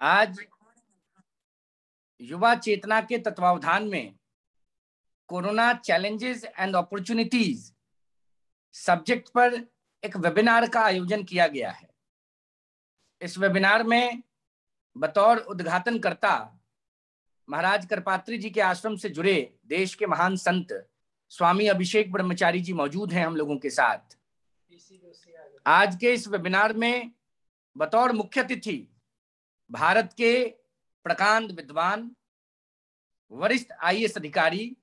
आज युवा चेतना के तत्वावधान में corona challenges and opportunities subject पर एक वेबिनार का आयोजन किया गया है। इस वेबिनार में बतौर उद्घाटनकर्ता महाराज करपात्री जी के आश्रम से जुड़े देश के महान संत स्वामी अभिषेक ब्रह्मचारी जी मौजूद हैं हम लोगों के साथ। आज के इस वेबिनार में बतौर मुख्य अतिथि भारत के प्रकांड विद्वान, वरिष्ठ आईएएस अधिकारी,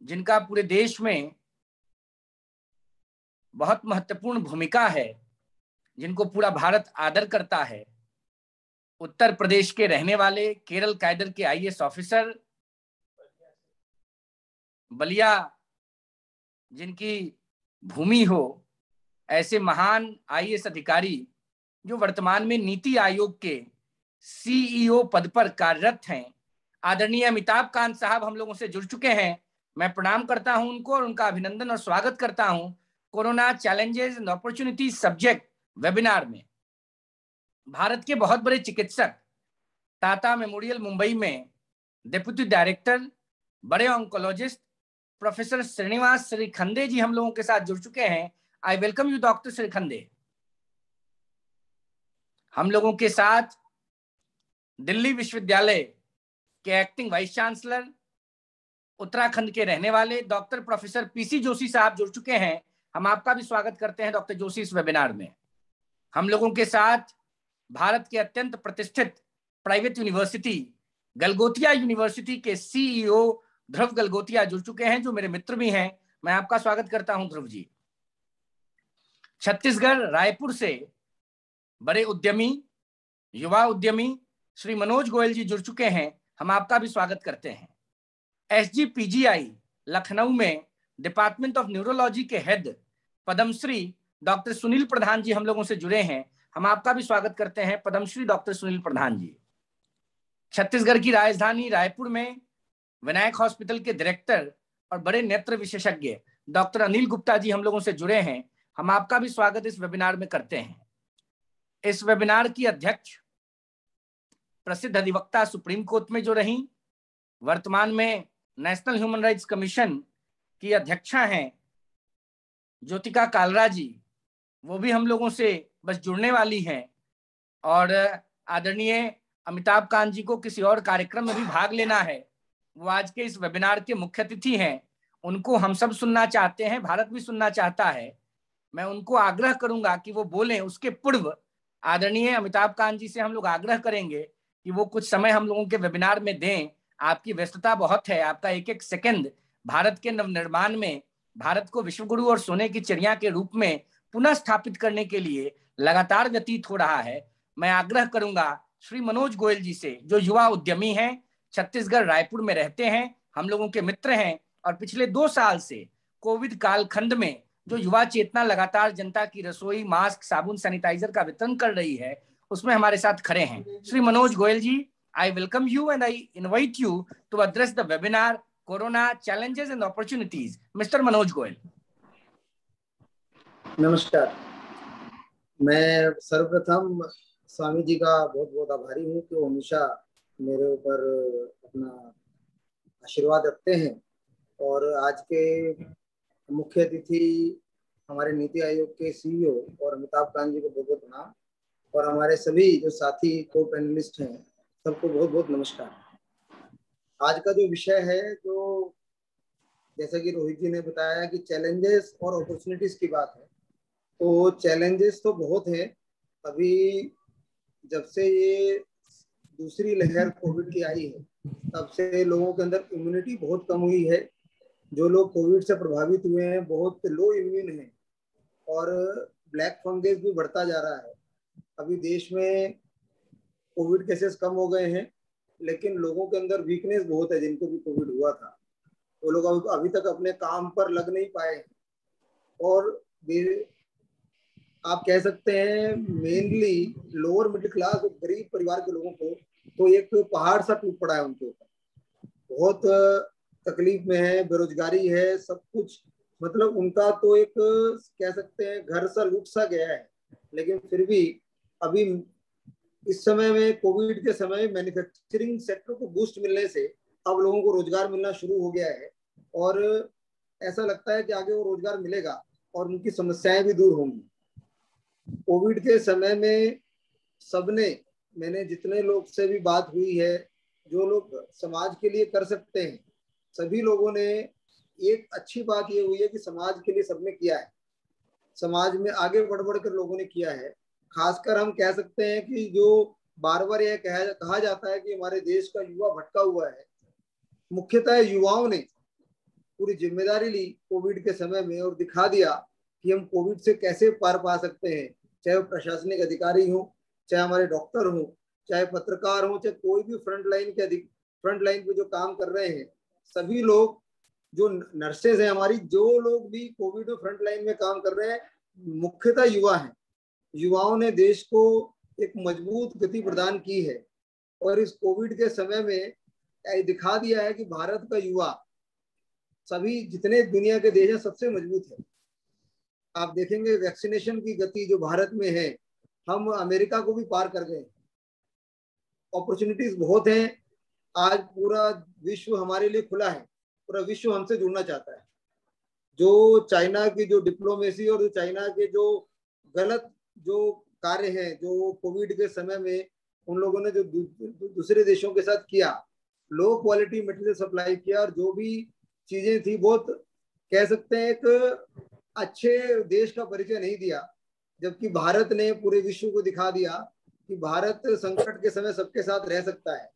जिनका पूरे देश में बहुत महत्वपूर्ण भूमिका है, जिनको पूरा भारत आदर करता है, उत्तर प्रदेश के रहने वाले केरल कैडर के आईएएस ऑफिसर, बलिया जिनकी भूमि हो, ऐसे महान आईएएस अधिकारी जो वर्तमान में नीति आयोग के सीईओ पद पर कार्यरत हैं। आदरणीय अमिताभ कांत साहब हम लोगों से जुड़ चुके हैं। मैं प्रणाम करता हूं उनको और उनका अभिनंदन और स्वागत करता हूं corona challenges and opportunities subject webinar में। भारत के बहुत बड़े चिकित्सक, टाटा मेमोरियल मुंबई में डिप्टी डायरेक्टर, बड़े ऑन्कोलॉजिस्ट प्रोफेसर श्रीनिवास श्रीखंडे जी हम लोगों के साथ जुड़ चुके हैं। आई वेलकम यू डॉक्टर श्रीखंडे। हम लोगों के साथ दिल्ली विश्वविद्यालय के एक्टिंग वाइस चांसलर, उत्तराखंड के रहने वाले डॉक्टर प्रोफेसर पीसी जोशी साहब जुड़ चुके हैं। हम आपका भी स्वागत करते हैं डॉक्टर जोशी इस वेबिनार में। हम लोगों के साथ भारत के अत्यंत प्रतिष्ठित प्राइवेट यूनिवर्सिटी गलगोटिया यूनिवर्सिटी के सीईओ ध्रुव गलगोटिया जुड़ चुके हैं, जो मेरे मित्र भी हैं। मैं आपका स्वागत करता हूं ध्रुव जी। छत्तीसगढ़ रायपुर से बड़े उद्यमी, युवा उद्यमी श्री मनोज गोयल जी जुड़ चुके हैं। हम आपका भी स्वागत करते हैं। एसजीपीजीआई लखनऊ में डिपार्टमेंट ऑफ न्यूरोलॉजी के हेड पद्मश्री डॉक्टर सुनील प्रधान जी हम लोगों से जुड़े हैं। हम आपका भी स्वागत करते हैं पद्मश्री डॉक्टर सुनील प्रधान जी। छत्तीसगढ़ की राजधानी रायपुर में विनायक हॉस्पिटल के डायरेक्टर और बड़े नेत्र विशेषज्ञ डॉक्टर अनिल गुप्ता जी हम लोगों से जुड़े हैं। हम आपका भी स्वागत इस वेबिनार में करते हैं। इस वेबिनार की अध्यक्ष प्रसिद्ध अधिवक्ता सुप्रीम कोर्ट में जो रही, वर्तमान में नेशनल ह्यूमन राइट्स कमीशन की अध्यक्षा हैं ज्योतिका कालरा जी, वो भी हम लोगों से बस जुड़ने वाली हैं। और आदरणीय अमिताभ कांत जी को किसी और कार्यक्रम में भी भाग लेना है, वो आज के इस वेबिनार के मुख्य अतिथि हैं। उनको हम सब सुनना चाहते हैं, भारत भी सुनना चाहता है। मैं उनको आग्रह करूंगा कि वो बोलें। उसके पूर्व आदरणीय अमिताभ कांत जी से हम लोग आग्रह करेंगे कि वो कुछ समय हम लोगों के वेबिनार में दें। आपकी व्यस्तता बहुत है, आपका एक एक सेकंड भारत के नवनिर्माण में, भारत को विश्वगुरु और सोने की चिड़िया के रूप में पुनः स्थापित करने के लिए लगातार व्यतीत हो रहा है। मैं आग्रह करूंगा श्री मनोज गोयल जी से, जो युवा उद्यमी हैं, छत्तीसगढ़ रायपुर में रहते हैं, हम लोगों के मित्र हैं और पिछले 2 साल से कोविड कालखंड में जो युवा चेतना लगातार जनता की रसोई, मास्क, साबुन, सैनिटाइजर का वितरण कर रही है, उसमें हमारे साथ खड़े हैं। Shri Manoj Goyal ji, I welcome you and I invite you to address the webinar corona challenges and opportunities. Mister Manoj Goyal. नमस्कार। मैं सर्वप्रथम स्वामी जी का बहुत बहुत आभारी हूँ कि वो हमेशा मेरे ऊपर अपना आशीर्वाद रखते हैं। और आज के मुख्य अतिथि हमारे नीति आयोग के सीईओ और अमिताभ कांत जी को बहुत बहुत प्रणाम, और हमारे सभी जो साथी को पैनलिस्ट हैं सबको बहुत बहुत नमस्कार। आज का जो विषय है, जो जैसा कि रोहित जी ने बताया कि चैलेंजेस और अपॉर्चुनिटीज की बात है, तो चैलेंजेस तो बहुत है। अभी जब से ये दूसरी लहर कोविड की आई है, तब से लोगों के अंदर इम्यूनिटी बहुत कम हुई है। जो लोग कोविड से प्रभावित हुए हैं बहुत लो इम्यून हैं, और ब्लैक फंगस भी बढ़ता जा रहा है। अभी देश में कोविड केसेस कम हो गए हैं, लेकिन लोगों के अंदर वीकनेस बहुत है। जिनको भी कोविड हुआ था वो लोग अभी तक अपने काम पर लग नहीं पाए, और आप कह सकते हैं मेनली लोअर मिडिल क्लास और गरीब परिवार के लोगों को तो एक पहाड़ सा टूट पड़ा है उनके ऊपर। बहुत तकलीफ में है, बेरोजगारी है, सब कुछ, मतलब उनका तो एक कह सकते हैं घर सा लूट सा गया है। लेकिन फिर भी अभी इस समय में, कोविड के समय में मैन्युफैक्चरिंग सेक्टर को बूस्ट मिलने से अब लोगों को रोजगार मिलना शुरू हो गया है और ऐसा लगता है कि आगे वो रोजगार मिलेगा और उनकी समस्याएं भी दूर होंगी। कोविड के समय में सबने, मैंने जितने लोग से भी बात हुई है, जो लोग समाज के लिए कर सकते हैं, सभी लोगों ने, एक अच्छी बात ये हुई है कि समाज के लिए सबने किया है, समाज में आगे बढ़ बढ़ कर लोगों ने किया है। खासकर हम कह सकते हैं कि जो बार बार यह कहा जाता है कि हमारे देश का युवा भटका हुआ है, मुख्यतः युवाओं ने पूरी जिम्मेदारी ली कोविड के समय में और दिखा दिया कि हम कोविड से कैसे पार पा सकते हैं। चाहे वो प्रशासनिक अधिकारी हो, चाहे हमारे डॉक्टर हो, चाहे पत्रकार हो, चाहे कोई भी फ्रंट लाइन पे जो काम कर रहे हैं, सभी लोग, जो नर्सेज हैं हमारी, जो लोग भी कोविड में फ्रंट लाइन में काम कर रहे हैं, मुख्यतः युवा हैं। युवाओं ने देश को एक मजबूत गति प्रदान की है और इस कोविड के समय में दिखा दिया है कि भारत का युवा सभी जितने दुनिया के देश हैं सबसे मजबूत है। आप देखेंगे वैक्सीनेशन की गति जो भारत में है, हम अमेरिका को भी पार कर गए। अपॉर्चुनिटीज बहुत हैं। आज पूरा विश्व हमारे लिए खुला है, पूरा विश्व हमसे जुड़ना चाहता है। जो चाइना की जो डिप्लोमेसी और चाइना के जो गलत जो कार्य हैं, जो कोविड के समय में उन लोगों ने जो दूसरे देशों के साथ किया, लो क्वालिटी मटेरियल सप्लाई किया और जो भी चीजें थी, बहुत कह सकते हैं एक अच्छे देश का परिचय नहीं दिया, जबकि भारत ने पूरे विश्व को दिखा दिया कि भारत संकट के समय सबके साथ रह सकता है।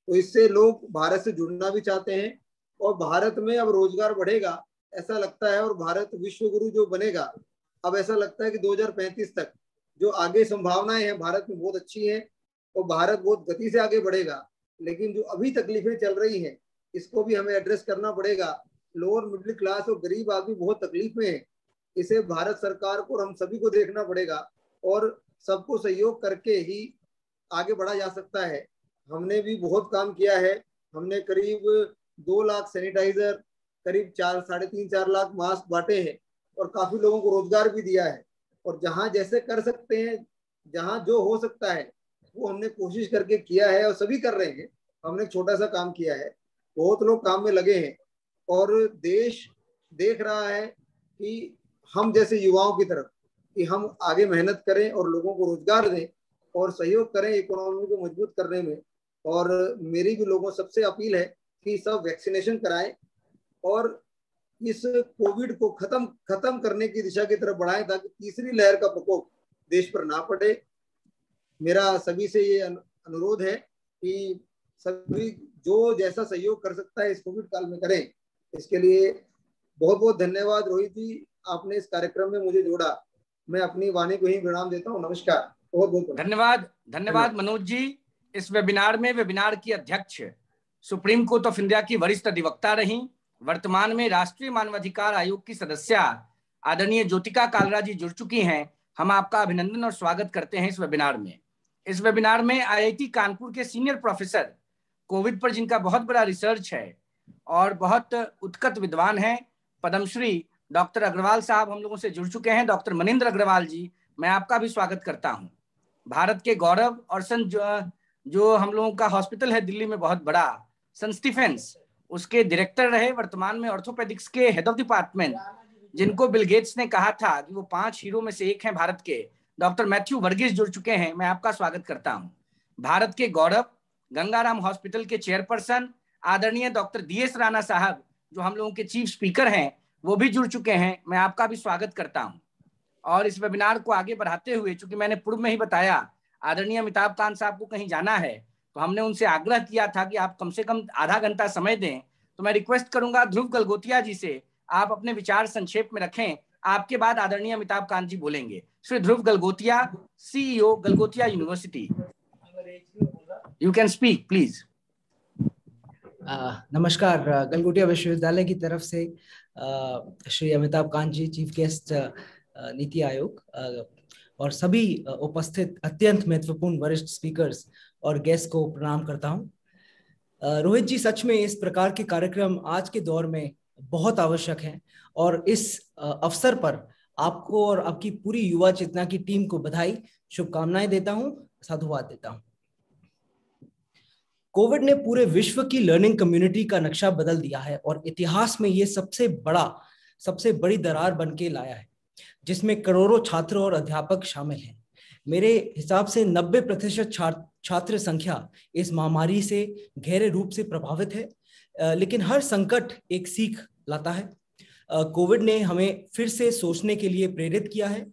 तो इससे लोग भारत से जुड़ना भी चाहते हैं और भारत में अब रोजगार बढ़ेगा ऐसा लगता है और भारत विश्व गुरु जो बनेगा, अब ऐसा लगता है कि 2035 तक जो आगे संभावनाएं हैं भारत में बहुत अच्छी हैं और भारत बहुत गति से आगे बढ़ेगा। लेकिन जो अभी तकलीफें चल रही हैं, इसको भी हमें एड्रेस करना पड़ेगा। लोअर मिडिल क्लास और गरीब आदमी बहुत तकलीफ में है। इसे भारत सरकार को और हम सभी को देखना पड़ेगा और सबको सहयोग करके ही आगे बढ़ा जा सकता है। हमने भी बहुत काम किया है। हमने करीब 2 लाख सैनिटाइजर, करीब 3.5-4 लाख मास्क बांटे हैं और काफी लोगों को रोजगार भी दिया है। और जहां जैसे कर सकते हैं, जहां जो हो सकता है, वो हमने कोशिश करके किया है और सभी कर रहे हैं। हमने छोटा सा काम किया है, बहुत लोग काम में लगे हैं और देश देख रहा है कि हम जैसे युवाओं की तरफ कि हम आगे मेहनत करें और लोगों को रोजगार दें और सहयोग करें इकोनॉमी को मजबूत करने में। और मेरी भी लोगों सबसे अपील है कि सब वैक्सीनेशन कराएं और इस कोविड को खत्म करने की दिशा की तरफ बढ़ाएं ताकि तीसरी लहर का प्रकोप देश पर ना पड़े। मेरा सभी से ये अनुरोध है कि सभी जो जैसा सहयोग कर सकता है इस कोविड काल में करें। इसके लिए बहुत बहुत धन्यवाद रोहित जी, आपने इस कार्यक्रम में मुझे जोड़ा। मैं अपनी वाणी को ही विराम देता हूँ। नमस्कार, बहुत बहुत धन्यवाद मनोज जी। इस वेबिनार में वेबिनार की अध्यक्ष सुप्रीम कोर्ट ऑफ इंडिया की वरिष्ठ अधिवक्ता रही, वर्तमान में राष्ट्रीय मानवाधिकार आयोग की सदस्या आदरणीय ज्योतिका कालरा जी जुड़ चुकी हैं। हम आपका अभिनंदन और स्वागत करते हैं इस वेबिनार में। इस वेबिनार में IIT कानपुर के सीनियर प्रोफेसर, कोविड पर जिनका बहुत बड़ा रिसर्च है और बहुत उत्कट विद्वान हैं, पद्मश्री डॉक्टर अग्रवाल साहब हम लोगों से जुड़ चुके हैं। डॉक्टर मनिंद्र अग्रवाल जी, मैं आपका भी स्वागत करता हूं। भारत के गौरव और जो हम लोगों का हॉस्पिटल है दिल्ली में बहुत बड़ा, सन स्टीफेंस, उसके डायरेक्टर रहे, वर्तमान में ऑर्थोपेडिक्स के हेड ऑफ डिपार्टमेंट, जिनको बिल गेट्स ने कहा था कि वो 5 हीरो में से एक हैं भारत के, डॉक्टर मैथ्यू वर्गीस जुड़ चुके हैं। मैं आपका स्वागत करता हूं। भारत के गौरव, गंगाराम हॉस्पिटल के चेयरपर्सन आदरणीय डॉक्टर DS राणा साहब, जो हम लोगों के चीफ स्पीकर हैं, वो भी जुड़ चुके हैं। मैं आपका भी स्वागत करता हूं। और इस वेबिनार को आगे बढ़ाते हुए, चूंकि मैंने पूर्व में ही बताया आदरणीय अमिताभ कांत साहब को कहीं जाना है, तो हमने उनसे आग्रह किया था कि आप कम से कम आधा घंटा समय दें। तो मैं रिक्वेस्ट करूंगा ध्रुव गलगोतिया जी से, आप अपने विचार संक्षेप में रखें। आपके बाद आदरणीय अमिताभ कांत जी बोलेंगे। Shri Dhruv Galgotia, CEO Galgotia university, you can speak please. नमस्कार। गलगोटिया विश्वविद्यालय की तरफ से श्री अमिताभ कांत जी, चीफ गेस्ट नीति आयोग, और सभी उपस्थित अत्यंत महत्वपूर्ण वरिष्ठ स्पीकर्स और गेस्ट को प्रणाम करता हूं। रोहित जी, सच में इस प्रकार के कार्यक्रम आज के दौर में बहुत आवश्यक हैं और इस अवसर पर आपको और आपकी पूरी युवा चेतना की टीम को बधाई, शुभकामनाएं देता हूं। साधुवाद देता हूं। कोविड ने पूरे विश्व की लर्निंग कम्युनिटी का नक्शा बदल दिया है और इतिहास में ये सबसे बड़ी दरार बन के लाया है, जिसमें करोड़ों छात्र और अध्यापक शामिल हैं। मेरे हिसाब से 90% छात्र संख्या इस महामारी से गहरे रूप से प्रभावित है, लेकिन हर संकट एक सीख लाता है। कोविड ने हमें फिर से सोचने के लिए प्रेरित किया है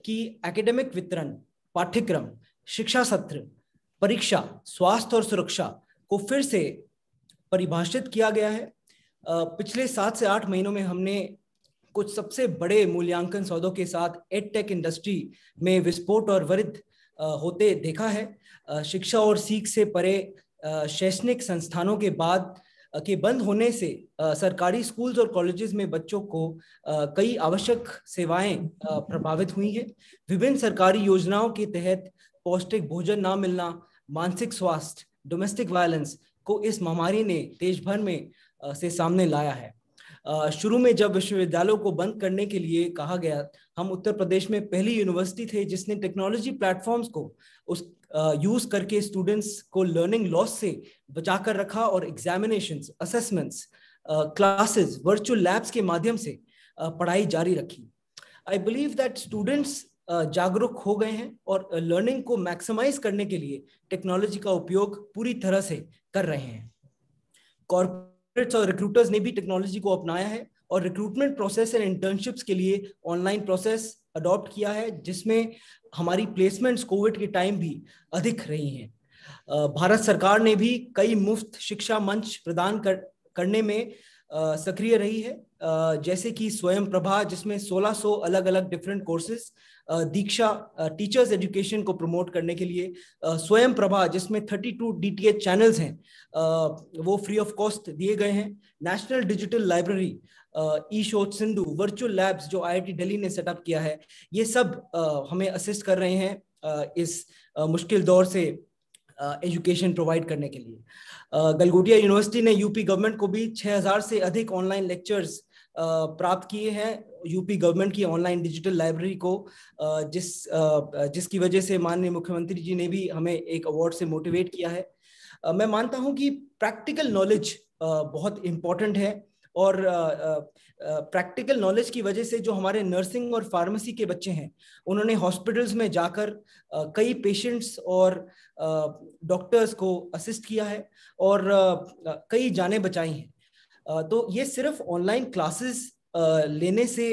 कि एकेडमिक वितरण, पाठ्यक्रम, शिक्षा सत्र, परीक्षा, स्वास्थ्य और सुरक्षा को फिर से परिभाषित किया गया है। पिछले 7 से 8 महीनों में हमने कुछ सबसे बड़े मूल्यांकन सौदों के साथ एडटेक इंडस्ट्री में विस्फोट और वृद्धि होते देखा है। शिक्षा और सीख से परे शैक्षणिक संस्थानों के बंद होने से सरकारी स्कूल्स और कॉलेजेस में बच्चों को कई आवश्यक सेवाएं प्रभावित हुई हैं। विभिन्न सरकारी योजनाओं के तहत पौष्टिक भोजन ना मिलना, मानसिक स्वास्थ्य, डोमेस्टिक वायलेंस को इस महामारी ने देश भर में से सामने लाया है। शुरू में जब विश्वविद्यालयों को बंद करने के लिए कहा गया, हम उत्तर प्रदेश में पहली यूनिवर्सिटी थे जिसने टेक्नोलॉजी प्लेटफॉर्म्स को यूज करके स्टूडेंट्स को लर्निंग लॉस से बचाकर रखा और examinations, assessments, classes, virtual labs के माध्यम से पढ़ाई जारी रखी। आई बिलीव दैट स्टूडेंट्स जागरूक हो गए हैं और लर्निंग को मैक्सिमाइज करने के लिए टेक्नोलॉजी का उपयोग पूरी तरह से कर रहे हैं। कॉर्पोरेट्स और रिक्रूटर्स ने भी टेक्नोलॉजी को अपनाया है और रिक्रूटमेंट प्रोसेस एंड इंटर्नशिप्स के लिए ऑनलाइन प्रोसेस अडॉप्ट किया है, जिसमें हमारी प्लेसमेंट्स कोविड के टाइम भी अधिक रही हैं। भारत सरकार ने भी कई मुफ्त शिक्षा मंच प्रदान करने में सक्रिय रही है, जैसे कि स्वयं प्रभा, जिसमें 1600 अलग अलग डिफरेंट कोर्सेज, दीक्षा टीचर्स एजुकेशन को प्रमोट करने के लिए, स्वयं प्रभा जिसमें 32 DTH चैनल्स हैं वो फ्री ऑफ कॉस्ट दिए गए हैं, नेशनल डिजिटल लाइब्रेरी, ई शोध सिंधु, वर्चुअल लैब्स जो IIT दिल्ली ने सेटअप किया है, ये सब हमें असिस्ट कर रहे हैं इस मुश्किल दौर से एजुकेशन प्रोवाइड करने के लिए। गलगोटिया यूनिवर्सिटी ने यूपी गवर्नमेंट को भी 6000 से अधिक ऑनलाइन लेक्चर्स प्राप्त किए हैं यूपी गवर्नमेंट की ऑनलाइन डिजिटल लाइब्रेरी को, जिसकी वजह से माननीय मुख्यमंत्री जी ने भी हमें एक अवार्ड से मोटिवेट किया है। मैं मानता हूं कि प्रैक्टिकल नॉलेज बहुत इम्पोर्टेंट है और प्रैक्टिकल नॉलेज की वजह से जो हमारे नर्सिंग और फार्मेसी के बच्चे हैं, उन्होंने हॉस्पिटल्स में जाकर कई पेशेंट्स और डॉक्टर्स को असिस्ट किया है और कई जानें बचाई हैं। तो ये सिर्फ ऑनलाइन क्लासेस लेने से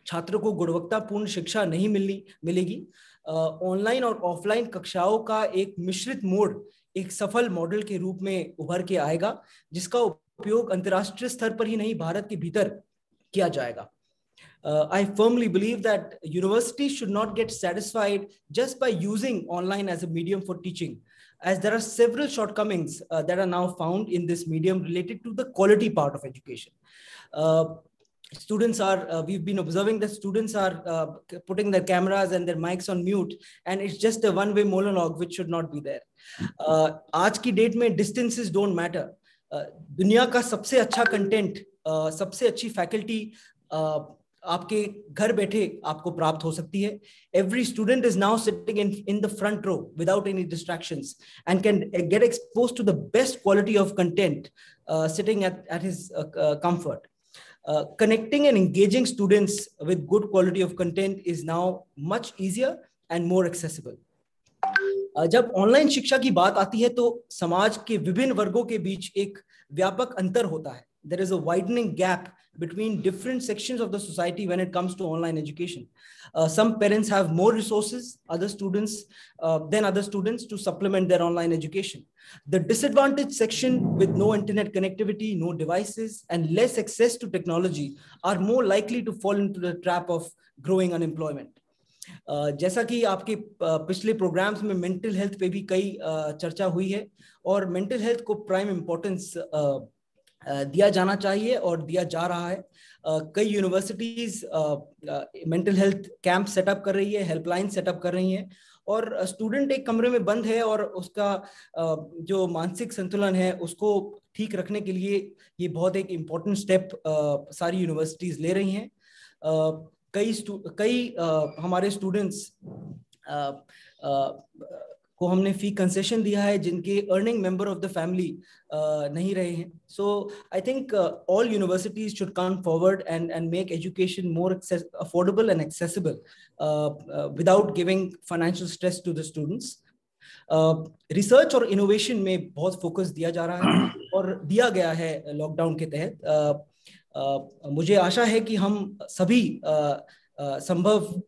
छात्रों को गुणवत्तापूर्ण शिक्षा नहीं मिलेगी। ऑनलाइन और ऑफलाइन कक्षाओं का एक मिश्रित मोड एक सफल मॉडल के रूप में उभर के आएगा, जिसका उपयोग अंतर्राष्ट्रीय स्तर पर ही नहीं, भारत के भीतर किया जाएगा। I firmly believe that universities should not get satisfied just by using online as a medium for teaching, as there are several shortcomings that are now found in this medium related to the quality part of education. We've been observing that students are putting their cameras and their mics on mute, and it's just a one-way monologue which should not be there. आज की date में distances don't matter. दुनिया का सबसे अच्छा content, सबसे अच्छी faculty आपके घर बैठे आपको प्राप्त हो सकती है. Every student is now sitting in the front row without any distractions and can get exposed to the best quality of content sitting at his comfort. Connecting and engaging students with good quality of content is now much easier and more accessible. जब online शिक्षा की बात आती है तो समाज के विभिन्न वर्गों के बीच एक व्यापक अंतर होता है. There is a widening gap between different sections of the society when it comes to online education. Some parents have more resources than other students to supplement their online education. The disadvantaged section with no internet connectivity, no devices, and less access to technology are more likely to fall into the trap of growing unemployment. जैसा कि आपके पिछले programmes में mental health पे भी कई चर्चा हुई है और मेंटल हेल्थ को प्राइम इम्पोर्टेंस दिया जाना चाहिए और दिया जा रहा है. कई universities mental health camp setup कर रही है, हेल्पलाइन सेटअप कर रही हैं और स्टूडेंट एक कमरे में बंद है और उसका जो मानसिक संतुलन है उसको ठीक रखने के लिए ये बहुत एक इम्पोर्टेंट स्टेप सारी यूनिवर्सिटीज ले रही हैं. कई हमारे स्टूडेंट्स को हमने फी कंसेशन दिया है, जिनके earning member of the family नहीं रहे हैं. So I think all universities should come forward and make education more affordable and accessible without giving financial stress to the students. Research और इनोवेशन में बहुत फोकस दिया जा रहा है और दिया गया है लॉकडाउन के तहत. मुझे आशा है कि हम सभी संभव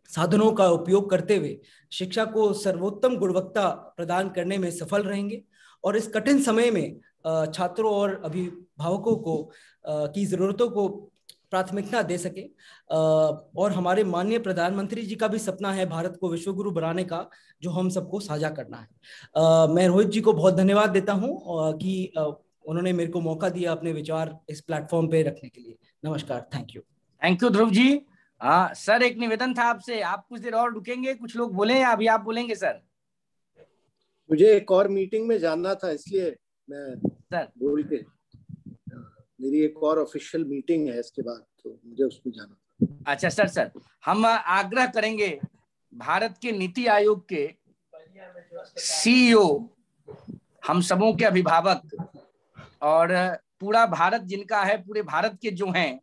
साधनों का उपयोग करते हुए शिक्षा को सर्वोत्तम गुणवत्ता प्रदान करने में सफल रहेंगे और इस कठिन समय में छात्रों और अभिभावकों को की जरूरतों को प्राथमिकता दे सके. और हमारे माननीय प्रधानमंत्री जी का भी सपना है भारत को विश्वगुरु बनाने का, जो हम सबको साझा करना है. मैं रोहित जी को बहुत धन्यवाद देता हूं कि उन्होंने मेरे को मौका दिया अपने विचार इस प्लेटफॉर्म पे रखने के लिए. नमस्कार. Thank you. Thank you Dhruv ji. हाँ सर, एक निवेदन था आपसे, आप कुछ देर और रुकेंगे, कुछ लोग बोले या अभी आप बोलेंगे सर? मुझे एक और मीटिंग में जाना था, इसलिए मैं सर बोल के, मेरी एक और ऑफिशियल मीटिंग है इसके बाद, तो मुझे उसमें जाना था. अच्छा सर, हम आग्रह करेंगे भारत के नीति आयोग के सीईओ, हम सबों के अभिभावक और पूरा भारत जिनका है, पूरे भारत के जो हैं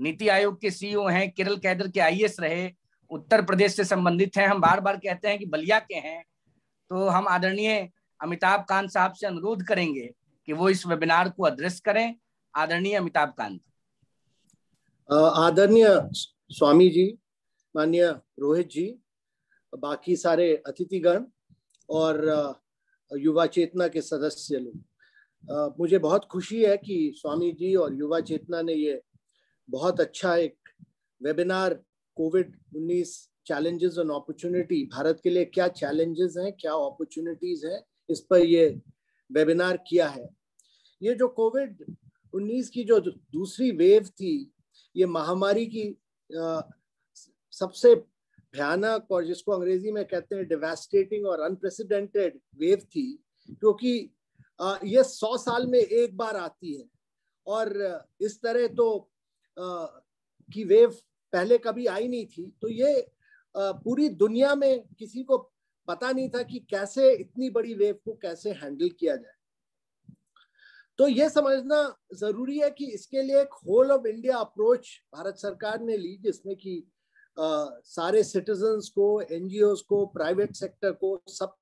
नीति आयोग के सीईओ हैं, केरल कैडर के आईएएस रहे, उत्तर प्रदेश से संबंधित हैं, हम बार बार कहते हैं कि बलिया के हैं, तो हम आदरणीय अमिताभ कांत साहब से अनुरोध करेंगे कि वो इस वेबिनार को एड्रेस करें. आदरणीय अमिताभ कांत. आदरणीय स्वामी जी, माननीय रोहित जी, बाकी सारे अतिथिगण और युवा चेतना के सदस्य लोग, मुझे बहुत खुशी है कि स्वामी जी और युवा चेतना ने ये बहुत अच्छा एक webinar, covid challenges and opportunity, Bharat के लिए क्या चैलेंजेस हैं, क्या अपॉर्चुनिटीज हैं, इस पर ये वेबिनार किया है. ये जो कोविड-19 की जो दूसरी वेव थी, ये महामारी की सबसे भयानक और जिसको अंग्रेजी में कहते हैं डिवास्टेटिंग और अनप्रेसिडेंटेड वेव थी, क्योंकि ये 100 साल में एक बार आती है और इस तरह तो की वेव पहले कभी आई नहीं थी. तो ये पूरी दुनिया में किसी को पता नहीं था कि कैसे इतनी बड़ी वेव को कैसे हैंडल किया जाए. तो ये समझना जरूरी है कि इसके लिए एक whole of India approach Bharat सरकार ने ली, जिसमें कि सारे सिटीजन्स को, एनजीओस को, प्राइवेट सेक्टर को, सब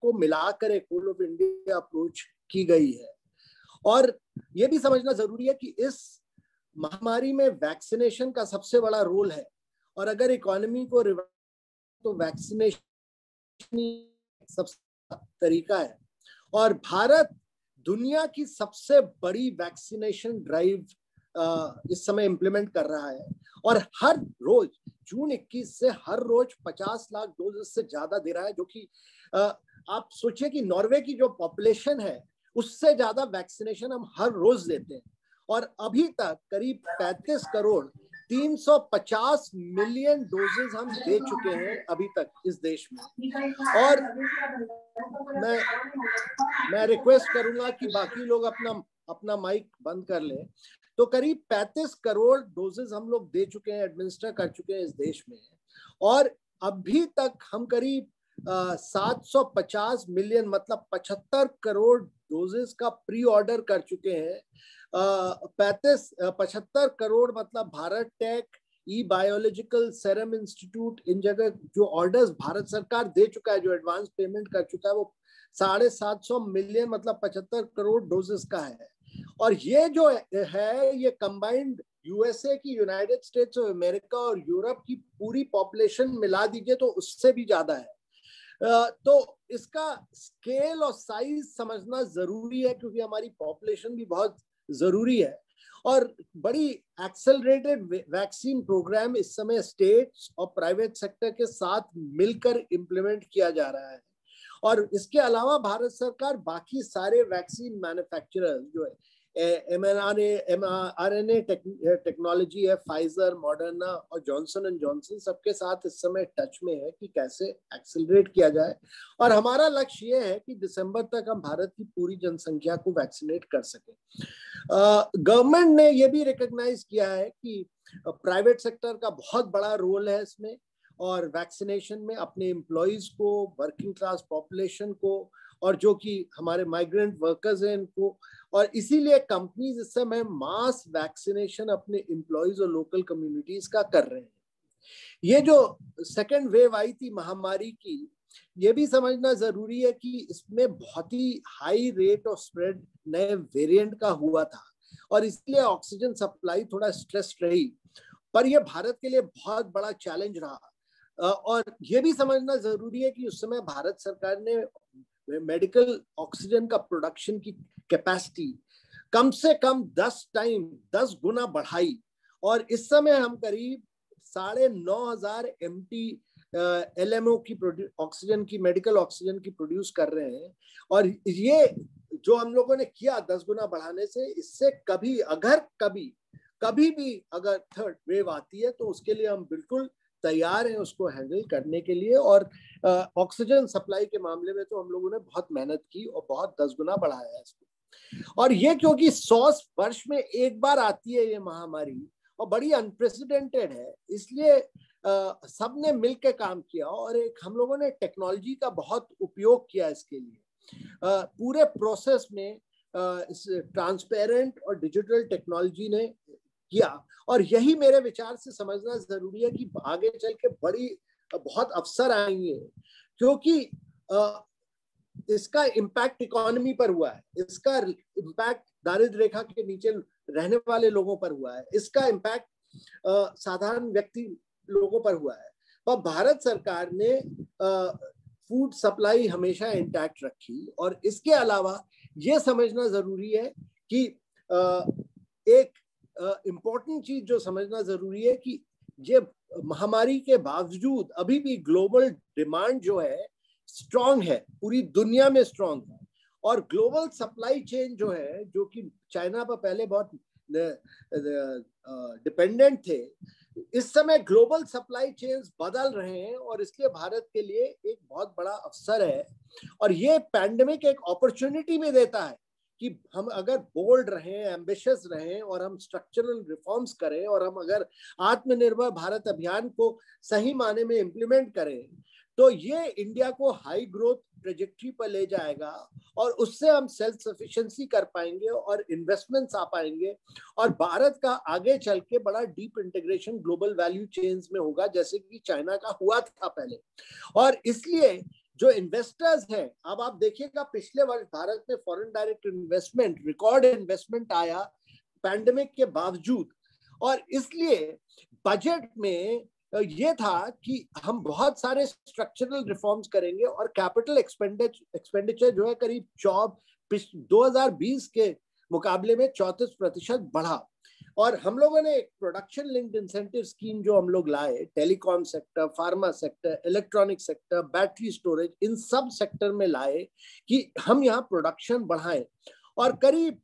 को मिलाकर एक होल ऑफ इंडिया अप्रोच की गई है. और ये भी समझना जरूरी है कि इस महामारी में वैक्सीनेशन का सबसे बड़ा रोल है, और अगर इकोनॉमी को तो वैक्सीनेशन सबसे तरीका है. और भारत दुनिया की सबसे बड़ी वैक्सीनेशन ड्राइव इस समय इंप्लीमेंट कर रहा है, और हर रोज जून 21 से हर रोज 50 लाख डोजेस से ज्यादा दे रहा है, जो कि आप सोचिए कि नॉर्वे की जो पॉपुलेशन है उससे ज्यादा वैक्सीनेशन हम हर रोज देते हैं. और अभी तक करीब 35 करोड़ 350 मिलियन डोजेस हम दे चुके हैं अभी तक इस देश में. और मैं रिक्वेस्ट करूंगा कि बाकी लोग अपना माइक बंद कर लें. तो करीब 35 करोड़ डोजेस हम लोग दे चुके हैं, एडमिनिस्टर कर चुके हैं इस देश में, और अभी तक हम करीब 750 मिलियन मतलब 75 करोड़ डोजेस का प्री ऑर्डर कर चुके हैं. 75 करोड़ मतलब भारत टेक, ई बायोलॉजिकल, सेरम इंस्टीट्यूट, इन जगह जो ऑर्डर्स भारत सरकार दे चुका है, जो एडवांस पेमेंट कर चुका है, वो 750 मिलियन मतलब 75 करोड़ डोजेस का है. और ये जो है ये कंबाइंड यूएसए की, यूनाइटेड स्टेट्स ऑफ अमेरिका और यूरोप की पूरी पॉपुलेशन मिला दीजिए तो उससे भी ज्यादा है. तो इसका स्केल और साइज समझना जरूरी है, क्योंकि हमारी पॉपुलेशन भी बहुत जरूरी है. और बड़ी एक्सेलरेटेड वैक्सीन प्रोग्राम इस समय स्टेट्स और प्राइवेट सेक्टर के साथ मिलकर इंप्लीमेंट किया जा रहा है. और इसके अलावा भारत सरकार बाकी सारे वैक्सीन मैन्युफैक्चरर्स जो है, mRNA टेक्नोलॉजी है, फाइजर, मॉडर्ना और जॉनसन एंड जॉनसन, सबके साथ इस समय टच में है कि कैसे एक्सेलरेट किया जाए. और हमारा लक्ष्य ये है कि दिसंबर तक हम भारत की पूरी जनसंख्या को वैक्सीनेट कर सकें. गवर्नमेंट ने ये भी रिकॉग्नाइज किया है कि प्राइवेट सेक्टर का बहुत बड़ा रोल है इसमें, और वैक्सीनेशन में अपने एम्प्लॉयज को, वर्किंग क्लास पॉपुलेशन को, और जो कि हमारे माइग्रेंट वर्कर्स हैं इनको, और इसीलिए कंपनीज इस समय मास वैक्सीनेशन अपने एम्प्लॉयज और लोकल कम्युनिटीज का कर रहे हैं। ये जो सेकेंड वेव आई थी महामारी की, ये भी समझना जरूरी है कि इसमें बहुत ही हाई रेट ऑफ स्प्रेड नए वेरिएंट का हुआ था, और इसलिए ऑक्सीजन सप्लाई थोड़ा स्ट्रेस्ड रही, पर यह भारत के लिए बहुत बड़ा चैलेंज रहा। और ये भी समझना जरूरी है कि उस समय भारत सरकार ने मेडिकल ऑक्सीजन का प्रोडक्शन की कैपेसिटी कम से कम 10 गुना बढ़ाई, और इस समय हम करीब 9,500 MT LMO की ऑक्सीजन की, मेडिकल ऑक्सीजन की प्रोड्यूस कर रहे हैं। और ये जो हम लोगों ने किया 10 गुना बढ़ाने से, इससे कभी भी अगर थर्ड वेव आती है तो उसके लिए हम बिल्कुल तैयार हैं उसको हैंडल करने के लिए। और ऑक्सीजन सप्लाई के मामले में तो हम लोगों ने बहुत मेहनत की और बहुत 10 गुना बढ़ाया है इसको। और ये क्योंकि 100 वर्ष में एक बार आती है ये महामारी और बड़ी अनप्रेसिडेंटेड है, इसलिए सबने मिलकर काम किया, और एक हम लोगों ने टेक्नोलॉजी का बहुत उपयोग किया इसके लिए। पूरे प्रोसेस में ट्रांसपेरेंट और डिजिटल टेक्नोलॉजी ने किया, और यही मेरे विचार से समझना जरूरी है कि आगे चल के बहुत अवसर आएंगे, क्योंकि इसका इम्पैक्ट इकोनॉमी पर हुआ है, इसका इम्पैक्ट दारिद्र्य रेखा के नीचे रहने वाले लोगों पर हुआ है, इसका इम्पैक्ट साधारण व्यक्ति लोगों पर हुआ है। पर भारत सरकार ने फूड सप्लाई हमेशा इंटैक्ट रखी, और इसके अलावा ये समझना जरूरी है कि एक इम्पोर्टेंट चीज जो समझना जरूरी है कि ये महामारी के बावजूद अभी भी ग्लोबल डिमांड जो है स्ट्रांग है, पूरी दुनिया में स्ट्रांग है, और ग्लोबल सप्लाई चेन जो है, जो कि चाइना पर पहले बहुत डिपेंडेंट थे, इस समय ग्लोबल सप्लाई चेन्स बदल रहे हैं, और इसलिए भारत के लिए एक बहुत बड़ा अवसर है। और ये पैंडेमिक एक अपॉर्चुनिटी भी देता है कि हम अगर बोल्ड रहें, एम्बिशियस रहें, और हम स्ट्रक्चरल रिफॉर्म्स करें, और हम अगर आत्मनिर्भर भारत अभियान को सही माने में इम्प्लीमेंट करें, तो ये इंडिया को हाई ग्रोथ ट्रेजेक्टरी पर ले जाएगा, और उससे हम सेल्फ सफिशिएंसी कर पाएंगे और इन्वेस्टमेंट्स आ पाएंगे, और भारत का आगे चल के बड़ा deep integration global value chains में होगा, जैसे कि चाइना का हुआ था पहले। और इसलिए जो इन्वेस्टर्स हैं, अब आप देखिएगा पिछले वर्ष भारत में foreign direct investment, record investment आया पैंडेमिक के बावजूद, और इसलिए बजट में ये था कि हम बहुत सारे स्ट्रक्चरल रिफॉर्म्स करेंगे, और कैपिटल एक्सपेंडिचर जो है करीब 2020 के मुकाबले में 34% बढ़ा। और हम लोगों ने एक प्रोडक्शन लिंक्ड इंसेंटिव स्कीम जो हम लोग लाए, telecom sector, pharma sector, electronic sector, battery storage, इन सब सेक्टर में लाए कि हम यहाँ प्रोडक्शन बढ़ाएं। और करीब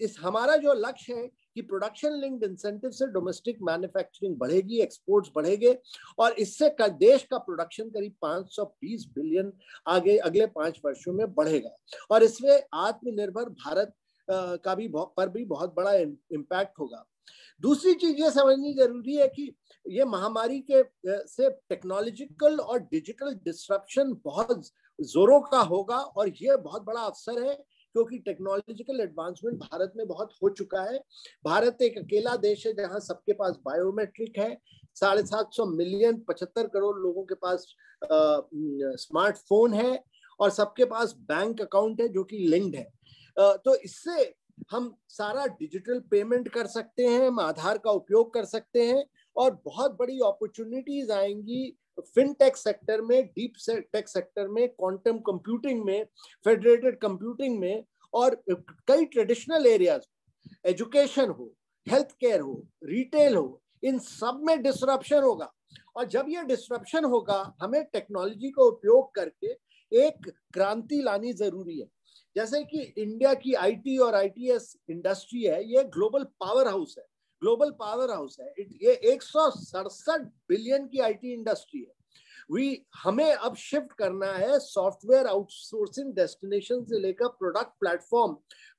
इस हमारा जो लक्ष्य है कि प्रोडक्शन लिंक्ड इंसेंटिव से डोमेस्टिक मैन्युफैक्चरिंग बढ़ेगी, एक्सपोर्ट्स बढ़ेंगे, और इससे देश का प्रोडक्शन करीब 520 बिलियन अगले 5 वर्षों में बढ़ेगा, और इसमें आत्मनिर्भर भारत का भी बहुत बड़ा इम्पैक्ट होगा। दूसरी चीज ये समझनी जरूरी है कि ये महामारी के से टेक्नोलॉजिकल और डिजिटल डिस्ट्रप्शन बहुत जोरों का होगा, और ये बहुत बड़ा अवसर है, क्योंकि टेक्नोलॉजिकल एडवांसमेंट भारत में बहुत हो चुका है। भारत एक अकेला देश है जहां सबके पास बायोमेट्रिक है, 750 मिलियन 75 करोड़ लोगों के पास स्मार्टफोन है, और सबके पास बैंक अकाउंट है जो कि लिंक्ड है। तो इससे हम सारा डिजिटल पेमेंट कर सकते हैं, हम आधार का उपयोग कर सकते हैं, और बहुत बड़ी अपॉर्चुनिटीज आएंगी फिनटेक सेक्टर में, डीप टेक सेक्टर में, क्वांटम कंप्यूटिंग में, फेडरेटेड कंप्यूटिंग में, और कई ट्रेडिशनल एरियाज, एजुकेशन हो, हेल्थ केयर हो, रिटेल हो, इन सब में डिसरप्शन होगा। और जब ये डिसरप्शन होगा, हमें टेक्नोलॉजी का उपयोग करके एक क्रांति लानी जरूरी है। जैसे कि इंडिया की आईटी और आईटीएस इंडस्ट्री है, ये ग्लोबल पावर हाउस है, ये 167 बिलियन की आईटी इंडस्ट्री है। हमें अब शिफ्ट करना है सॉफ्टवेयर आउटसोर्सिंग डेस्टिनेशन से लेकर प्रोडक्ट प्लेटफॉर्म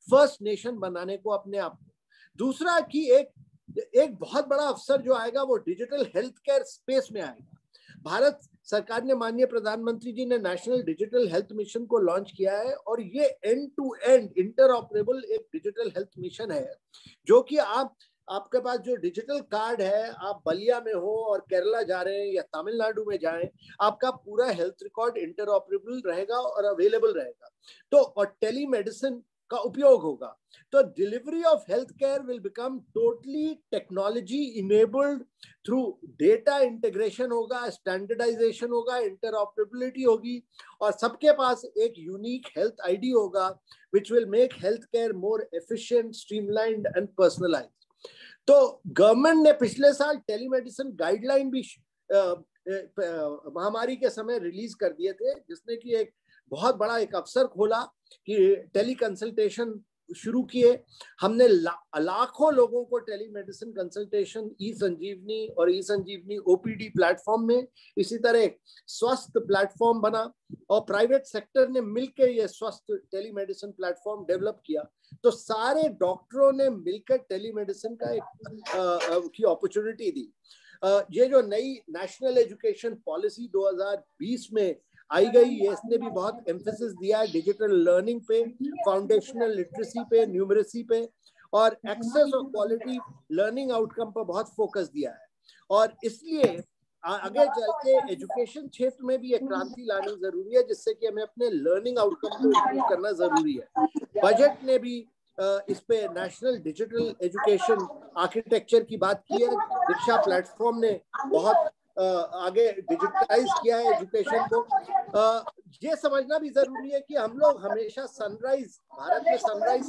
फर्स्ट नेशन बनाने को अपने आप में। दूसरा कि एक बहुत बड़ा अवसर जो आएगा वो डिजिटल हेल्थ केयर स्पेस में आएगा। भारत सरकार ने, माननीय प्रधानमंत्री जी ने नेशनल डिजिटल हेल्थ मिशन को लॉन्च किया है और ये एंड टू एंड इंटरऑपरेबल एक डिजिटल हेल्थ मिशन है, जो कि आपके पास जो डिजिटल कार्ड है, आप बलिया में हो और केरला जा रहे हैं या तमिलनाडु में जाएं, आपका पूरा हेल्थ रिकॉर्ड इंटरऑपरेबल रहेगा और अवेलेबल रहेगा। तो और टेलीमेडिसिन का उपयोग होगा, तो delivery of health care will become totally technology enabled through data integration होगा, स्टैंडर्डाइजेशन होगा, इंटरऑपरेबिलिटी होगी और सबके पास एक यूनिक हेल्थ आईडी होगा which will make health care more efficient, streamlined and personalised. तो गवर्नमेंट ने पिछले साल टेलीमेडिसिन गाइडलाइन भी महामारी के समय रिलीज कर दिए थे, जिसने कि एक बहुत बड़ा एक अवसर खोला कि टेली कंसल्टेशन शुरू किए। हमने लाखों लोगों को टेलीमेडिसिन कंसल्टेशन ई संजीवनी और ई संजीवनी ओपीडी प्लेटफॉर्म में, इसी तरह स्वस्थ प्लेटफॉर्म बना और प्राइवेट सेक्टर ने मिलकर ये स्वस्थ टेलीमेडिसिन प्लेटफॉर्म डेवलप किया। तो सारे डॉक्टरों ने मिलकर टेलीमेडिसिन का एक की अपॉर्चुनिटी दी। ये जो नई नेशनल एजुकेशन पॉलिसी 2020 में आई गई, ये इसने भी बहुत एम्फेसिस दिया है डिजिटल लर्निंग पे, फाउंडेशनल लिटरेसी पे, न्यूमरेसी पे और access of quality learning outcome पर बहुत फोकस दिया है। और इसलिए आगे चल के एजुकेशन क्षेत्र में भी एक क्रांति लानी जरूरी है, जिससे कि हमें अपने लर्निंग आउटकम को इम्प्रूव करना जरूरी है। बजट ने भी इस पे नेशनल डिजिटल एजुकेशन आर्किटेक्चर की बात की है। दीक्षा प्लेटफॉर्म ने बहुत आगे डिजिटाइज किया है एजुकेशन को। ये समझना भी जरूरी है कि हम लोग हमेशा सनराइज, भारत में सनराइज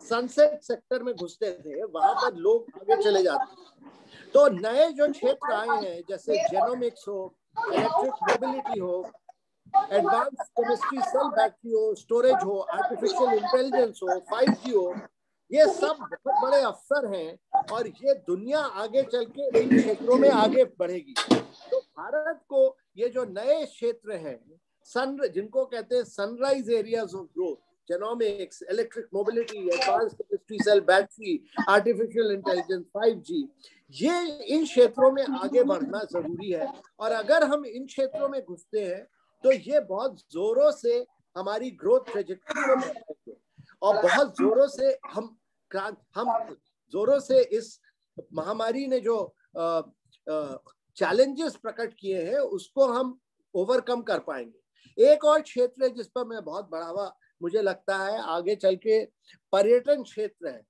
सनसेट सेक्टर में घुसते थे, वहां पर लोग आगे चले जाते हैं। तो नए जो क्षेत्र आए हैं, जैसे जेनोमिक्स हो, इलेक्ट्रिक मोबिलिटी हो, एडवांस केमिस्ट्री, सेल बैटरी हो, स्टोरेज हो, आर्टिफिशियल इंटेलिजेंस हो, 5G हो, ये सब बहुत बड़े अवसर हैं और ये दुनिया आगे चल के इन क्षेत्रों में आगे बढ़ेगी। तो भारत को ये जो नए क्षेत्र हैं, जिनको कहते हैं sunrise areas of growth, genomics, electric mobility, advance chemistry, cell battery, artificial intelligence, 5G, ये इन क्षेत्रों में आगे बढ़ना जरूरी है। और अगर हम इन क्षेत्रों में घुसते हैं तो ये बहुत जोरों से हमारी ग्रोथ ट्रेजेक्टरी को बढ़ाएंगे और बहुत जोरों से हम जोरों से इस महामारी ने जो चैलेंजेस प्रकट किए हैं उसको हम ओवरकम कर पाएंगे। एक और क्षेत्र है जिस पर मैं बहुत बढ़ावा मुझे लगता है आगे चल के, पर्यटन क्षेत्र है।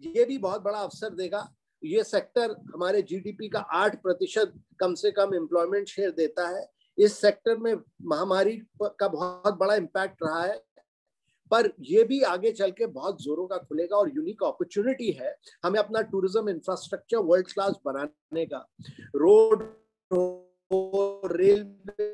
ये भी बहुत बड़ा अवसर देगा। ये सेक्टर हमारे जीडीपी का 8% कम से कम एम्प्लॉयमेंट शेयर देता है। इस सेक्टर में महामारी का बहुत बड़ा इम्पैक्ट रहा है, पर ये भी आगे चल के बहुत जोरों का खुलेगा और यूनिक अपॉर्चुनिटी है हमें अपना टूरिज्म इंफ्रास्ट्रक्चर वर्ल्ड क्लास बनाने का। रोड हो, रेलवे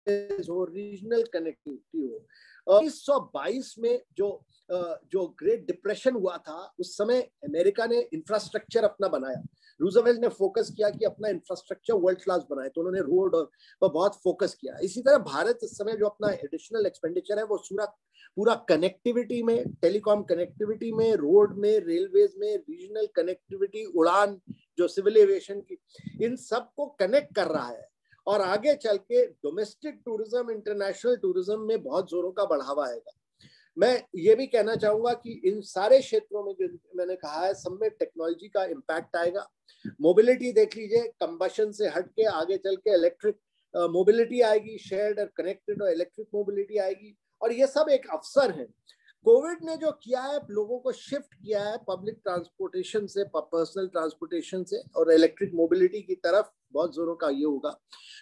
हो, रीजनल कनेक्टिविटी हो। 1922 में जो ग्रेट डिप्रेशन हुआ था, उस समय अमेरिका ने इंफ्रास्ट्रक्चर अपना बनाया। रूजवेल्ट ने फोकस किया कि अपना इंफ्रास्ट्रक्चर वर्ल्ड क्लास बनाए, तो उन्होंने रोड पर बहुत फोकस किया। इसी तरह भारत इस समय जो अपना एडिशनल एक्सपेंडिचर है वो पूरा कनेक्टिविटी में, टेलीकॉम कनेक्टिविटी में, रोड में, रेलवेज में, रीजनल कनेक्टिविटी, उड़ान जो सिविल एविएशन की, इन सब को कनेक्ट कर रहा है। और आगे चल के डोमेस्टिक टूरिज्म, इंटरनेशनल टूरिज्म में बहुत जोरों का बढ़ावा आएगा। मैं ये भी कहना चाहूंगा कि इन सारे क्षेत्रों में जो मैंने कहा है, सब में टेक्नोलॉजी का इम्पैक्ट आएगा। मोबिलिटी देख लीजिए, कंबशन से हट के आगे चल के इलेक्ट्रिक मोबिलिटी आएगी, शेयर्ड और कनेक्टेड और इलेक्ट्रिक मोबिलिटी आएगी, और ये सब एक अवसर है। कोविड ने जो किया है, लोगों को शिफ्ट किया है पब्लिक ट्रांसपोर्टेशन से, पर्सनल ट्रांसपोर्टेशन से और इलेक्ट्रिक मोबिलिटी की तरफ, बहुत जोरों का ये होगा।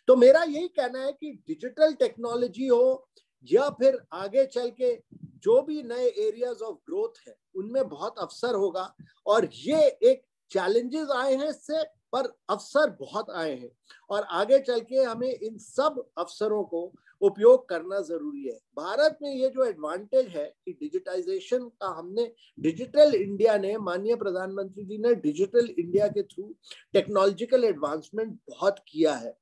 तो मेरा यही कहना है कि डिजिटल टेक्नोलॉजी हो या फिर आगे चल के जो भी नए एरियाज ऑफ ग्रोथ है, उनमें बहुत अवसर होगा। और ये एक चैलेंजेस आए हैं इससे, पर अवसर बहुत आए हैं और आगे चल के हमें इन सब अवसरों को उपयोग करना जरूरी है। भारत में ये जो एडवांटेज है कि डिजिटाइजेशन का, हमने डिजिटल इंडिया ने, माननीय प्रधानमंत्री जी ने डिजिटल इंडिया के थ्रू टेक्नोलॉजिकल एडवांसमेंट बहुत किया है।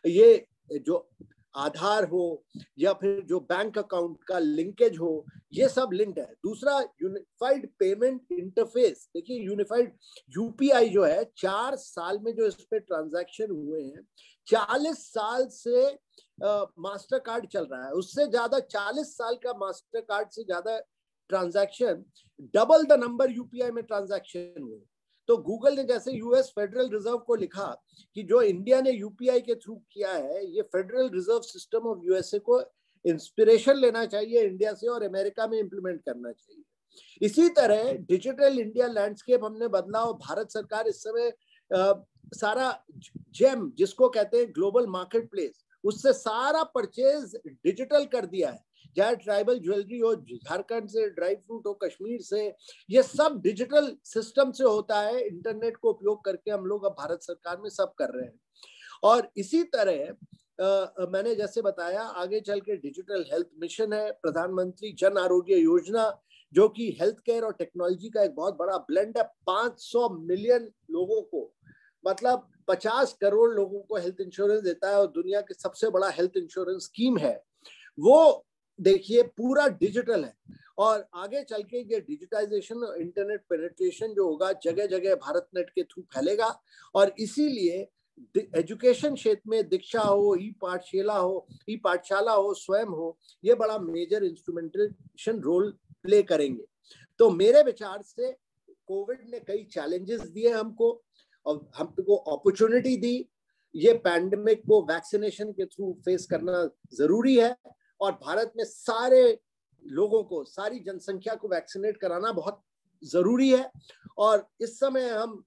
ये जो आधार हो या फिर जो बैंक अकाउंट का लिंकेज हो, ये सब लिंक्ड है। दूसरा यूनिफाइड पेमेंट इंटरफेस, देखिए यूनिफाइड यूपीआई जो है 4 साल में जो इस पे ट्रांजैक्शन हुए हैं, 40 साल से मास्टर कार्ड चल रहा है, उससे ज्यादा 40 साल का मास्टर कार्ड से ज्यादा transaction, double the number UPI में ट्रांजैक्शन हुए। तो गूगल ने जैसे यूएस फेडरल रिजर्व को लिखा कि जो इंडिया ने यूपीआई के थ्रू किया है, ये federal reserve system of USA को इंस्पिरेशन लेना चाहिए इंडिया से और अमेरिका में इंप्लीमेंट करना चाहिए। इसी तरह डिजिटल इंडिया लैंडस्केप हमने बदला और भारत सरकार इस समय सारा जेम जिसको कहते हैं ग्लोबल मार्केट प्लेस, उससे सारा परचेज डिजिटल कर दिया है। चाहे ट्राइबल ज्वेलरी हो, झारखंड से ड्राई फ्रूट हो, कश्मीर से, ये सब डिजिटल सिस्टम से होता है। इंटरनेट को उपयोग करके हम लोग अब भारत सरकार में सब कर रहे हैं। और इसी तरह मैंने जैसे बताया, आगे चल के डिजिटल हेल्थ मिशन है, प्रधानमंत्री जन आरोग्य योजना, जो कि हेल्थ केयर और टेक्नोलॉजी का एक बहुत बड़ा ब्लेंड है। 500 मिलियन लोगों को, मतलब 50 करोड़ लोगों को हेल्थ इंश्योरेंस देता है और दुनिया के सबसे बड़ा हेल्थ इंश्योरेंस स्कीम है वो। देखिए पूरा डिजिटल है और आगे चल के ये डिजिटाइजेशन और इंटरनेट पेनिट्रेशन जो होगा जगह जगह भारत नेट के थ्रू फैलेगा। और इसीलिए एजुकेशन क्षेत्र में दीक्षा हो, ई पाठशाला हो, स्वयं हो, ये बड़ा मेजर इंस्ट्रूमेंटेशन रोल प्ले करेंगे। तो मेरे विचार से कोविड ने कई चैलेंजेस दिए हमको और हमको अपॉर्चुनिटी दी। ये पैंडेमिक को वैक्सीनेशन के थ्रू फेस करना जरूरी है और भारत में सारे लोगों को, सारी जनसंख्या को वैक्सीनेट कराना बहुत जरूरी है। और इस समय हम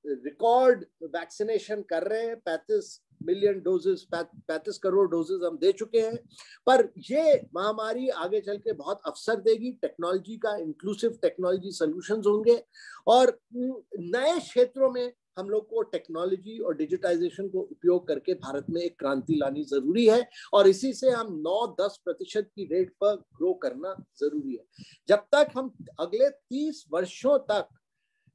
रिकॉर्ड वैक्सीनेशन कर रहे हैं, 35 मिलियन डोजेस, 35 करोड़ डोजेस हम दे चुके हैं। पर ये महामारी आगे चल के बहुत अवसर देगी, टेक्नोलॉजी का इंक्लूसिव टेक्नोलॉजी सॉल्यूशंस होंगे और नए क्षेत्रों में हम लोग को टेक्नोलॉजी और डिजिटाइजेशन को उपयोग करके भारत में एक क्रांति लानी जरूरी है और इसी से हम 9-10% की रेट पर ग्रो करना जरूरी है। जब तक हम अगले 30 वर्षों तक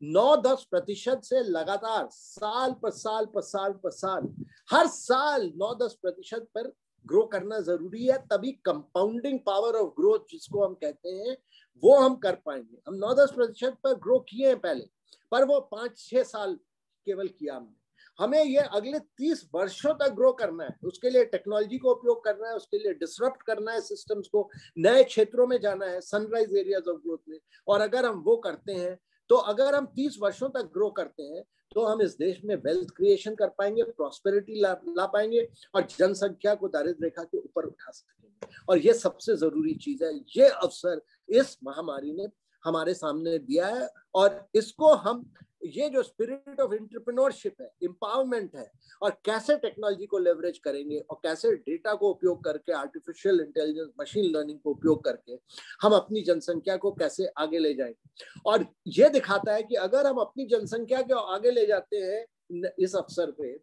9-10% से लगातार साल पर साल हर साल 9-10% पर ग्रो करना जरूरी है, तभी कंपाउंडिंग पावर ऑफ ग्रोथ जिसको हम कहते हैं वो हम कर पाएंगे। हम 9-10% पर ग्रो किए हैं पहले, पर वो 5-6 साल केवल किया हमने। हमें ये अगले 30 वर्षों तक ग्रो करना है, उसके लिए टेक्नोलॉजी को उपयोग करना है, उसके लिए डिसरप्ट करना है सिस्टम्स को, नए क्षेत्रों में जाना है, सनराइज एरियाज ऑफ ग्रोथ में। और अगर हम वो करते हैं तो अगर हम 30 वर्षों तक ग्रो करते हैं तो हम इस देश में वेल्थ क्रिएशन कर पाएंगे, प्रॉस्पेरिटी ला पाएंगे और जनसंख्या को दारिद्र्य रेखा के ऊपर उठा सकेंगे। और ये सबसे जरूरी चीज है। ये अवसर इस महामारी ने हमारे सामने दिया है और इसको हम, ये जो स्पिरिट ऑफ एंटरप्रेन्योरशिप है, एम्पावरमेंट है, और कैसे टेक्नोलॉजी को लेवरेज करेंगे और कैसे डेटा को उपयोग करके, आर्टिफिशियल इंटेलिजेंस, मशीन लर्निंग को उपयोग करके हम अपनी जनसंख्या को कैसे आगे ले जाएंगे। और ये दिखाता है कि अगर हम अपनी जनसंख्या को आगे ले जाते हैं इस अवसर पे,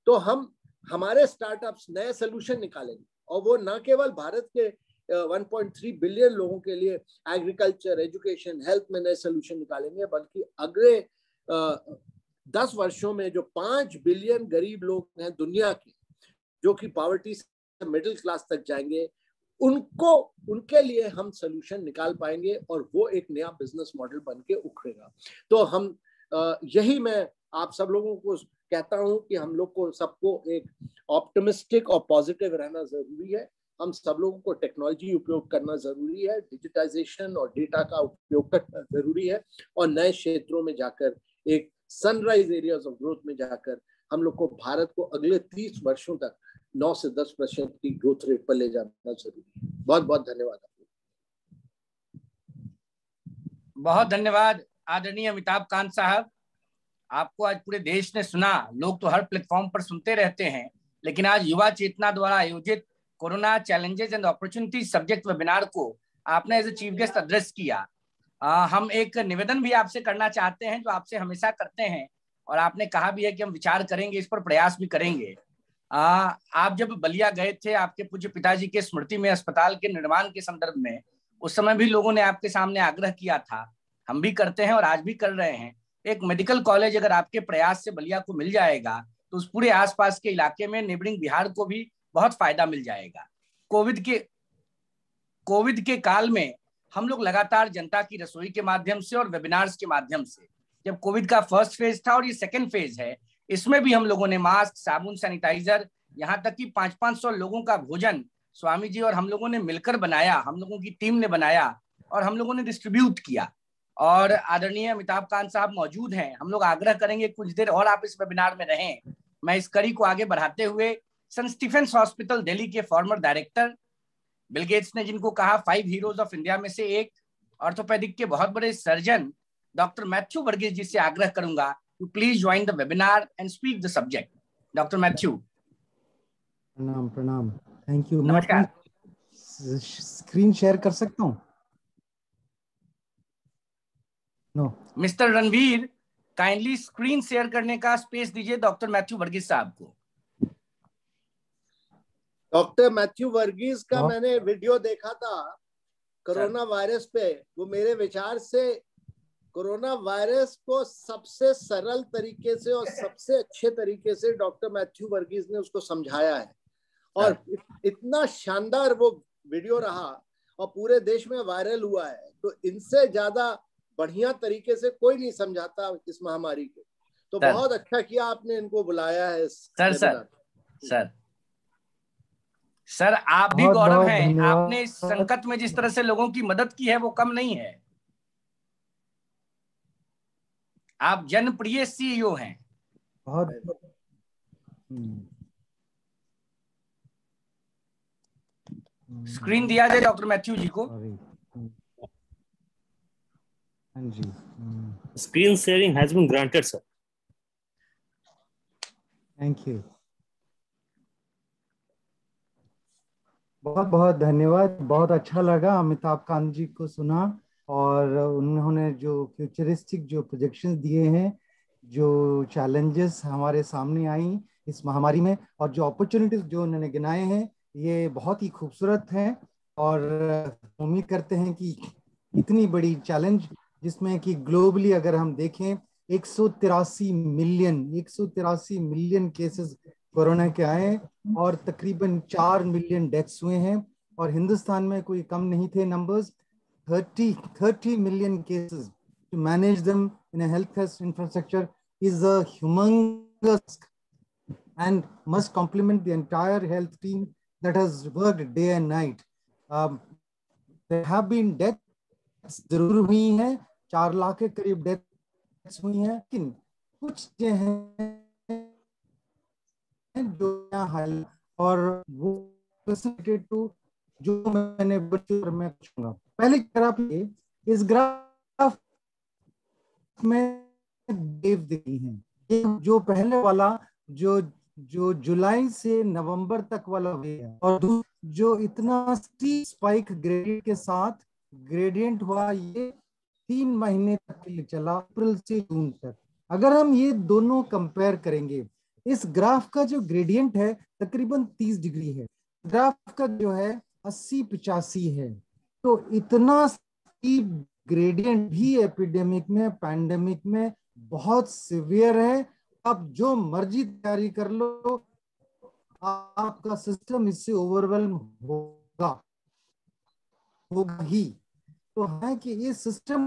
तो हम हमारे स्टार्टअप्स नए सोल्यूशन निकालेंगे और वो न केवल भारत के 1.3 बिलियन लोगों के लिए एग्रीकल्चर, एजुकेशन, हेल्थ में नए सोल्यूशन निकालेंगे, बल्कि अगले 10 वर्षों में जो 5 बिलियन गरीब लोग हैं दुनिया के, जो कि पॉवर्टी से मिडिल क्लास तक जाएंगे, उनके लिए हम सोल्यूशन निकाल पाएंगे और वो एक नया बिजनेस मॉडल बन के उखड़ेगा। तो हम यही मैं आप सब लोगों को कहता हूं कि हम लोग को सबको एक ऑप्टिमिस्टिक और पॉजिटिव रहना जरूरी है। हम सब लोगों को टेक्नोलॉजी उपयोग करना जरूरी है, डिजिटाइजेशन और डेटा का उपयोग करना जरूरी है और नए क्षेत्रों में जाकर, एक सनराइज एरियाज ऑफ ग्रोथ में जाकर हम लोग को भारत को अगले 30 वर्षों तक 9 से 10% की ग्रोथ रेट पर ले जाना जरूरी है। बहुत बहुत धन्यवाद। बहुत धन्यवाद आदरणीय अमिताभ कांत साहब। आपको आज पूरे देश ने सुना। लोग तो हर प्लेटफॉर्म पर सुनते रहते हैं, लेकिन आज युवा चेतना द्वारा आयोजित corona challenges and opportunities subject webinar को आपने as a chief guest address किया। हम एक निवेदन भी आपसे करना चाहते हैं, जो आपसे हमेशा करते हैं और आपने कहा भी है कि हम विचार करेंगे, इस पर प्रयास भी करेंगे। आप जब बलिया गए थे आपके पूज्य पिताजी के स्मृति में अस्पताल के निर्माण के संदर्भ में, उस समय भी लोगों ने आपके सामने आग्रह किया था, हम भी करते हैं और आज भी कर रहे हैं। एक मेडिकल कॉलेज अगर आपके प्रयास से बलिया को मिल जाएगा तो उस पूरे आसपास के इलाके में नेबरिंग बिहार को भी बहुत फायदा मिल जाएगा। कोविड के काल में हम लोग लगातार जनता की रसोई के माध्यम से और वेबिनार्स के माध्यम से, जब कोविड का फर्स्ट फेज था और ये सेकेंड फेज है, इसमें भी हम लोगों ने मास्क, साबुन, सैनिटाइजर, यहाँ तक कि 500-500 लोगों का भोजन स्वामी जी और हम लोगों ने मिलकर बनाया, हम लोगों की टीम ने बनाया और हम लोगों ने डिस्ट्रीब्यूट किया। और आदरणीय अमिताभ कांत साहब मौजूद हैं, हम लोग आग्रह करेंगे कुछ देर और आप इस वेबिनार में रहें। मैं इस कड़ी को आगे बढ़ाते हुए सेंट स्टीफेंस हॉस्पिटल दिल्ली के फॉर्मर डायरेक्टर, बिल गेट्स ने जिनको कहा 5 हीरोज ऑफ इंडिया में से एक, ऑर्थोपेडिक के बहुत बड़े सर्जन डॉक्टर मैथ्यू वर्गीस जी से आग्रह करूंगा to please join the webinar and speak the subject. Doctor Mathew. प्रणाम प्रणाम, थैंक यू। नमस्कार। मैं स्क्रीन शेयर कर सकता हूँ? No. Mister Ranveer, kindly screen share करने का स्पेस दीजिए डॉक्टर मैथ्यू वर्गीस साहब को। डॉक्टर मैथ्यू वर्गीस का मैंने वीडियो देखा था कोरोना वायरस पे। वो मेरे विचार से कोरोना वायरस को सबसे सरल तरीके से और सबसे अच्छे तरीके से डॉक्टर मैथ्यू वर्गीस ने उसको समझाया है और इतना शानदार वो वीडियो रहा और पूरे देश में वायरल हुआ है। तो इनसे ज्यादा बढ़िया तरीके से कोई नहीं समझाता इस महामारी को। तो बहुत अच्छा किया आपने इनको बुलाया है। सर आप भी गौरव हैं, आपने इस संकट में जिस तरह से लोगों की मदद की है वो कम नहीं है। आप जनप्रिय सीईओ हैं। बहुत स्क्रीन दिया जाए डॉक्टर मैथ्यू जी को। हाँ जी, screen sharing has been granted sir. Thank you, बहुत बहुत धन्यवाद। बहुत अच्छा लगा अमिताभ कांत जी को सुना और उन्होंने जो फ्यूचरिस्टिक जो प्रोजेक्शंस दिए हैं, जो चैलेंजेस हमारे सामने आई इस महामारी में और जो अपॉर्चुनिटीज जो उन्होंने गिनाए हैं, ये बहुत ही खूबसूरत हैं। और उम्मीद करते हैं कि इतनी बड़ी चैलेंज जिसमें कि ग्लोबली अगर हम देखें 183 मिलियन केसेस कोरोना के आए और तकरीबन 4 मिलियन डेथ्स हुए हैं। और हिंदुस्तान में कोई कम नहीं थे numbers, 30 million cases. To manage them in a health infrastructure is a humongous and must compliment the entire health team that has worked day and night. There have been deaths जरूर हुई हैं, 4 लाख के करीब डेथ्स हुई हैं, लेकिन कुछ जो हैं जो हाल और वो टू जो मैंने बच्चों में पूछूंगा। पहले ग्राफ इस ग्राफ में वेव दिखी है। ये जो पहले वाला जो जुलाई से नवंबर तक वाला वेव है और जो इतना स्पाइक ग्रेडियंट के साथ ग्रेडियंट हुआ, ये 3 महीने तक के लिए चला, अप्रैल से जून तक। अगर हम ये दोनों कंपेयर करेंगे, इस ग्राफ का जो ग्रेडियंट है तकरीबन 30 डिग्री है, ग्राफ का जो है 80-85 है। तो इतना स्टीप ग्रेडियंट भी एपिडेमिक में, पैंडेमिक में बहुत सिवियर है। आप जो मर्जी तैयारी कर लो, आपका सिस्टम इससे ओवरवेल्म होगा ही। तो है कि इस सिस्टम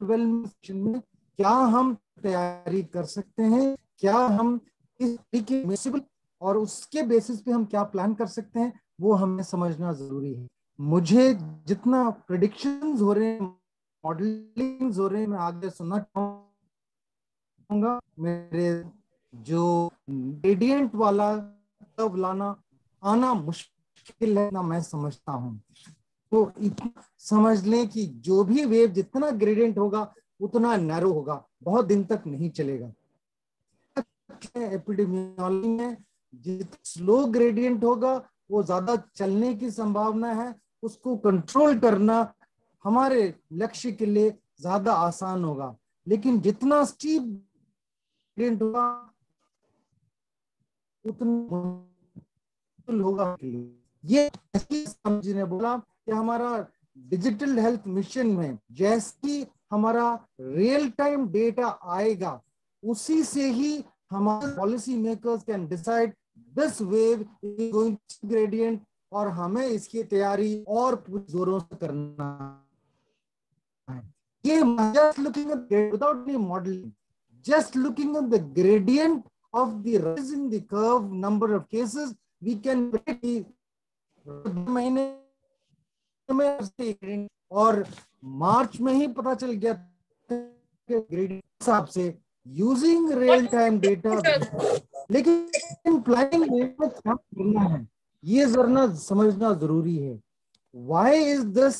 में क्या हम तैयारी कर सकते हैं, क्या हम इस तरीके और उसके बेसिस पे हम क्या प्लान कर सकते हैं, वो हमें समझना जरूरी है। मुझे जितना प्रेडिक्शंस हो रहे हैं, मॉडलिंग्स हो रहे हैं, मैं आगे सुनना चाहूंगा। मेरे जो ग्रेडियंट वाला तब आना मुश्किल है ना, मैं समझता हूँ। तो इतना समझ लें कि जो भी वेव जितना ग्रेडियंट होगा उतना नैरो होगा, बहुत दिन तक नहीं चलेगा। एपिडेमियोलॉजी में जितना स्लो ग्रेडियंट होगा वो ज्यादा चलने की संभावना है, उसको कंट्रोल करना हमारे लक्ष्य के लिए ज्यादा आसान होगा। लेकिन जितना स्टीप ग्रेडियंट होगा उतना मुश्किल होगा। ये जी ने बोला कि हमारा डिजिटल हेल्थ मिशन में जैसी हमारा रियल टाइम डेटा आएगा, उसी से ही हमारे policy makers can decide this wave is going gradient, और हमें इसकी तैयारी और जोरों से करना है। ये just looking at without any modeling, just looking at the gradient of the rise in the curve number of cases, we can महीने में और मार्च में ही पता चल गया ग्रेडियंट हिसाब से यूजिंग रियल टाइम डेटा। लेकिन प्लानिंग में क्या करना है ये जरा समझना जरूरी है। Why is this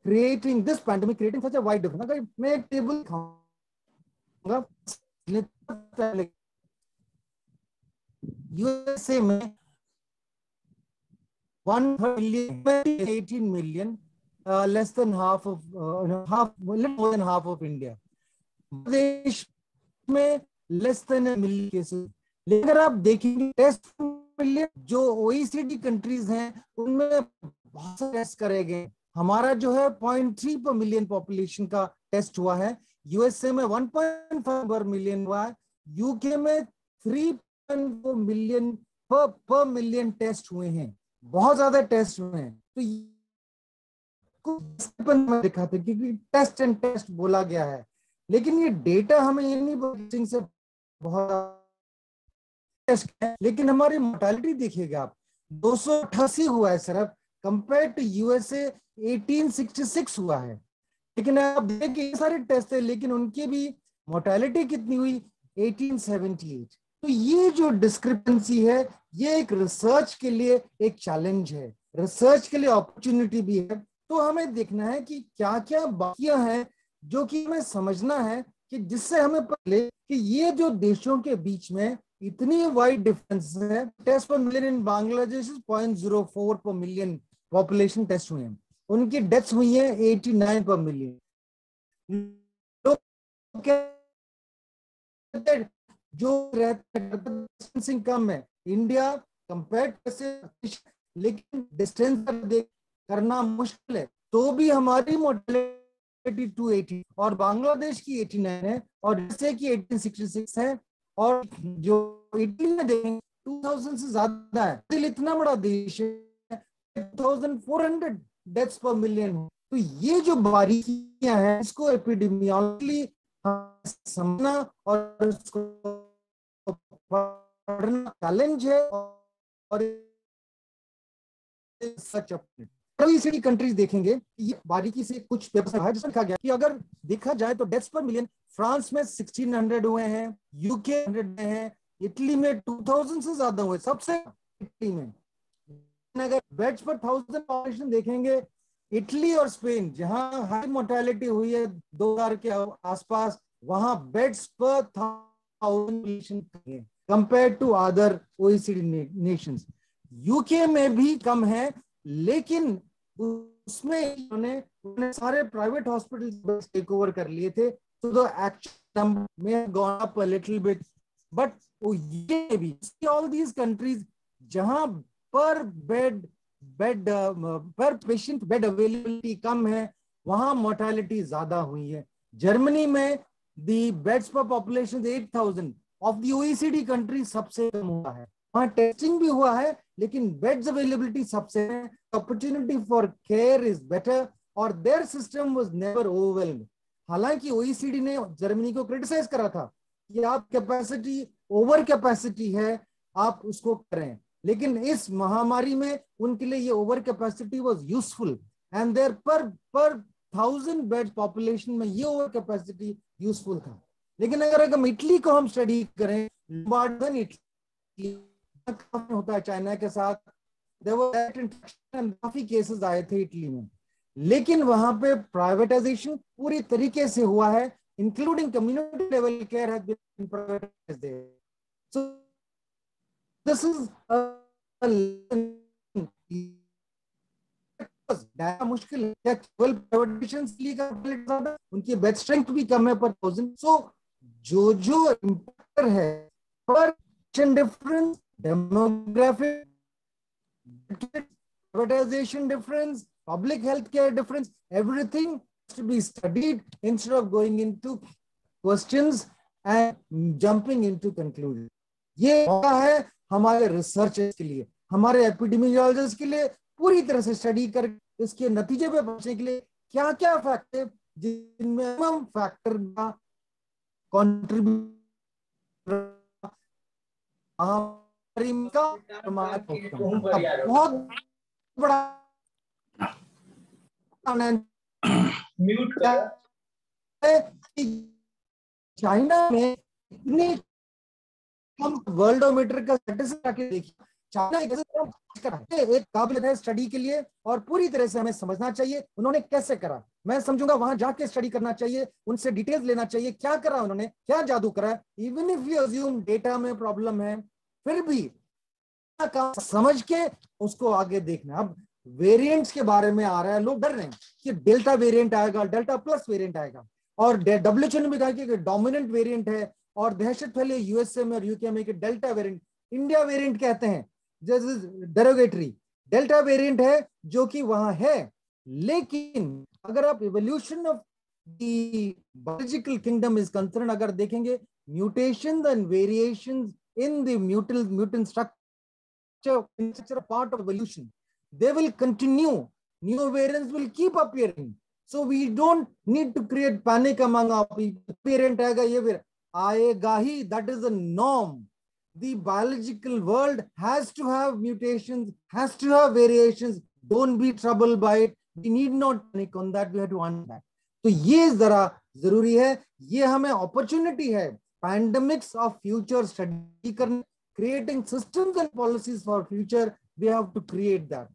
creating this pandemic, creating such a wide difference? अगर मैं एक टेबल दिखाऊंगा, यूएसए में 18 million, less than half of little more than half of India. देश में less than a million cases. लेकिन अगर आप देखेंगे टेस्ट मिलियन जो OECD कंट्रीज हैं उनमें बहुत सारे टेस्ट करे गए। हमारा जो है 0.3 पर मिलियन पॉपुलेशन का टेस्ट हुआ है, यूएसए में 1.5 पर मिलियन हुआ है, यूके में 3.4 मिलियन पर मिलियन टेस्ट हुए हैं। बहुत ज्यादा टेस्ट हुए हैं। तो दिखाते क्योंकि टेस्ट एंड टेस्ट बोला गया है, लेकिन ये डेटा हमें ये नहीं बोलते से बहुत टेस्ट है। लेकिन हमारी मोर्टेलिटी देखिएगा आप, 288 हुआ है सिर्फ, कंपेयर टू यूएसए 1866 हुआ है। लेकिन आप देखिए ये सारे टेस्ट है, लेकिन उनकी भी मोर्टेलिटी कितनी हुई 1878। तो ये जो डिस्क्रिपेंसी है ये एक रिसर्च के लिए एक चैलेंज है, रिसर्च के लिए अपॉर्चुनिटी भी है। तो हमें देखना है कि क्या क्या बाकियां हैं जो कि हमें समझना है कि जिससे हमें पता कि ये जो देशों के बीच में इतनी वाइड डिफरेंस है। टेस्ट पर मिलियन इन बांग्लादेश 0.04 पर मिलियन पॉपुलेशन टेस्ट हुए हैं, उनकी डेथ्स हुई है 89 पर मिलियन। जो रहते कम है इंडिया कंपेयर से, लेकिन डिस्टेंस करना मुश्किल है, तो भी हमारी मोर्टेलिटी 280 और बांग्लादेश की 89 है और जैसे की 1866 है, और जो इटली में देखेंगे 2000 से ज्यादा है। इतना बड़ा देश है, 2400 डेथ्स पर मिलियन। तो ये जो बारीकियां हैं इसको एपिडेमियोलॉजी समझना और इसको पढ़ना चैलेंज है। और सच OECD कंट्रीज देखेंगे ये बारीकी से कुछ पेपर है जिसमें लिखा गया कि अगर देखा जाए तो डेथ्स पर मिलियन फ्रांस में 1600 हुए हैं, यूके 100 में हैं, इटली में 2000 से ज्यादा हुए सबसे इटली में। अगर बेड्स पर 1000 पॉपुलेशन देखेंगे, इटली और स्पेन जहां हाई मोर्टेलिटी हुई है 2000 के आसपास, वहां बेड्स पर 1000 compare to other OECD nations. UK में भी कम है, लेकिन उसमें उन्होंने सारे प्राइवेट हॉस्पिटल्स टेक ओवर कर लिए थे, तो द एक्चुअल नंबर में gone up a little bit. But ये भी ऑल दीज कंट्रीज जहां पर पेशेंट बेड अवेलेबिलिटी कम है, वहां मोर्टेलिटी ज्यादा हुई है। जर्मनी में दी बेड्स पर population 8000 of the OECD country सबसे कम हुआ है। वहां टेस्टिंग भी हुआ है, लेकिन बेड्स अवेलेबिलिटी सबसे है, opportunity for care is better, और their system was never overwhelmed. हालांकि OECD ने जर्मनी को क्रिटिसाइज करा था कि आप कैपेसिटी ओवर कैपेसिटी है, आप उसको करें, लेकिन इस महामारी में उनके लिए ये over capacity was useful and there पर 1000 बेड पॉपुलेशन में ये ओवर कैपेसिटी यूजफुल था। लेकिन अगर हम इटली को हम स्टडी करें, इटली होता है चाइना के साथ, काफी केसेस आए थे इटली में, लेकिन वहां पे प्राइवेटाइजेशन पूरी तरीके से हुआ है, including community level care has been privatised there. So this is मुश्किल है क्या केवल प्राइवेटाइजेशन, उनकी बेड स्ट्रेंथ भी कम है पर 1000। सो जो इम्पैक्ट है पर difference, demographic, privatization difference, public health care difference, everything has to be studied instead of going into questions and jumping into conclusions. ये मौका है हमारे रिसर्चर्स के लिए, हमारे एपिडेमियोलॉजिस्ट के लिए पूरी तरह से स्टडी कर इसके नतीजे पे पहुंचने के लिए क्या क्या फैक्टर जिनमें हम फैक्टर का कंट्रीब्यूट बहुत बड़ा म्यूट चाइना में इतनी कम वर्ल्डोमीटर का स्टैटिस्टिक्स आके देखिए, चाइना एक काबिल है स्टडी के लिए और पूरी तरह से हमें समझना चाहिए उन्होंने कैसे करा। मैं समझूंगा वहां जाके स्टडी करना चाहिए, उनसे डिटेल्स लेना चाहिए, क्या करा उन्होंने, क्या जादू करा। Even if you assume data में प्रॉब्लम है, फिर भी समझ के उसको आगे देखना। अब वेरिएंट्स के बारे में आ रहा है, लोग डर रहे हैं कि डेल्टा वेरिएंट आएगा, डेल्टा प्लस वेरिएंट आएगा, और WHO ने भी कहा कि डोमिनेंट वेरिएंट है और दहशत फैली यूएसए में और यूके में कि डेल्टा वेरिएंट, इंडिया वेरिएंट कहते हैं, जैसे डेरोगेटरी डेल्टा वेरिएंट है जो कि वहां है। लेकिन अगर आप evolution of the biological kingdom is concern अगर देखेंगे, mutations and variations in the mutant structure part of evolution, they will continue, new variants will keep appearing, so we don't need to create panic among our people। variant आएगा, ये आएगा ही, that is the norm। the biological world has to have mutations, has to have variations, don't be troubled by it, we need not panic on that, we have to understand that। तो ये जरा जरूरी है, ये हमें opportunity है pandemics of future study करने, creating systems and policies for future, we have to create that।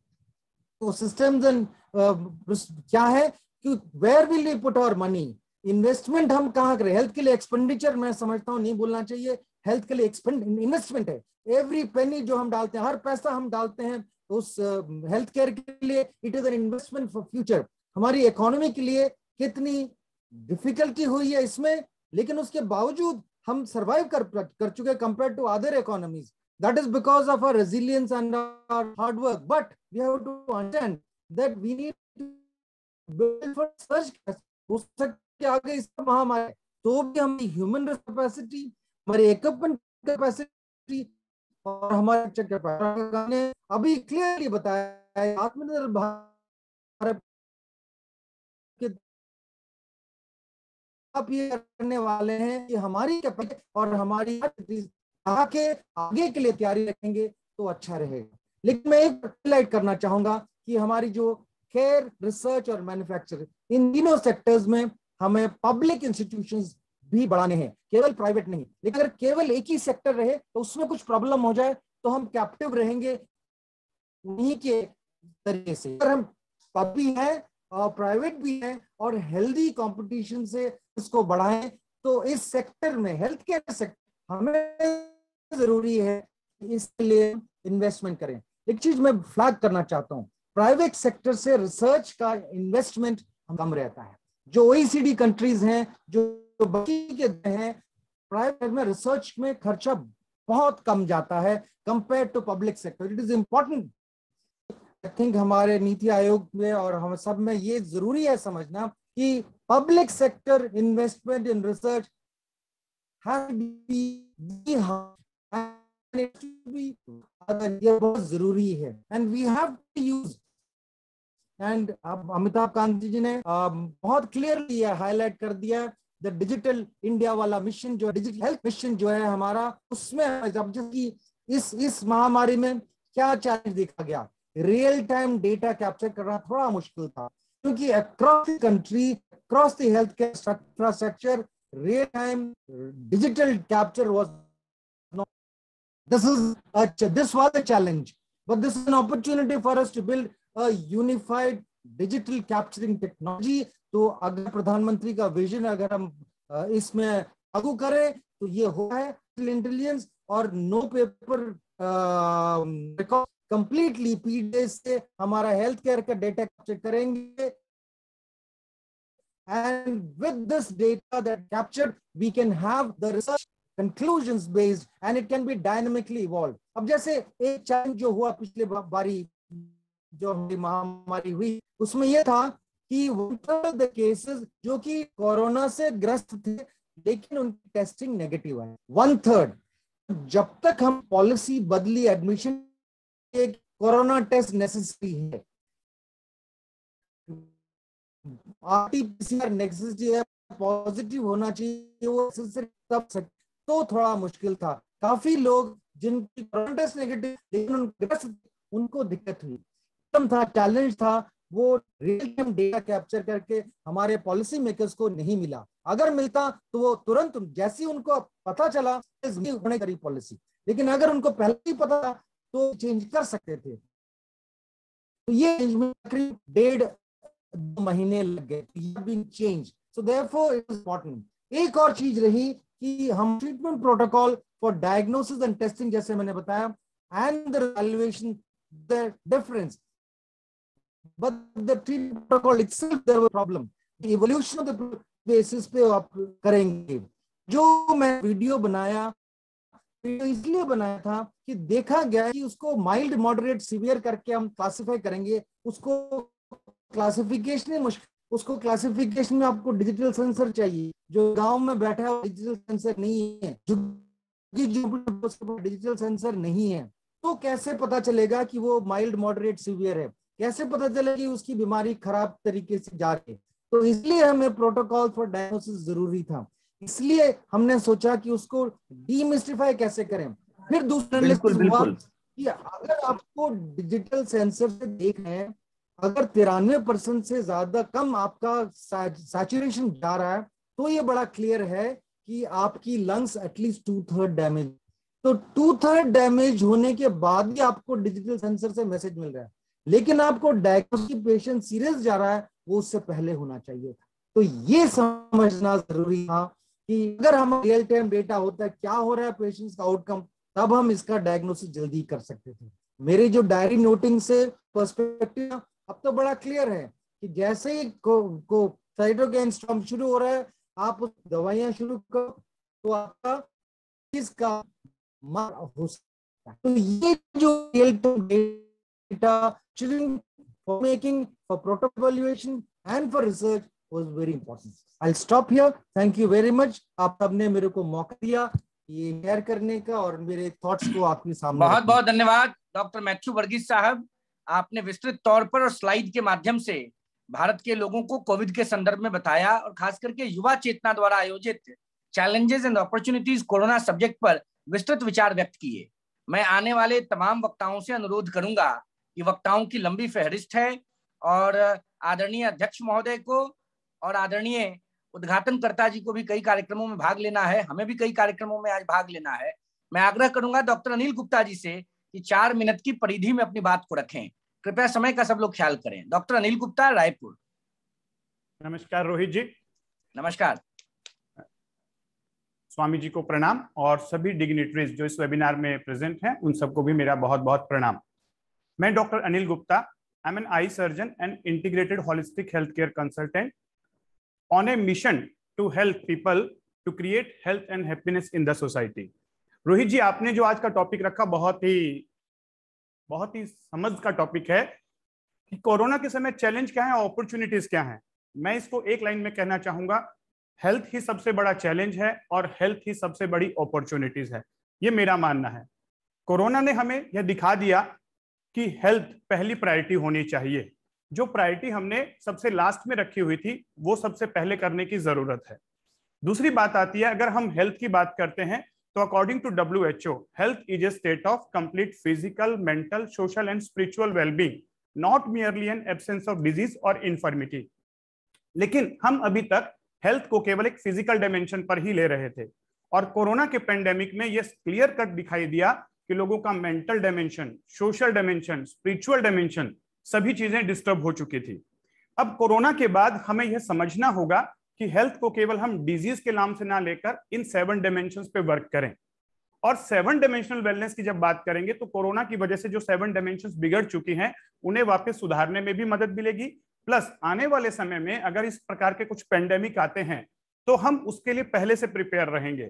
तो systems and क्या है कि where will we put our money, investment हम कहाँ करें। हेल्थ के लिए एक्सपेंडिचर मैं समझता हूँ नहीं बोलना चाहिए, हेल्थ के लिए इन्वेस्टमेंट है। एवरी पेनी जो हम डालते हैं, हर पैसा हम डालते हैं उस हेल्थ केयर के लिए, it is an investment for future. हमारी इकोनॉमी के लिए कितनी डिफिकल्टी हुई है इसमें, लेकिन उसके बावजूद हम सर्वाइव कर चुके compare to other economies. That is because of our resilience and our hard work. But we have to understand that we need to build for such हो सकते आगे इस महामारी तो भी हमारी ह्यूमन कैपेसिटी, हमारी इक्विपमेंट कैपेसिटी और हमारे कैपेसिटी ने अभी क्लियरली बताया है। आत्मनिर्भर भारत के आप ये करने वाले हैं कि हमारी कैपेसिटी और हमारी आगे के लिए तैयारी रखेंगे तो अच्छा रहेगा। लेकिन मैं एक हाईलाइट करना चाहूंगा कि हमारी जो केयर, रिसर्च और मैन्युफैक्चरिंग, इन तीनों सेक्टर्स में हमें पब्लिक इंस्टीट्यूशंस भी बढ़ाने हैं, केवल प्राइवेट नहीं। लेकिन अगर केवल एक ही सेक्टर रहे तो उसमें कुछ प्रॉब्लम हो जाए तो हम कैप्टिव रहेंगे उन्हीं के तरीके से। अगर हम पब्लिक है और प्राइवेट भी है और हेल्दी कंपटीशन से इसको बढ़ाएं तो इस सेक्टर में, हेल्थ केयर सेक्टर, हमें जरूरी है इसके लिए इन्वेस्टमेंट करें। एक चीज मैं फ्लैग करना चाहता हूं, प्राइवेट सेक्टर से रिसर्च का इन्वेस्टमेंट कम रहता है। जो OECD कंट्रीज हैं, जो बाकी के हैं, प्राइवेट में रिसर्च में खर्चा बहुत कम जाता है compare to public sector. It is important, I think हमारे नीति आयोग में और हम सब में ये जरूरी है समझना कि public sector investment in research has be ये बहुत जरूरी है and we have to use. And अब अमिताभ कांत जी ने बहुत क्लियरली हाईलाइट कर दिया द डिजिटल इंडिया वाला मिशन, जो डिजिटल हेल्थ मिशन जो है हमारा, उसमें अब जबकि इस महामारी में क्या चैलेंज देखा गया, रियल टाइम डेटा कैप्चर करना थोड़ा मुश्किल था क्योंकि across the country, across the health care infrastructure, real time digital capture was This was a challenge, but this is an opportunity for us to build a unified digital capturing technology। तो अगर प्रधानमंत्री का vision अगर हम इसमें लागू करें तो ये हो है इंटेलिजेंस और no paper record, completely PDS से हमारा हेल्थ केयर का डेटा कैप्चर करेंगे। And with this data that captured, we can have the research conclusions based and it can be dynamically evolved। अब जैसे एक चैलेंज जो हुआ पिछले बारी जो महामारी हुई, उसमें यह था कि द केसेस जो कि कोरोना से ग्रस्त थे लेकिन उनकी टेस्टिंग नेगेटिव है, 1/3। जब तक हम पॉलिसी बदली एडमिशन एक कोरोना टेस्ट नेसेसरी है, आरटीपीसीआर नेसेसरी है, पॉजिटिव होना चाहिए, वो तब तो थोड़ा मुश्किल था। काफी लोग जिनकी कोरोना टेस्ट नेगेटिव लेकिन उनको दिक्कत हुई, था चैलेंज था, वो रियल टाइम डेटा कैप्चर करके हमारे पॉलिसी मेकर्स को नहीं मिला। अगर मिलता तो वो तुरंत जैसे ही उनको पता चला होने करी पॉलिसी, लेकिन अगर उनको पहले ही पता था तो चेंज कर सकते थे। तो ये करीब 1.5-2 महीने लग गए change, so therefore it is important. एक और चीज रही कि हम treatment protocol for diagnosis and testing, जैसे मैंने बताया, and the evaluation the difference, but the treatment protocol itself there was problem. The evolution of the basis पे आप करेंगे। जो मैं वीडियो बनाया इसलिए बनाया था कि देखा गया कि उसको माइल्ड, मॉडरेट, सीवियर करके हम क्लासिफाई करेंगे। उसको क्लासिफिकेशन मुश्किल, उसको क्लासिफिकेशन में आपको डिजिटल सेंसर चाहिए। जो गांव में बैठा है डिजिटल सेंसर नहीं है, जो डिजिटल सेंसर नहीं है, तो कैसे पता चलेगा कि वो माइल्ड, मॉडरेट, सीवियर है? कैसे पता चले कि उसकी बीमारी खराब तरीके से जा रही है? तो इसलिए हमें प्रोटोकॉल फॉर डायग्नोसिस जरूरी था। इसलिए हमने सोचा कि उसको डीमिस्टिफाई कैसे करें। फिर दूसरा हुआ कि अगर आपको डिजिटल सेंसर से देख रहे हैं, अगर 93% से ज्यादा कम आपका सैचुरेशन जा रहा है, तो ये बड़ा क्लियर है कि आपकी लंग्स एटलीस्ट 2/3 डैमेज। तो 2/3 डैमेज होने के बाद भी आपको डिजिटल सेंसर से मैसेज मिल रहा है, लेकिन आपको डायग्नोसिस पेशेंट सीरियस जा रहा है, वो उससे पहले होना चाहिए था। तो ये समझना जरूरी था कि अगर हम रियल टाइम डेटा होता है क्या हो रहा है पेशेंट्स का आउटकम, तब हम इसका डायग्नोसिस जल्दी कर सकते थे। मेरी जो डायरी नोटिंग से पर्सपेक्टिव अब तो बड़ा क्लियर है कि जैसे ही साइटोकाइन स्टॉर्म शुरू हो रहा है, आप दवाइयां शुरू करो तो आपका इसका मर हो सकता है। तो ये जो real time data for making, for protocol evaluation and for research was very important. I'll stop here. Thank you very much. आप सबने मेरे को मौका दिया ये शेयर करने का और मेरे थॉट्स को आपके सामने। बहुत बहुत धन्यवाद डॉक्टर मैथ्यू वर्गीस साहब। आपने विस्तृत तौर पर और स्लाइड के माध्यम से भारत के लोगों को कोविड के संदर्भ में बताया और खास करके युवा चेतना द्वारा आयोजित challenges and opportunities corona subject पर विस्तृत विचार व्यक्त किए। मैं आने वाले तमाम वक्ताओं से अनुरोध करूंगा कि वक्ताओं की लंबी फहरिस्त है और आदरणीय अध्यक्ष महोदय को और आदरणीय उद्घाटनकर्ता जी को भी कई कार्यक्रमों में भाग लेना है, हमें भी कई कार्यक्रमों में आज भाग लेना है। मैं आग्रह करूंगा डॉक्टर अनिल गुप्ता जी से कि 4 मिनट की परिधि में अपनी बात को रखें। कृपया समय का सब लोग ख्याल करें। डॉक्टर अनिल गुप्ता, रायपुर। नमस्कार रोहित जी। नमस्कार। स्वामी जी को प्रणाम और सभी डिग्निटरीज जो इस वेबिनार में प्रेजेंट हैं उन सबको भी मेरा बहुत बहुत प्रणाम। मैं doctor Anil Gupta, I am an eye surgeon and integrated holistic health care consultant on a mission to help people to create health and happiness in the society. Rohit ji, आपने जो आज का टॉपिक रखा बहुत ही समझ का टॉपिक है कि कोरोना के समय चैलेंज क्या है, अपॉर्चुनिटीज क्या है। मैं इसको एक लाइन में कहना चाहूंगा, हेल्थ ही सबसे बड़ा चैलेंज है और हेल्थ ही सबसे बड़ी अपॉर्चुनिटीज है। ये मेरा मानना है। कोरोना ने हमें यह दिखा दिया कि हेल्थ पहली प्रायोरिटी होनी चाहिए। जो प्रायोरिटी हमने सबसे लास्ट में रखी हुई थी वो सबसे पहले करने की जरूरत है। दूसरी बात आती है, अगर हम हेल्थ की बात करते हैं तो according to WHO, health is a state of complete physical, mental, social and spiritual wellbeing, not merely an absence of disease और इन्फर्मिटी। लेकिन हम अभी तक हेल्थ को केवल एक फिजिकल डायमेंशन पर ही ले रहे थे और कोरोना के पेंडेमिक में यह क्लियर कट दिखाई दिया कि लोगों का mental dimension, social dimension, spiritual dimension सभी चीजें डिस्टर्ब हो चुकी थी। अब कोरोना के बाद हमें यह समझना होगा कि हेल्थ को केवल हम डिजीज के नाम से ना लेकर इन 7 डायमेंशंस पे वर्क करें। और 7 डायमेंशनल वेलनेस की जब बात करेंगे तो कोरोना की वजह से जो 7 डायमेंशंस बिगड़ चुकी हैं उन्हें वापस सुधारने में भी मदद मिलेगी। प्लस आने वाले समय में अगर इस प्रकार के कुछ पेंडेमिक आते हैं तो हम उसके लिए पहले से प्रिपेयर रहेंगे।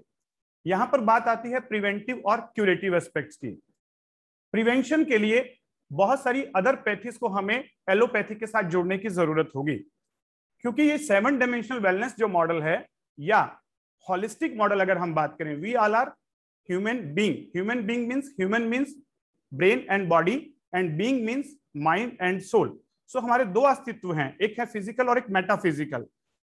यहां पर बात आती है प्रिवेंटिव और क्यूरेटिव एस्पेक्ट्स की। प्रिवेंशन के लिए बहुत सारी अदर पैथीज को हमें एलोपैथी के साथ जोड़ने की जरूरत होगी, क्योंकि ये 7 डायमेंशनल वेलनेस जो मॉडल है या होलिस्टिक मॉडल अगर हम बात करें, we all are human being. Human being means, human means brain and body and being means mind and soul. So हमारे दो अस्तित्व हैं, एक है फिजिकल और एक मेटाफिजिकल.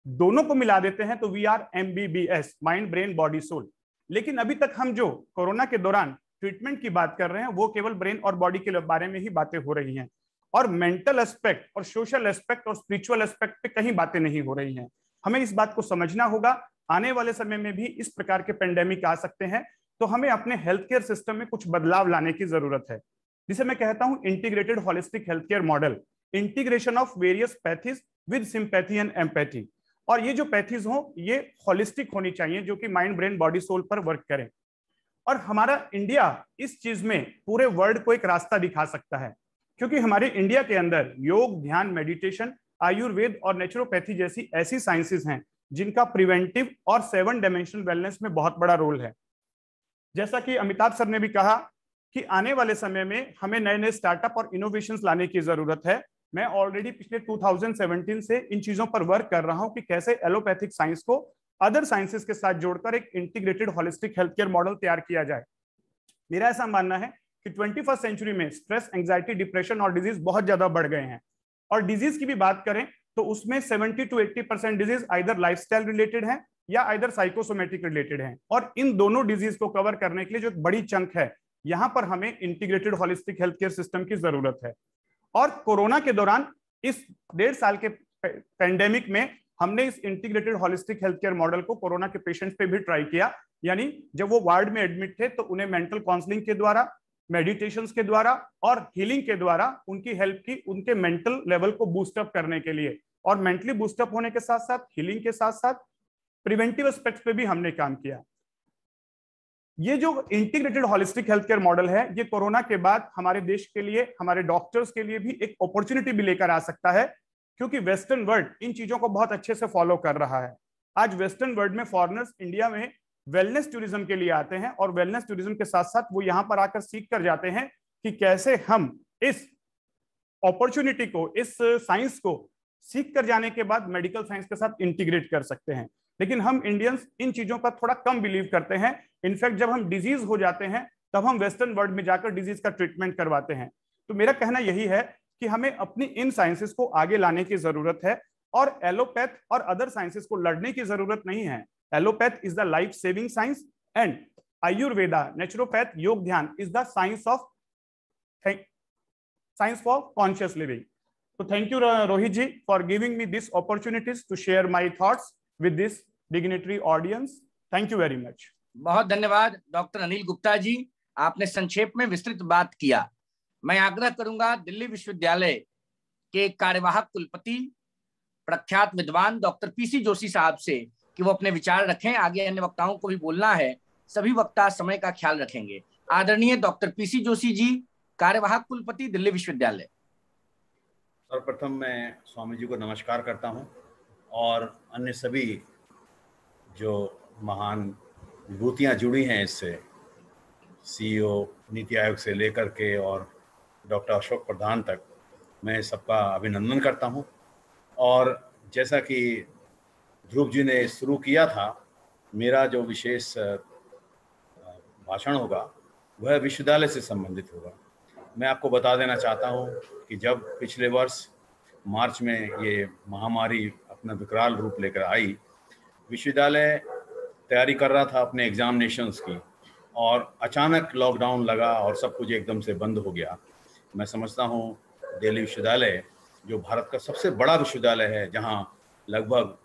दोनों को मिला देते हैं तो we are MBBS, mind brain body soul. लेकिन अभी तक हम जो कोरोना के दौरान ट्रीटमेंट की बात कर रहे हैं वो केवल ब्रेन और बॉडी के बारे में ही बातें हो रही हैं, और मेंटल एस्पेक्ट और सोशल एस्पेक्ट और स्पिरिचुअल एस्पेक्ट पे कहीं बातें नहीं हो रही हैं. हमें इस बात को समझना होगा. आने वाले समय में भी इस प्रकार के पेंडेमिक आ सकते हैं, तो हमें अपने हेल्थ केयर सिस्टम में कुछ बदलाव लाने की जरूरत है, जिसे मैं कहता हूं integrated holistic health care model. Integration of various pathies with sympathy and empathy. और ये जो पैथीज हो ये होलिस्टिक होनी चाहिए, जो कि माइंड ब्रेन बॉडी सोल पर वर्क करें. और हमारा इंडिया इस चीज में पूरे वर्ल्ड को एक रास्ता दिखा सकता है, क्योंकि हमारे इंडिया के अंदर योग, ध्यान, मेडिटेशन, आयुर्वेद और नेचुरोपैथी जैसी ऐसी साइंसेज हैं जिनका प्रिवेंटिव और 7 डायमेंशनल वेलनेस में बहुत बड़ा रोल है. जैसा कि अमिताभ सर ने भी कहा कि आने वाले समय में हमें नए नए स्टार्टअप और इनोवेशंस लाने की जरूरत है. मैं ऑलरेडी पिछले 2017 से इन चीजों पर वर्क कर रहा हूं कि कैसे एलोपैथिक साइंस को अदर साइंसेस के साथ जोड़कर एक integrated holistic health care model तैयार किया जाए. मेरा ऐसा मानना है कि 21st सेंचुरी में स्ट्रेस, एंजाइटी, डिप्रेशन और डिजीज बहुत ज्यादा बढ़ गए हैं. और डिजीज की भी बात करें तो उसमें 70 to 80% disease either lifestyle related है या आइदर साइकोसोमेटिक रिलेटेड है. और इन दोनों डिजीज को कवर करने के लिए जो एक बड़ी चंक है, यहां पर हमें integrated holistic health care system की जरूरत है. और कोरोना के दौरान इस 1.5 साल के पेंडेमिक में हमने इस integrated holistic health care model को कोरोना के पेशेंट्स पे भी ट्राई किया. यानी जब वो वार्ड में एडमिट थे तो उन्हें मेंटल काउंसलिंग के द्वारा, मेडिटेशंस के द्वारा और हीलिंग के द्वारा उनकी हेल्प की, उनके मेंटल लेवल को बूस्टअप करने के लिए. और मेंटली बूस्टअप होने के साथ साथ हीलिंग के साथ साथ प्रिवेंटिव एस्पेक्ट्स पे भी हमने काम किया. ये जो integrated holistic health care model है, ये कोरोना के बाद हमारे देश के लिए, हमारे डॉक्टर्स के लिए भी एक अपॉर्चुनिटी भी लेकर आ सकता है, क्योंकि वेस्टर्न वर्ल्ड इन चीजों को बहुत अच्छे से फॉलो कर रहा है. आज वेस्टर्न वर्ल्ड में फॉरेनर्स इंडिया में वेलनेस टूरिज्म के लिए आते हैं, और वेलनेस टूरिज्म के साथ साथ वो यहां पर आकर सीख कर जाते हैं कि कैसे हम इस अपॉर्चुनिटी को, इस साइंस को सीख कर जाने के बाद मेडिकल साइंस के साथ इंटीग्रेट कर सकते हैं. लेकिन हम इंडियंस इन चीजों पर थोड़ा कम बिलीव करते हैं. इनफैक्ट जब हम डिजीज हो जाते हैं तब हम वेस्टर्न वर्ल्ड में जाकर डिजीज का ट्रीटमेंट करवाते हैं. तो मेरा कहना यही है कि हमें अपनी इन साइंसेस को आगे लाने की जरूरत है, और एलोपैथ और अदर साइंसेस को लड़ने की जरूरत नहीं है. Allopath is the life saving science and Ayurveda, naturopath, योग, ध्यान is the science for conscious living. So thank you Rohit ji for giving me this opportunities to share my thoughts with this dignitary audience. Thank you very much. बहुत धन्यवाद doctor Anil Gupta ji, आपने संक्षेप में विस्तृत बात किया. मैं आग्रह करूंगा दिल्ली विश्वविद्यालय के कार्यवाहक कुलपति प्रख्यात विद्वान डॉक्टर PC जोशी साहब से कि वो अपने विचार रखें. आगे अन्य वक्ताओं को भी बोलना है, सभी वक्ता समय का ख्याल रखेंगे. आदरणीय डॉक्टर PC जोशी जी, कार्यवाहक कुलपति दिल्ली विश्वविद्यालय. सर्वप्रथम मैं स्वामी जी को नमस्कार करता हूं, और अन्य सभी जो महान विभूतियां जुड़ी हैं इससे, CEO, नीति आयोग से लेकर के और डॉक्टर अशोक प्रधान तक, मैं सबका अभिनंदन करता हूं. और जैसा कि ध्रुव जी ने शुरू किया था, मेरा जो विशेष भाषण होगा वह विश्वविद्यालय से संबंधित होगा. मैं आपको बता देना चाहता हूं कि जब पिछले वर्ष मार्च में ये महामारी अपना विकराल रूप लेकर आई, विश्वविद्यालय तैयारी कर रहा था अपने एग्जामिनेशंस की, और अचानक लॉकडाउन लगा और सब कुछ एकदम से बंद हो गया. मैं समझता हूं दिल्ली विश्वविद्यालय, जो भारत का सबसे बड़ा विश्वविद्यालय है, जहां लगभग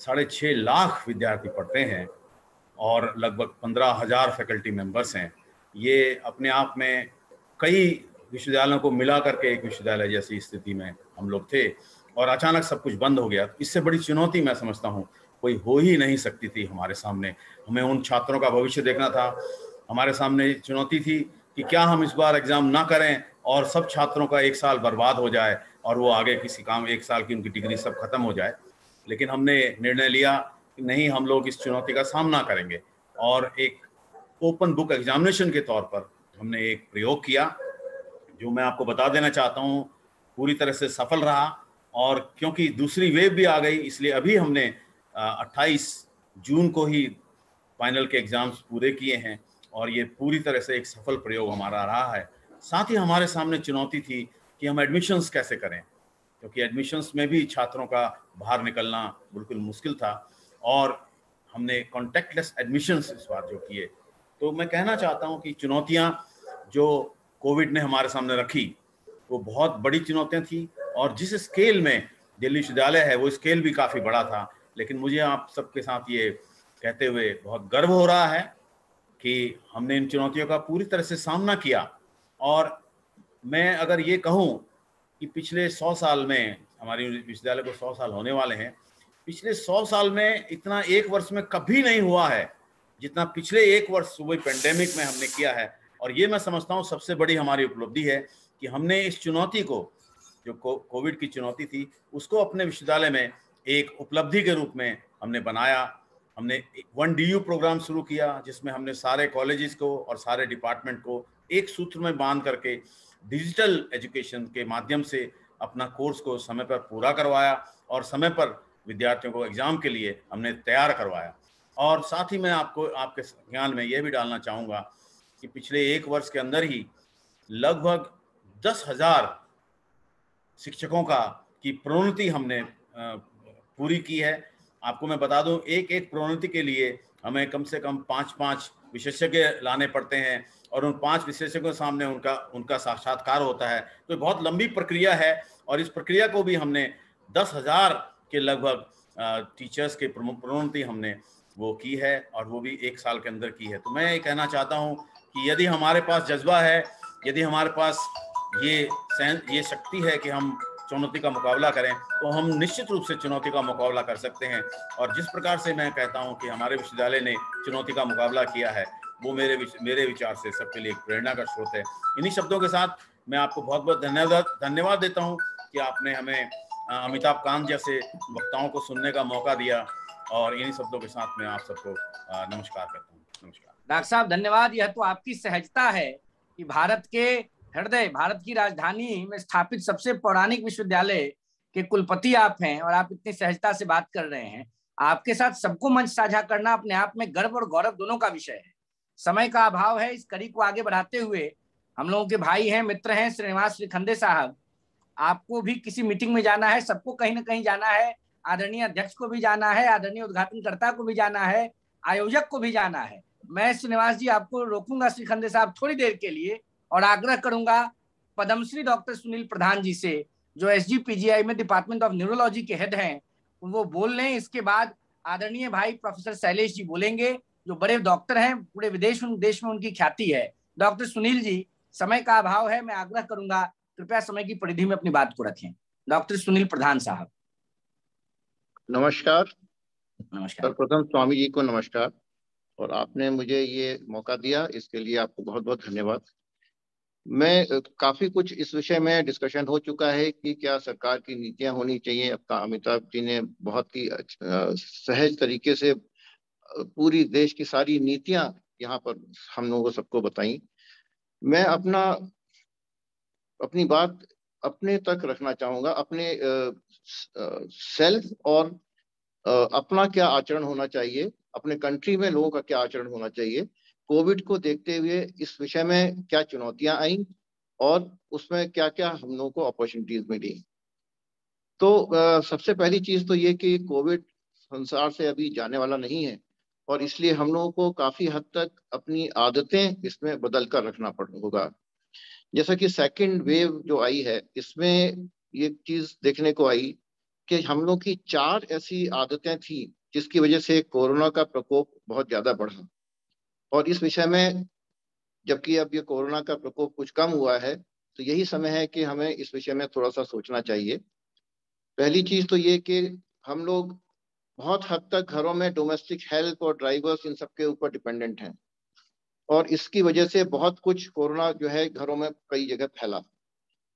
6.5 लाख विद्यार्थी पढ़ते हैं और लगभग 15,000 फैकल्टी मेंबर्स हैं, ये अपने आप में कई विश्वविद्यालयों को मिला करके एक विश्वविद्यालय जैसी स्थिति में हम लोग थे, और अचानक सब कुछ बंद हो गया. इससे बड़ी चुनौती मैं समझता हूँ कोई हो ही नहीं सकती थी हमारे सामने. हमें उन छात्रों का भविष्य देखना था. हमारे सामने चुनौती थी कि क्या हम इस बार एग्जाम ना करें और सब छात्रों का 1 साल बर्बाद हो जाए और वो आगे किसी काम 1 साल की उनकी डिग्री सब खत्म हो जाए. लेकिन हमने निर्णय लिया कि नहीं, हम लोग इस चुनौती का सामना करेंगे, और एक ओपन बुक एग्जामिनेशन के तौर पर हमने एक प्रयोग किया, जो मैं आपको बता देना चाहता हूँ पूरी तरह से सफल रहा. और क्योंकि दूसरी वेव भी आ गई, इसलिए अभी हमने 28 जून को ही फाइनल के एग्जाम्स पूरे किए हैं, और ये पूरी तरह से एक सफल प्रयोग हमारा रहा है। साथ ही हमारे सामने चुनौती थी कि हम एडमिशन्स कैसे करें, क्योंकि एडमिशन्स में भी छात्रों का बाहर निकलना बिल्कुल मुश्किल था और हमने कॉन्टैक्टलेस एडमिशन्स इस बार जो किए। तो मैं कहना चाहता हूं कि चुनौतियां जो कोविड ने हमारे सामने रखी वो बहुत बड़ी चुनौतियां थी, और जिस स्केल में दिल्ली विश्वविद्यालय है वो स्केल भी काफ़ी बड़ा था। लेकिन मुझे आप सबके साथ ये कहते हुए बहुत गर्व हो रहा है कि हमने इन चुनौतियों का पूरी तरह से सामना किया। और मैं अगर ये कहूँ कि पिछले 100 साल में, हमारे विश्वविद्यालय को 100 साल होने वाले हैं, पिछले 100 साल में इतना एक वर्ष में कभी नहीं हुआ है जितना पिछले एक वर्ष वही पेंडेमिक में हमने किया है। और ये मैं समझता हूँ सबसे बड़ी हमारी उपलब्धि है कि हमने इस चुनौती को, जो कोविड की चुनौती थी, उसको अपने विश्वविद्यालय में एक उपलब्धि के रूप में हमने बनाया। हमने 1DU प्रोग्राम शुरू किया जिसमें हमने सारे कॉलेजेस को और सारे डिपार्टमेंट को एक सूत्र में बांध करके डिजिटल एजुकेशन के माध्यम से अपना कोर्स को समय पर पूरा करवाया और समय पर विद्यार्थियों को एग्जाम के लिए हमने तैयार करवाया। और साथ ही मैं आपके ज्ञान में यह भी डालना चाहूँगा कि पिछले एक वर्ष के अंदर ही लगभग 10,000 शिक्षकों की प्रोन्नति हमने पूरी की है। आपको मैं बता दूं, एक प्रोन्नति के लिए हमें कम से कम 5 विशेषज्ञ लाने पड़ते हैं और उन 5 विशेषज्ञों के सामने उनका साक्षात्कार होता है। तो बहुत लंबी प्रक्रिया है और इस प्रक्रिया को भी हमने 10,000 के लगभग टीचर्स के प्रोन्नति हमने वो की है और वो भी 1 साल के अंदर की है। तो मैं ये कहना चाहता हूँ कि यदि हमारे पास जज्बा है, यदि हमारे पास ये शक्ति है कि हम चुनौती का मुकाबला करें, तो हम निश्चित रूप से चुनौती का मुकाबला कर सकते हैं। और जिस प्रकार से मैं कहता हूं कि हमारे विश्वविद्यालय ने चुनौती का मुकाबला किया है, वो मेरे विचार से सबके लिए एक प्रेरणा का स्रोत है। इन्हीं शब्दों के साथ मैं आपको बहुत बहुत धन्यवाद देता हूं कि आपने हमें अमिताभ कांत जैसे वक्ताओं को सुनने का मौका दिया। और इन्हीं शब्दों के साथ मैं आप सबको नमस्कार करता हूँ। नमस्कार डॉक्टर साहब, धन्यवाद। यह तो आपकी सहजता है कि भारत के हृदय, भारत की राजधानी में स्थापित सबसे पौराणिक विश्वविद्यालय के कुलपति आप हैं और आप इतनी सहजता से बात कर रहे हैं। आपके साथ सबको मंच साझा करना अपने आप में गर्व और गौरव दोनों का विषय है। समय का अभाव है, इस कड़ी को आगे बढ़ाते हुए हम लोगों के भाई हैं, मित्र हैं श्रीनिवास श्रीखंडे साहब, आपको भी किसी मीटिंग में जाना है, सबको कहीं ना कहीं जाना है, आदरणीय अध्यक्ष को भी जाना है, आदरणीय उद्घाटनकर्ता को भी जाना है, आयोजक को भी जाना है। मैं श्रीनिवास जी आपको रोकूंगा श्रीखंडे साहब थोड़ी देर के लिए और आग्रह करूंगा पद्मश्री डॉक्टर सुनील प्रधान जी से, जो SGPGI में डिपार्टमेंट ऑफ न्यूरोलॉजी के हेड हैं, वो बोल लें। इसके बाद आदरणीय भाई प्रोफेसर शैलेश जी बोलेंगे, जो बड़े डॉक्टर हैं, पूरे देश में उनकी ख्याति है। डॉक्टर सुनील जी, समय का अभाव है, मैं आग्रह करूंगा कृपया समय की परिधि में अपनी बात को रखें। डॉक्टर सुनील प्रधान साहब। नमस्कार। नमस्कार। सर्वप्रथम स्वामी जी को नमस्कार, और आपने मुझे ये मौका दिया, इसके लिए आपको बहुत बहुत धन्यवाद। मैं काफी कुछ इस विषय में डिस्कशन हो चुका है कि क्या सरकार की नीतियां होनी चाहिए। अपना अमिताभ जी ने बहुत ही सहज तरीके से पूरी देश की सारी नीतियां यहाँ पर हम लोगों को सबको बताई। मैं अपनी बात अपने तक रखना चाहूंगा, अपने सेल्फ और अपना क्या आचरण होना चाहिए, अपने कंट्री में लोगों का क्या आचरण होना चाहिए। कोविड को देखते हुए इस विषय में क्या चुनौतियां आई और उसमें क्या क्या हम लोगों को अपॉर्चुनिटीज मिली। तो सबसे पहली चीज तो ये कि कोविड संसार से अभी जाने वाला नहीं है, और इसलिए हम लोगों को काफी हद तक अपनी आदतें इसमें बदल कर रखना होगा। जैसा कि सेकंड वेव जो आई है, इसमें ये चीज देखने को आई कि हम लोग की 4 ऐसी आदतें थी जिसकी वजह से कोरोना का प्रकोप बहुत ज्यादा बढ़ा। और इस विषय में, जबकि अब ये कोरोना का प्रकोप कुछ कम हुआ है, तो यही समय है कि हमें इस विषय में थोड़ा सा सोचना चाहिए। पहली चीज तो ये कि हम लोग बहुत हद तक घरों में डोमेस्टिक हेल्प और ड्राइवर्स इन सबके ऊपर डिपेंडेंट हैं, और इसकी वजह से बहुत कुछ कोरोना जो है घरों में कई जगह फैला।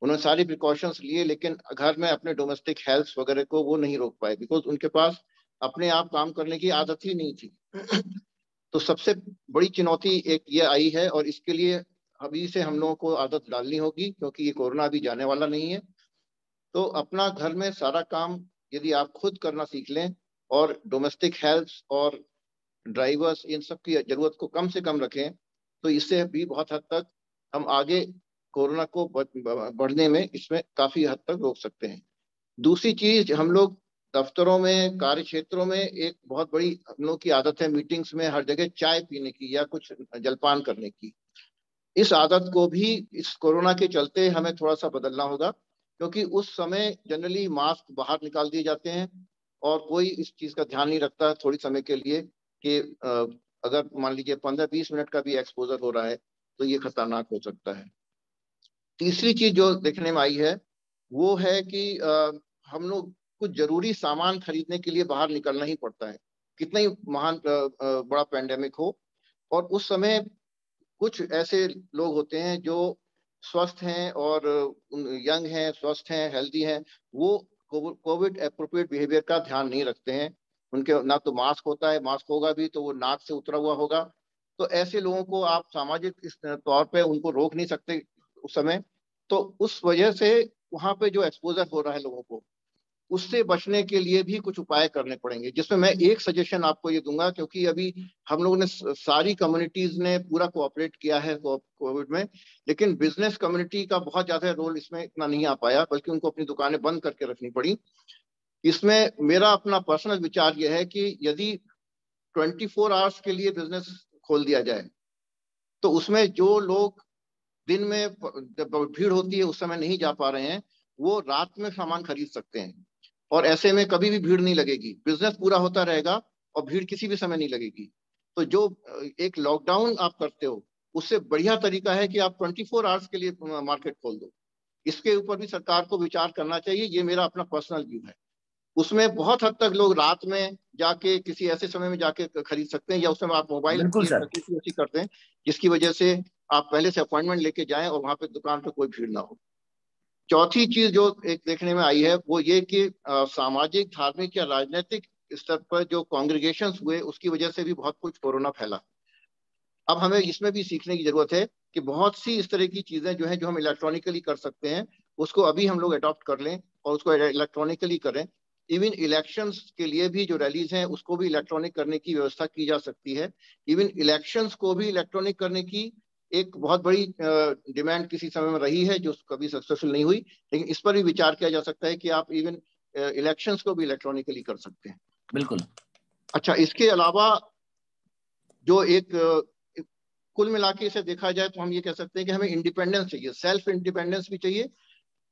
उन्होंने सारी प्रिकॉशंस लिए, लेकिन घर में अपने डोमेस्टिक हेल्थ वगैरह को वो नहीं रोक पाए, बिकॉज उनके पास अपने आप काम करने की आदत ही नहीं थी। तो सबसे बड़ी चुनौती एक ये आई है, और इसके लिए अभी से हम लोगों को आदत डालनी होगी, क्योंकि ये कोरोना अभी जाने वाला नहीं है। तो अपना घर में सारा काम यदि आप खुद करना सीख लें और डोमेस्टिक हेल्प और ड्राइवर्स इन सब की जरूरत को कम से कम रखें, तो इससे भी बहुत हद तक हम आगे कोरोना को बढ़ने में इसमें काफी हद तक रोक सकते हैं। दूसरी चीज, हम लोग दफ्तरों में, कार्य क्षेत्रों में एक बहुत बड़ी हम लोग की आदत है मीटिंग्स में हर जगह चाय पीने की या कुछ जलपान करने की। इस आदत को भी इस कोरोना के चलते हमें थोड़ा सा बदलना होगा, क्योंकि उस समय जनरली मास्क बाहर निकाल दिए जाते हैं और कोई इस चीज का ध्यान नहीं रखता थोड़ी समय के लिए कि अगर मान लीजिए 15-20 मिनट का भी एक्सपोजर हो रहा है तो ये खतरनाक हो सकता है। तीसरी चीज जो देखने में आई है वो है कि हम लोग कुछ जरूरी सामान खरीदने के लिए बाहर निकलना ही पड़ता है, कितना ही महान बड़ा पैंडेमिक हो। और उस समय कुछ ऐसे लोग होते हैं जो स्वस्थ हैं और यंग हैं, स्वस्थ हैं, हेल्दी हैं, वो कोविड एप्रोप्रिएट बिहेवियर का ध्यान नहीं रखते हैं। उनके ना तो मास्क होता है, मास्क होगा भी तो वो नाक से उतरा हुआ होगा। तो ऐसे लोगों को आप सामाजिक इस तौर पे उनको रोक नहीं सकते उस समय। तो उस वजह से वहां पे जो एक्सपोजर हो रहा है लोगों को, उससे बचने के लिए भी कुछ उपाय करने पड़ेंगे, जिसमें मैं एक सजेशन आपको ये दूंगा, क्योंकि अभी हम लोगों ने सारी कम्युनिटीज ने पूरा कोऑपरेट किया है कोविड में, लेकिन बिजनेस कम्युनिटी का बहुत ज्यादा रोल इसमें इतना नहीं आ पाया, बल्कि उनको अपनी दुकानें बंद करके रखनी पड़ी। इसमें मेरा अपना पर्सनल विचार यह है कि यदि 24 आवर्स के लिए बिजनेस खोल दिया जाए तो उसमें जो लोग दिन में जब भीड़ होती है उस समय नहीं जा पा रहे हैं, वो रात में सामान खरीद सकते हैं और ऐसे में कभी भी भीड़ नहीं लगेगी, बिजनेस पूरा होता रहेगा और भीड़ किसी भी समय नहीं लगेगी। तो जो एक लॉकडाउन आप करते हो उससे बढ़िया तरीका है कि आप 24 आवर्स के लिए मार्केट खोल दो। इसके ऊपर भी सरकार को विचार करना चाहिए, ये मेरा अपना पर्सनल व्यू है। उसमें बहुत हद तक लोग रात में जाके किसी ऐसे समय में जाके खरीद सकते हैं, या उस समय आप मोबाइल की फैसिलिटी करते हैं जिसकी वजह से आप पहले से अपॉइंटमेंट लेके जाएं और वहां पे दुकान पे कोई भीड़ ना हो। चौथी चीज जो एक देखने में आई है वो ये कि सामाजिक, धार्मिक या राजनीतिक स्तर पर जो कॉन्ग्रीगेशंस हुए उसकी वजह से भी बहुत कुछ कोरोना फैला। अब हमें इसमें भी सीखने की जरूरत है कि बहुत सी इस तरह की चीजें जो है जो हम इलेक्ट्रॉनिकली कर सकते हैं उसको अभी हम लोग अडॉप्ट कर लें और उसको इलेक्ट्रॉनिकली करें। इवन इलेक्शंस के लिए भी जो रैलीज हैं उसको भी इलेक्ट्रॉनिक करने की व्यवस्था की जा सकती है। इवन इलेक्शंस को भी इलेक्ट्रॉनिक करने की एक बहुत बड़ी डिमांड किसी समय में रही है जो कभी सक्सेसफुल नहीं हुई, लेकिन इस पर भी विचार किया जा सकता है कि आप इवन इलेक्शंस को भी इलेक्ट्रॉनिकली कर सकते हैं। बिल्कुल। अच्छा, इसके अलावा जो एक कुल मिला के इसे देखा जाए तो हम ये कह सकते हैं कि हमें इंडिपेंडेंस चाहिए, सेल्फ इंडिपेंडेंस भी चाहिए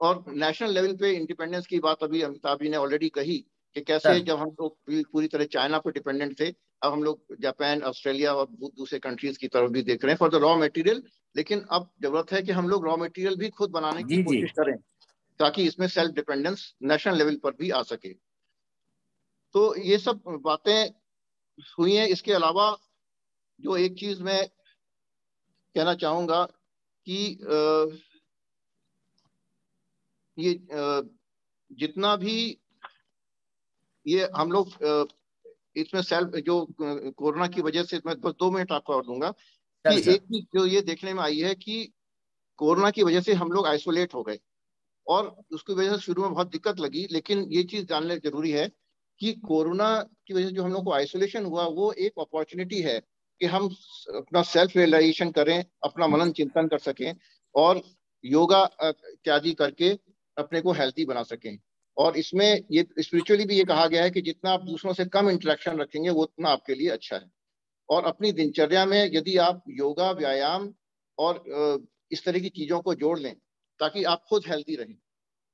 और नेशनल लेवल पे इंडिपेंडेंस की बात अभी अमिताभ जी ने ऑलरेडी कही कि कैसे जब हम लोग पूरी तरह चाइना पर डिपेंडेंट थे, अब हम लोग जापान, ऑस्ट्रेलिया और दूसरे कंट्रीज की तरफ भी देख रहे हैं फॉर द रॉ मटेरियल। लेकिन अब जरूरत है कि हम लोग रॉ मटेरियल भी खुद बनाने की कोशिश करें ताकि इसमें सेल्फ डिपेंडेंस नेशनल लेवल पर भी आ सके। तो ये सब बातें हुई हैं। इसके अलावा जो एक चीज मैं कहना चाहूंगा कि ये जितना भी ये हम लोग इसमें सेल्फ जो कोरोना की वजह से, मैं बस 2 मिनट आपको और दूंगा कि एक चीज जो ये देखने में आई है कि कोरोना की वजह से हम लोग आइसोलेट हो गए और उसकी वजह से शुरू में बहुत दिक्कत लगी, लेकिन ये चीज जानना जरूरी है कि कोरोना की वजह से जो हम लोग को आइसोलेशन हुआ वो एक अपॉर्चुनिटी है कि हम अपना सेल्फ रियलाइजेशन करें, अपना मनन चिंतन कर सकें और योगा इत्यादि करके अपने को हेल्थी बना सकें। और इसमें ये स्पिरिचुअली भी ये कहा गया है कि जितना आप दूसरों से कम इंटरेक्शन रखेंगे वो उतना आपके लिए अच्छा है। और अपनी दिनचर्या में यदि आप योगा, व्यायाम और इस तरह की चीजों को जोड़ लें ताकि आप खुद हेल्थी रहें,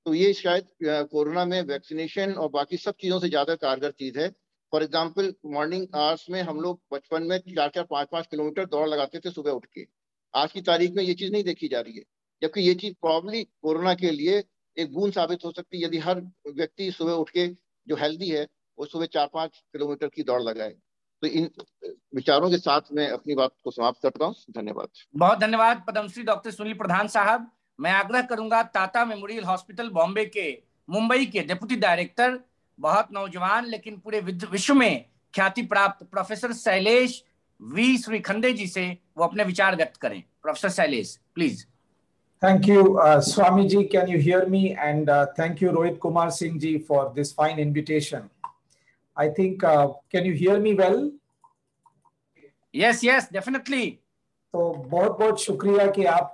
तो ये शायद कोरोना में वैक्सीनेशन और बाकी सब चीजों से ज्यादा कारगर चीज है। फॉर एग्जाम्पल, मॉर्निंग आवर्स में हम लोग बचपन में 4-4, 5-5 किलोमीटर दौड़ लगाते थे सुबह उठ के। आज की तारीख में ये चीज नहीं देखी जा रही है, जबकि ये चीज प्रॉब्ली कोरोना के लिए एक बूंद साबित हो सकती है यदि हर व्यक्ति सुबह उठ के जो हेल्दी है वो सुबह 4-5 किलोमीटर की दौड़ लगाए। तो इन विचारों के साथ मैं अपनी बात को समाप्त करता हूँ। धन्यवाद। बहुत धन्यवाद पद्मश्री डॉक्टर सुनील प्रधान साहब। मैं आग्रह करूंगा टाटा मेमोरियल हॉस्पिटल बॉम्बे के मुंबई के डिप्टी डायरेक्टर, बहुत नौजवान लेकिन पूरे विश्व में ख्याति प्राप्त प्रोफेसर शैलेश वी श्रीखंडे जी से वो अपने विचार व्यक्त करें। Professor Shailesh, please. Thank you, Swami ji. Can you hear me? And thank you, Rohit Kumar Singh ji, for this fine invitation. I think, can you hear me well? Yes, definitely. तो बहुत बहुत शुक्रिया कि आप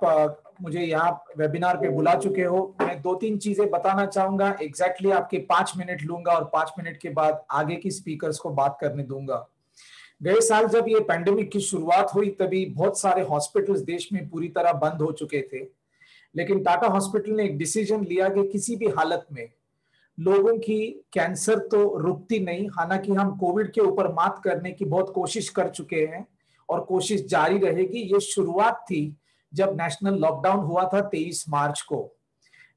मुझे यहाँ वेबिनार पे बुला चुके हो। मैं 2-3 चीजें बताना चाहूंगा। एग्जैक्टली आपके 5 मिनट लूंगा और 5 मिनट के बाद आगे की स्पीकर्स को बात करने दूंगा। गए साल जब ये पैंडेमिक की शुरुआत हुई तभी बहुत सारे हॉस्पिटल्स देश में पूरी तरह बंद हो चुके थे, लेकिन टाटा हॉस्पिटल ने एक डिसीजन लिया कि किसी भी हालत में लोगों की कैंसर तो रुकती नहीं। हालांकि हम कोविड के ऊपर मात करने की बहुत कोशिश कर चुके हैं और कोशिश जारी रहेगी। ये शुरुआत थी जब नेशनल लॉकडाउन हुआ था 23 मार्च को,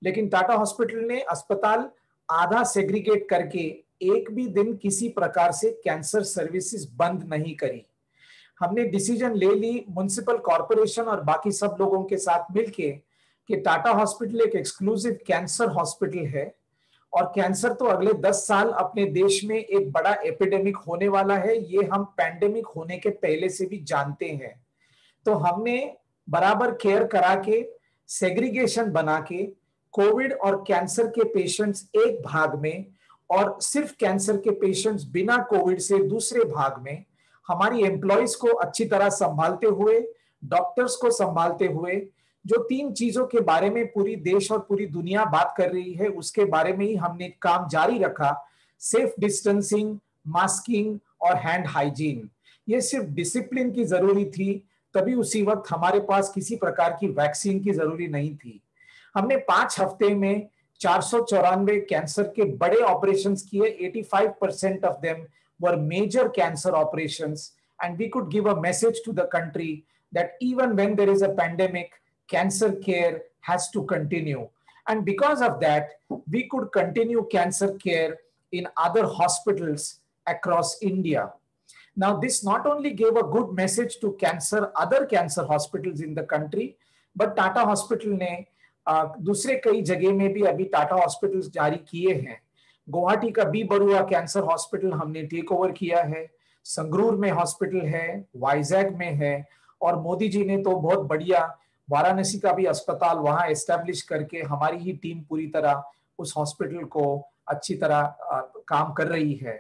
लेकिन टाटा हॉस्पिटल ने अस्पताल आधा सेग्रीगेट करके एक भी दिन किसी प्रकार से कैंसर सर्विसेज बंद नहीं करी। हमने डिसीजन ले ली म्युनिसिपल कॉर्पोरेशन और बाकी सब लोगों के साथ मिलके कि टाटा हॉस्पिटल एक एक्सक्लूसिव कैंसर हॉस्पिटल है और कैंसर तो अगले 10 साल अपने देश में एक बड़ा एपिडेमिक होने वाला है। ये हम पैंडेमिक होने के पहले से भी जानते हैं। तो हमने बराबर केयर करा के सेग्रीगेशन बना के कोविड और कैंसर के पेशेंट्स एक भाग में और सिर्फ कैंसर के पेशेंट्स बिना कोविड से दूसरे भाग में, हमारी एम्प्लॉइज को अच्छी तरह संभालते हुए, डॉक्टर्स को संभालते हुए, जो 3 चीजों के बारे में पूरी देश और पूरी दुनिया बात कर रही है उसके बारे में ही हमने काम जारी रखा। सेफ डिस्टेंसिंग, मास्किंग और हैंड हाइजीन। ये सिर्फ डिसिप्लिन की जरूरी थी, तभी उसी वक्त हमारे पास किसी प्रकार की वैक्सीन की जरूरी नहीं थी। हमने 5 हफ्ते में 494 कैंसर के बड़े ऑपरेशंस किए। 85% of them were major cancer operations and we could give a message to the country that even when there is a pandemic, cancer care has to continue. And because of that, we could continue cancer care in other hospitals across India. Now, this not only gave a good message to other cancer hospitals in the country, but Tata Hospital ने दूसरे कई जगह में भी अभी Tata hospitals जारी किए हैं। गुवाहाटी का बी बरुआ कैंसर हॉस्पिटल हमने टेक ओवर किया है, संगरूर में हॉस्पिटल है, वाइजैग में है, और मोदी जी ने तो बहुत बढ़िया वाराणसी का भी अस्पताल वहां एस्टेब्लिश करके हमारी ही टीम पूरी तरह उस हॉस्पिटल को अच्छी तरह काम कर रही है।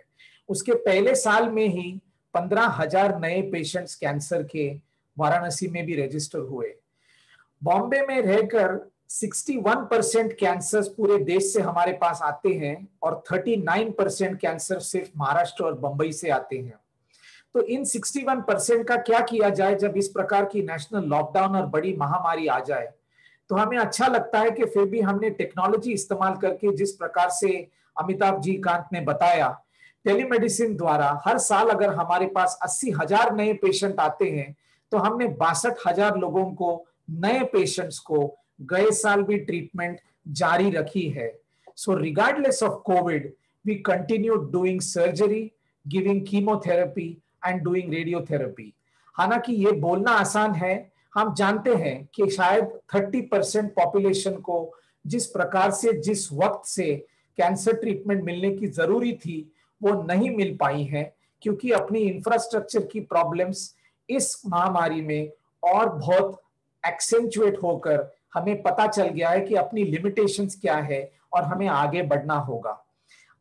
उसके पहले साल में ही 15,000 नए पेशेंट्स कैंसर के वाराणसी में भी रजिस्टर हुए। बॉम्बे में रहकर 61% कैंसर पूरे देश से हमारे पास आते हैं और 39% कैंसर सिर्फ महाराष्ट्र और बंबई से आते हैं। तो इन 61% का क्या किया जाए जब इस प्रकार की नेशनल लॉकडाउन और बड़ी महामारी आ जाए। तो हमें अच्छा लगता है कि फिर भी हमने टेक्नोलॉजी इस्तेमाल करके, जिस प्रकार से अमिताभ जी कांत ने बताया, टेलीमेडिसिन द्वारा हर साल अगर हमारे पास 80,000 नए पेशेंट आते हैं तो हमने 62,000 लोगों को, नए पेशेंट्स को गए साल भी ट्रीटमेंट जारी रखी है। So regardless of COVID, we continue doing surgery, giving chemotherapy and doing radiotherapy. हालांकि ये बोलना आसान है, हम जानते हैं कि शायद 30% पॉपुलेशन को जिस प्रकार से, जिस वक्त से कैंसर ट्रीटमेंट मिलने की जरूरी थी वो नहीं मिल पाई है, क्योंकि अपनी इंफ्रास्ट्रक्चर की प्रॉब्लम्स इस महामारी में और बहुत एक्सेंचुएट होकर हमें पता चल गया है कि अपनी लिमिटेशंस क्या है और हमें आगे बढ़ना होगा।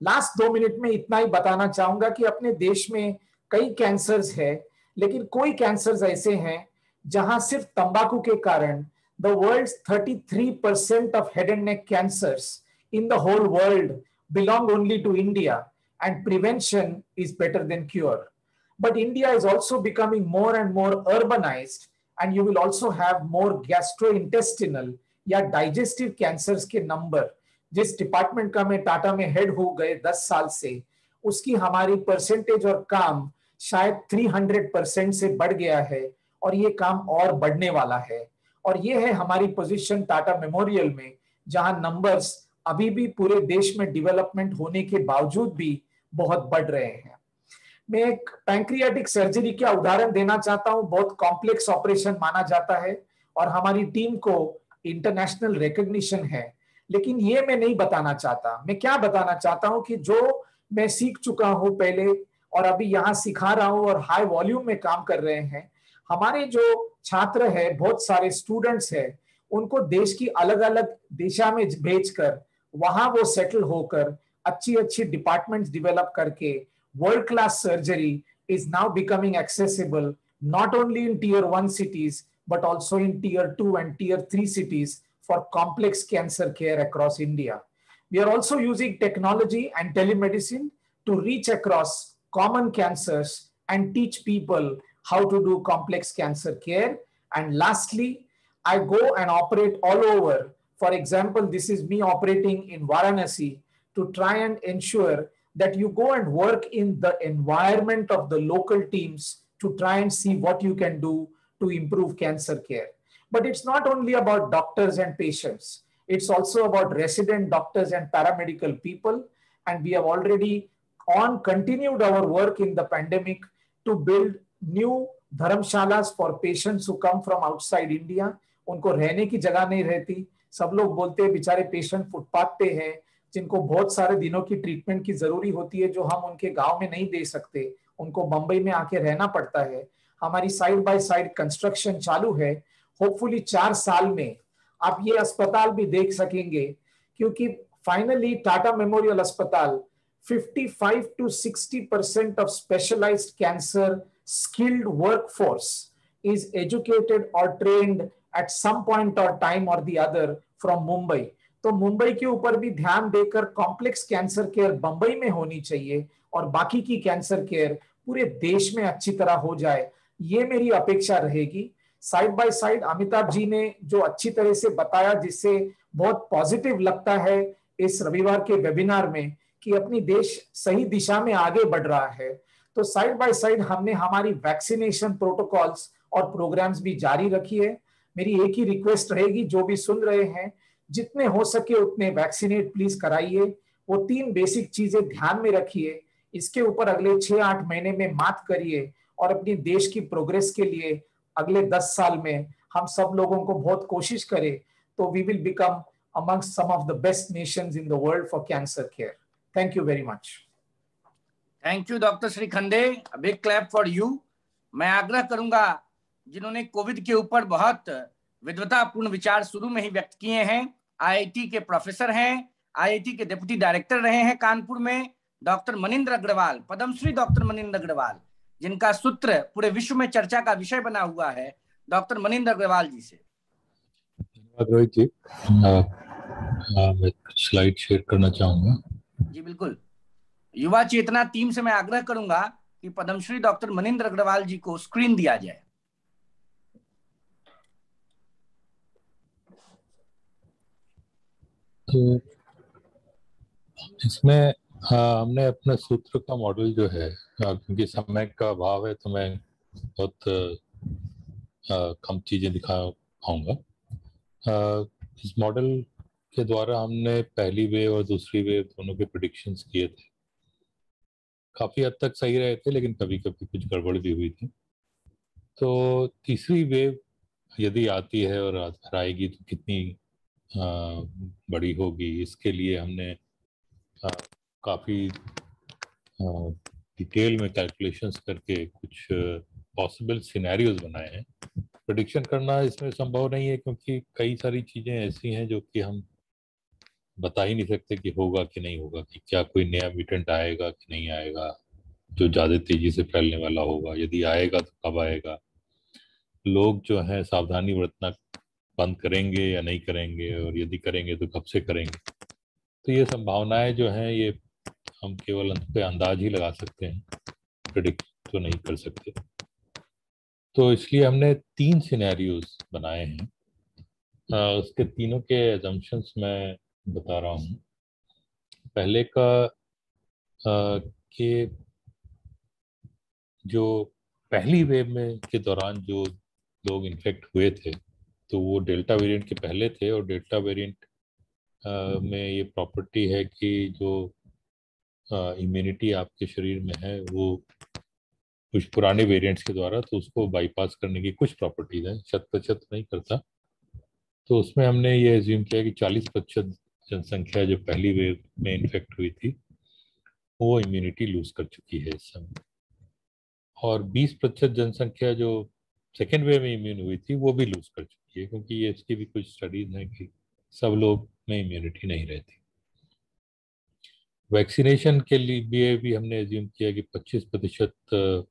लास्ट 2 मिनट में इतना ही बताना चाहूंगा कि अपने देश में कई कैंसर्स है, लेकिन कोई कैंसर्स ऐसे हैं जहां सिर्फ तंबाकू के कारण the world's 33% of head and neck cancers in the whole world belong only to India and prevention is better than cure. But India is also becoming more and more urbanised and you will also have more gastrointestinal या digestive cancers के number, जिस department का मैं टाटा में head हो गए 10 साल से, उसकी हमारी परसेंटेज और काम शायद 300% से बढ़ गया है और ये काम और बढ़ने वाला है। और ये है हमारी पोजीशन टाटा मेमोरियल में, जहां नंबर्स अभी भी पूरे देश में डेवलपमेंट होने के बावजूद भी बहुत बढ़ रहे हैं। मैं एक पैंक्रियाटिक सर्जरी का उदाहरण देना चाहता हूं। बहुत कॉम्प्लेक्स ऑपरेशन माना जाता है और हमारी टीम को इंटरनेशनल रिकॉग्निशन है, लेकिन ये मैं नहीं बताना चाहता। मैं क्या बताना चाहता हूं कि जो मैं सीख चुका हूं पहले और अभी यहाँ सिखा रहा हूं और हाई वॉल्यूम में काम कर रहे हैं, हमारे जो छात्र है, बहुत सारे स्टूडेंट्स हैं, उनको देश की अलग अलग दिशा में भेजकर वहां वो सेटल होकर अच्छी अच्छी डिपार्टमेंट्स डेवलप करके world class surgery is now becoming accessible not only in tier 1 cities, but also in tier 2 and tier 3 cities for complex cancer care across India. We are also using technology and telemedicine to reach across common cancers and teach people how to do complex cancer care. And lastly, I go and operate all over. For example, this is me operating in Varanasi to try and ensure that you go and work in the environment of the local teams to try and see what you can do to improve cancer care. But it's not only about doctors and patients. It's also about resident doctors and paramedical people. And we have already continued our work in the pandemic to build new dharamshalas for patients who come from outside India. उनको रहने की जगह नहीं रहती. सब लोग बोलते हैं बेचारे पेशेंट फुटपाथ पे हैं, जिनको बहुत सारे दिनों की ट्रीटमेंट की जरूरी होती है, जो हम उनके गांव में नहीं दे सकते. उनको बंबई में आके रहना पड़ता है. हमारी साइड बाय साइड कंस्ट्रक्शन चालू है. होपफुली 4 साल में आप ये अस्पताल भी देख सकेंगे, क्योंकि फाइनली टाटा मेमोरियल अस्पताल 55 to 60% of specialized cancer skilled workforce is educated or trained at some point or time or the other from Mumbai. तो मुंबई के ऊपर भी ध्यान देकर कॉम्प्लेक्स कैंसर केयर बंबई में होनी चाहिए और बाकी की कैंसर केयर पूरे देश में अच्छी तरह हो जाए, ये मेरी अपेक्षा रहेगी. Side by side Amitabh ji ने जो अच्छी तरह से बताया, जिससे बहुत पॉजिटिव लगता है इस रविवार के वेबिनार में कि अपनी देश सही दिशा में आगे बढ़ रहा है. तो साइड बाय साइड हमने हमारी वैक्सीनेशन प्रोटोकॉल्स और प्रोग्राम्स भी जारी रखी है. मेरी एक ही रिक्वेस्ट रहेगी, जो भी सुन रहे हैं, जितने हो सके उतने वैक्सीनेट प्लीज कराइए. वो 3 बेसिक चीजें ध्यान में रखिए. इसके ऊपर अगले 6-8 महीने में मात करिए और अपनी देश की प्रोग्रेस के लिए अगले 10 साल में हम सब लोगों को बहुत कोशिश करें, तो we will become amongst some of the best nations in the world for cancer care. Thank you very much. Thank you, Dr. Shri Khande. A big clap for you. मैं आग्रह करूंगा, जिन्होंने कोविड के ऊपर बहुत विद्वतापूर्ण विचार शुरू में ही व्यक्त किए हैं, आईआईटी के प्रोफेसर हैं, आईआईटी के डिप्टी डायरेक्टर रहे हैं कानपुर में, डॉक्टर मनिंद्र अग्रवाल, पद्मश्री डॉक्टर मनिंद्र अग्रवाल, जिनका सूत्र पूरे विश्व में चर्चा का विषय बना हुआ है. डॉक्टर मनिंद्र अग्रवाल जी से. धन्यवाद रोहित जी. मैं कुछ स्लाइड शेयर करना चाहूंगा. जी बिल्कुल. युवा चेतना टीम से मैं आग्रह करूंगा कि पद्मश्री डॉक्टर मनिंद्र अग्रवाल जी को स्क्रीन दिया जाए. तो इसमें हमने अपने सूत्र का मॉडल जो है, क्योंकि समय का अभाव है तो मैं बहुत कम चीजें दिखा पाऊंगा. इस मॉडल के द्वारा हमने पहली वेव और दूसरी वेव दोनों के प्रेडिक्शंस किए थे. काफी हद तक सही रहे थे, लेकिन कभी कभी कुछ गड़बड़ भी हुई थी. तो तीसरी वेव यदि आती है और आएगी तो कितनी बड़ी होगी, इसके लिए हमने काफ़ी डिटेल में कैलकुलेशंस करके कुछ पॉसिबल सिनेरियोज बनाए हैं. प्रेडिक्शन करना इसमें संभव नहीं है, क्योंकि कई सारी चीज़ें ऐसी हैं जो कि हम बता ही नहीं सकते कि होगा कि नहीं होगा, कि क्या कोई नया म्यूटेंट आएगा कि नहीं आएगा जो ज़्यादा तेज़ी से फैलने वाला होगा. यदि आएगा तो कब आएगा, लोग जो हैं सावधानी बरतना बंद करेंगे या नहीं करेंगे, और यदि करेंगे तो कब से करेंगे. तो ये संभावनाएं जो हैं, ये हम केवल अंत पे अंदाज ही लगा सकते हैं, प्रेडिक्ट तो नहीं कर सकते. तो इसलिए हमने 3 सिनेरियोज बनाए हैं. उसके तीनों के एजम्पशंस मैं बता रहा हूँ. पहले का कि जो पहली वेव में के दौरान जो लोग इन्फेक्ट हुए थे, तो वो डेल्टा वेरिएंट के पहले थे, और डेल्टा वेरिएंट में ये प्रॉपर्टी है कि जो इम्यूनिटी आपके शरीर में है वो कुछ पुराने वेरिएंट्स के द्वारा, तो उसको बाईपास करने की कुछ प्रॉपर्टीज है, 100% नहीं करता. तो उसमें हमने ये एज्यूम किया कि 40% जनसंख्या जो पहली वेव में इन्फेक्ट हुई थी वो इम्यूनिटी लूज कर चुकी है इस समय, और 20% जनसंख्या जो सेकेंड वेव में इम्यून हुई थी वो भी लूज कर चुकी है, क्योंकि ये इसकी भी कुछ स्टडीज हैं कि सब लोग में इम्यूनिटी नहीं रहती. वैक्सीनेशन के लिए भी हमने एज्यूम किया कि 25%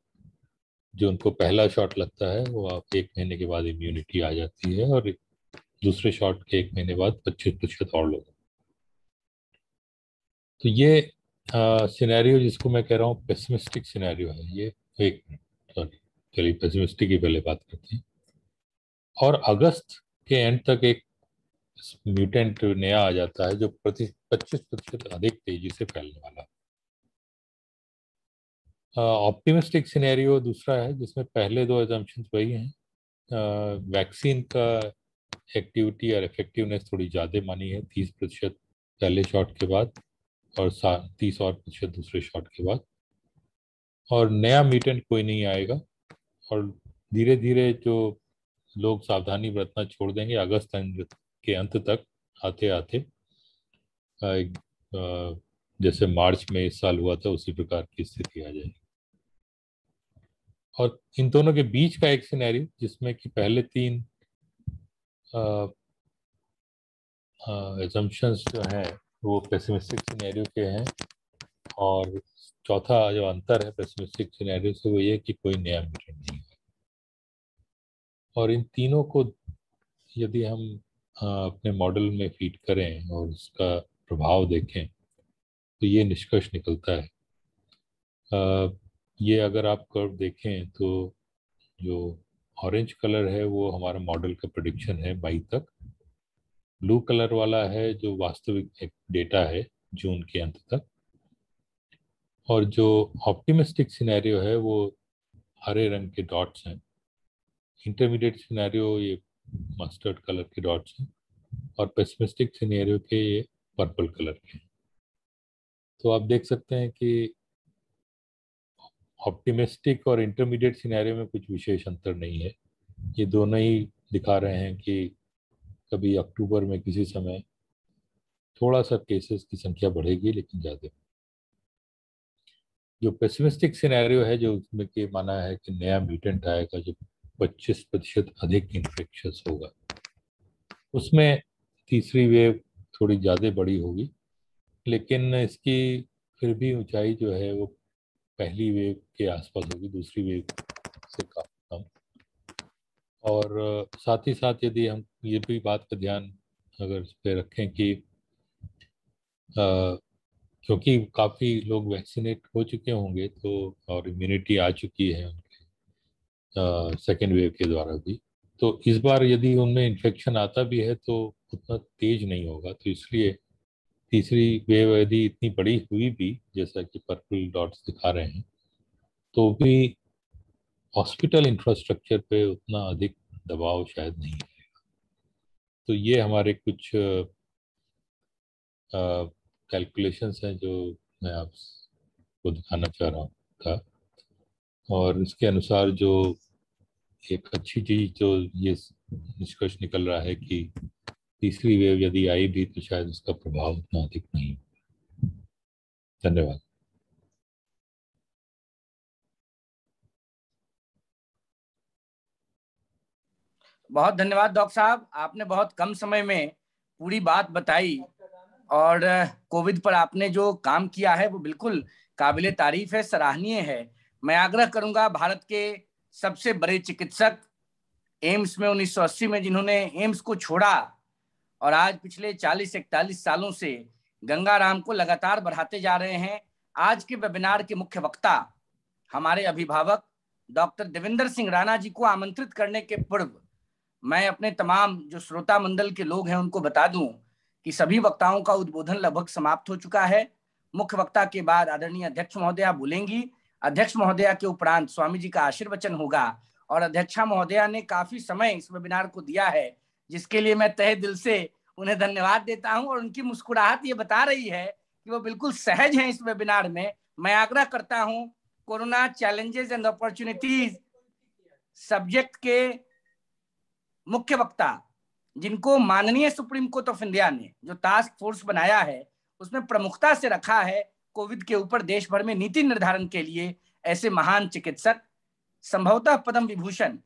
जो उनको पहला शॉट लगता है वो आप 1 महीने के बाद इम्यूनिटी आ जाती है, और दूसरे शॉट के 1 महीने बाद 25% और लोग। तो ये सिनेरियो जिसको मैं कह रहा हूँ पेसिमिस्टिक सिनेरियो है, ये एक मिनट सॉरी, चलिए पेसिमिस्टिक की पहले बात करते हैं। और अगस्त के एंड तक एक म्यूटेंट नया आ जाता है जो 25% अधिक तेजी से फैलने वाला। ऑप्टिमिस्टिक सिनेरियो दूसरा है जिसमें पहले 2 एजम्पशंस वही हैं। वैक्सीन का एक्टिविटी और इफेक्टिवनेस थोड़ी ज़्यादा मानी है, 30% पहले शॉट के बाद और 30% दूसरे शॉट के बाद, और नया म्यूटेंट कोई नहीं आएगा। और धीरे धीरे जो लोग सावधानी बरतना छोड़ देंगे, अगस्त के अंत तक आते आते जैसे मार्च में इस साल हुआ था उसी प्रकार की स्थिति आ जाएगी। और इन दोनों के बीच का एक सिनेरियो जिसमें कि पहले 3 assumptions जो हैं वो पेसिमिस्टिक सिनेरियो के हैं, और चौथा जो अंतर है पेसिमिस्टिक सिनेरियो से वो ये कि कोई नया म्यूटेंट नहीं है। और इन तीनों को यदि हम अपने मॉडल में फीड करें और उसका प्रभाव देखें तो ये निष्कर्ष निकलता है। ये अगर आप कर्व देखें तो जो ऑरेंज कलर है वो हमारा मॉडल का प्रेडिक्शन है मई तक, ब्लू कलर वाला है जो वास्तविक डेटा है जून के अंत तक, और जो ऑप्टिमिस्टिक सिनेरियो है वो हरे रंग के डॉट्स हैं, इंटरमीडिएट सिनेरियो ये मस्टर्ड कलर के डॉट्स हैं, और पेसिमिस्टिक सिनेरियो के ये पर्पल कलर के हैं। तो आप देख सकते हैं कि ऑप्टिमिस्टिक और इंटरमीडिएट सिनेरियो में कुछ विशेष अंतर नहीं है। ये दोनों ही दिखा रहे हैं कि कभी अक्टूबर में किसी समय थोड़ा सा केसेस की संख्या बढ़ेगी लेकिन ज़्यादा। जो पेसिमिस्टिक सिनेरियो है जो उसमें कि माना है कि नया म्यूटेंट आएगा जो 25% अधिक इन्फेक्शस होगा, उसमें तीसरी वेव थोड़ी ज़्यादा बड़ी होगी, लेकिन इसकी फिर भी ऊंचाई जो है वो पहली वेव के आसपास होगी, दूसरी वेव से काफी कम। और साथ ही साथ यदि हम ये भी बात का ध्यान अगर इस पर रखें कि क्योंकि काफ़ी लोग वैक्सीनेट हो चुके होंगे तो और इम्यूनिटी आ चुकी है उनके सेकेंड वेव के द्वारा भी, तो इस बार यदि उनमें इन्फेक्शन आता भी है तो उतना तेज नहीं होगा। तो इसलिए तीसरी वेव यदि इतनी बड़ी हुई भी जैसा कि पर्पल डॉट्स दिखा रहे हैं तो भी हॉस्पिटल इंफ्रास्ट्रक्चर पे उतना अधिक दबाव शायद नहीं रहेगा। तो ये हमारे कुछ कैलकुलेशंस हैं जो मैं आपको दिखाना चाह रहा था, और इसके अनुसार जो एक अच्छी चीज जो ये निष्कर्ष निकल रहा है कि तीसरी वेव यदि आई भी तो शायद उसका प्रभाव उतना अधिक नहीं। धन्यवाद। बहुत धन्यवाद डॉक्टर साहब, आपने बहुत कम समय में पूरी बात बताई, और कोविड पर आपने जो काम किया है वो बिल्कुल काबिले तारीफ है, सराहनीय है। मैं आग्रह करूंगा भारत के सबसे बड़े चिकित्सक एम्स में 1980 में जिन्होंने एम्स को छोड़ा और आज पिछले 40-41 सालों से गंगाराम को लगातार बढ़ाते जा रहे हैं, आज के वेबिनार के मुख्य वक्ता हमारे अभिभावक डॉक्टर देवेंद्र सिंह राणा जी को आमंत्रित करने के पूर्व मैं अपने तमाम जो श्रोता मंडल के लोग हैं उनको बता दूं कि सभी वक्ताओं का उद्बोधन लगभग समाप्त हो चुका है। मुख्य वक्ता के बाद आदरणीय अध्यक्ष महोदया बोलेंगी, अध्यक्ष महोदया के उपरांत स्वामी जी का आशीर्वचन होगा, और अध्यक्षा महोदया ने काफी समय इस वेबिनार को दिया है जिसके लिए मैं तहे दिल से उन्हें धन्यवाद देता हूं, और उनकी मुस्कुराहट ये बता रही है कि वो बिल्कुल सहज हैं इस वेबिनार में। मैं आग्रह करता हूं corona challenges and opportunities subject के मुख्य वक्ता जिनको माननीय सुप्रीम कोर्ट ऑफ इंडिया ने जो टास्क फोर्स बनाया है उसमें प्रमुखता से रखा है कोविड के ऊपर देश भर में नीति निर्धारण के लिए, ऐसे महान चिकित्सक संभवतः पद्म विभूषण,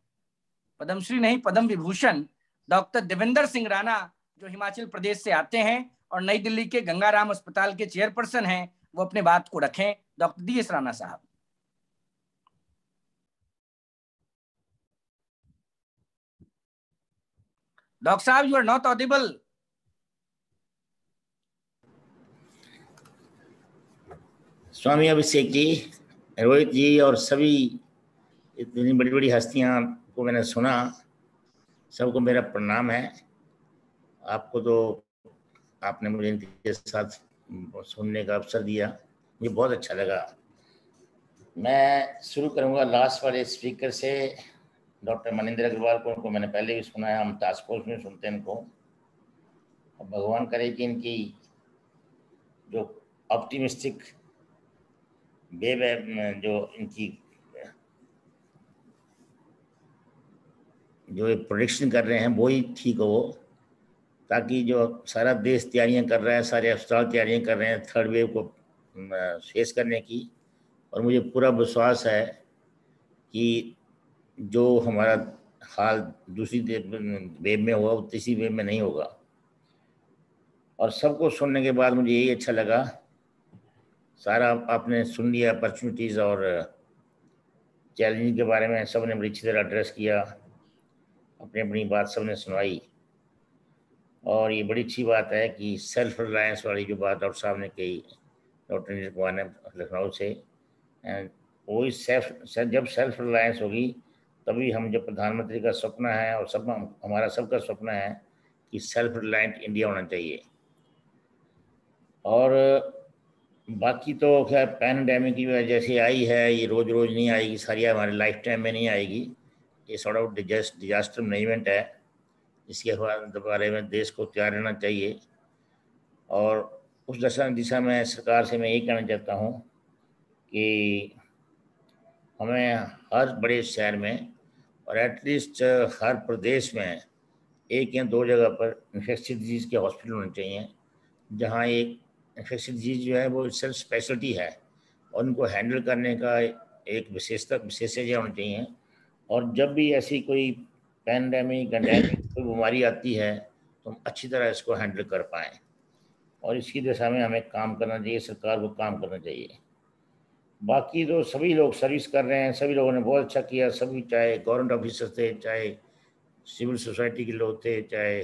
पद्मश्री नहीं पद्म विभूषण डॉक्टर देवेंद्र सिंह राणा जो हिमाचल प्रदेश से आते हैं और नई दिल्ली के गंगाराम अस्पताल के चेयरपर्सन हैं, वो अपने बात को रखें। डॉक्टर डी एस राणा साहब। डॉक्टर साहब, यू आर नॉट ऑडिबल। स्वामी अभिषेक जी, रोहित जी और सभी इतनी बड़ी बड़ी हस्तियां को मैंने सुना, सबको मेरा प्रणाम है। आपको तो आपने मुझे इनके साथ सुनने का अवसर दिया, मुझे बहुत अच्छा लगा। मैं शुरू करूंगा लास्ट वाले स्पीकर से, डॉक्टर मनिंदर अग्रवाल को। उनको मैंने पहले भी सुना है, हम टास्क फोर्स में सुनते हैं इनको। अब भगवान करे कि इनकी जो ऑप्टिमिस्टिक वेव है, जो इनकी जो प्रोडिक्शन कर रहे हैं वो ही ठीक हो, ताकि जो सारा देश तैयारियां कर रहा है, सारे अस्पताल तैयारियां कर रहे हैं थर्ड वेव को फेस करने की। और मुझे पूरा विश्वास है कि जो हमारा हाल दूसरी वेव में हुआ वो तीसरी वेव में नहीं होगा। और सबको सुनने के बाद मुझे यही अच्छा लगा, सारा आपने सुन लिया, अपॉर्चुनिटीज़ और चैलेंज के बारे में सब ने बड़ी अच्छी तरह एड्रेस किया, अपनी अपनी बात सब ने सुनाई। और ये बड़ी अच्छी बात है कि सेल्फ रिलायंस वाली जो बात डॉक्टर साहब ने कही, डॉक्टर अनिल कुमार ने लखनऊ से, वही जब सेल्फ रिलायंस होगी तभी हम, जब प्रधानमंत्री का सपना है और सब हमारा सबका सपना है कि सेल्फ रिलायंट इंडिया होना चाहिए। और बाकी तो खैर पैंडेमिक की वजह से आई है, ये रोज़ रोज़ नहीं आएगी, सारी हमारे लाइफ टाइम में नहीं आएगी। ये सॉर्ट ऑफ डिजास्टर मैनेजमेंट है, इसके बारे में देश को तैयार रहना चाहिए। और उस दिशा में सरकार से मैं यही कहना चाहता हूँ कि हमें हर बड़े शहर में और एटलीस्ट हर प्रदेश में एक या दो जगह पर इन्फेक्शियस डिजीज़ के हॉस्पिटल होने चाहिए, जहाँ एक इन्फेक्शियस डिजीज जो है वो सेल्फ स्पेशलिटी है और उनको हैंडल करने का एक विशेषज्ञ होना चाहिए। और जब भी ऐसी कोई पैंडेमिक कोई बीमारी आती है तो हम अच्छी तरह इसको हैंडल कर पाएँ, और इसकी दिशा में हमें काम करना चाहिए, सरकार को काम करना चाहिए। बाकी तो सभी लोग सर्विस कर रहे हैं, सभी लोगों ने बहुत अच्छा किया, सभी, चाहे गवर्नमेंट ऑफिसर थे, चाहे सिविल सोसाइटी के लोग थे, चाहे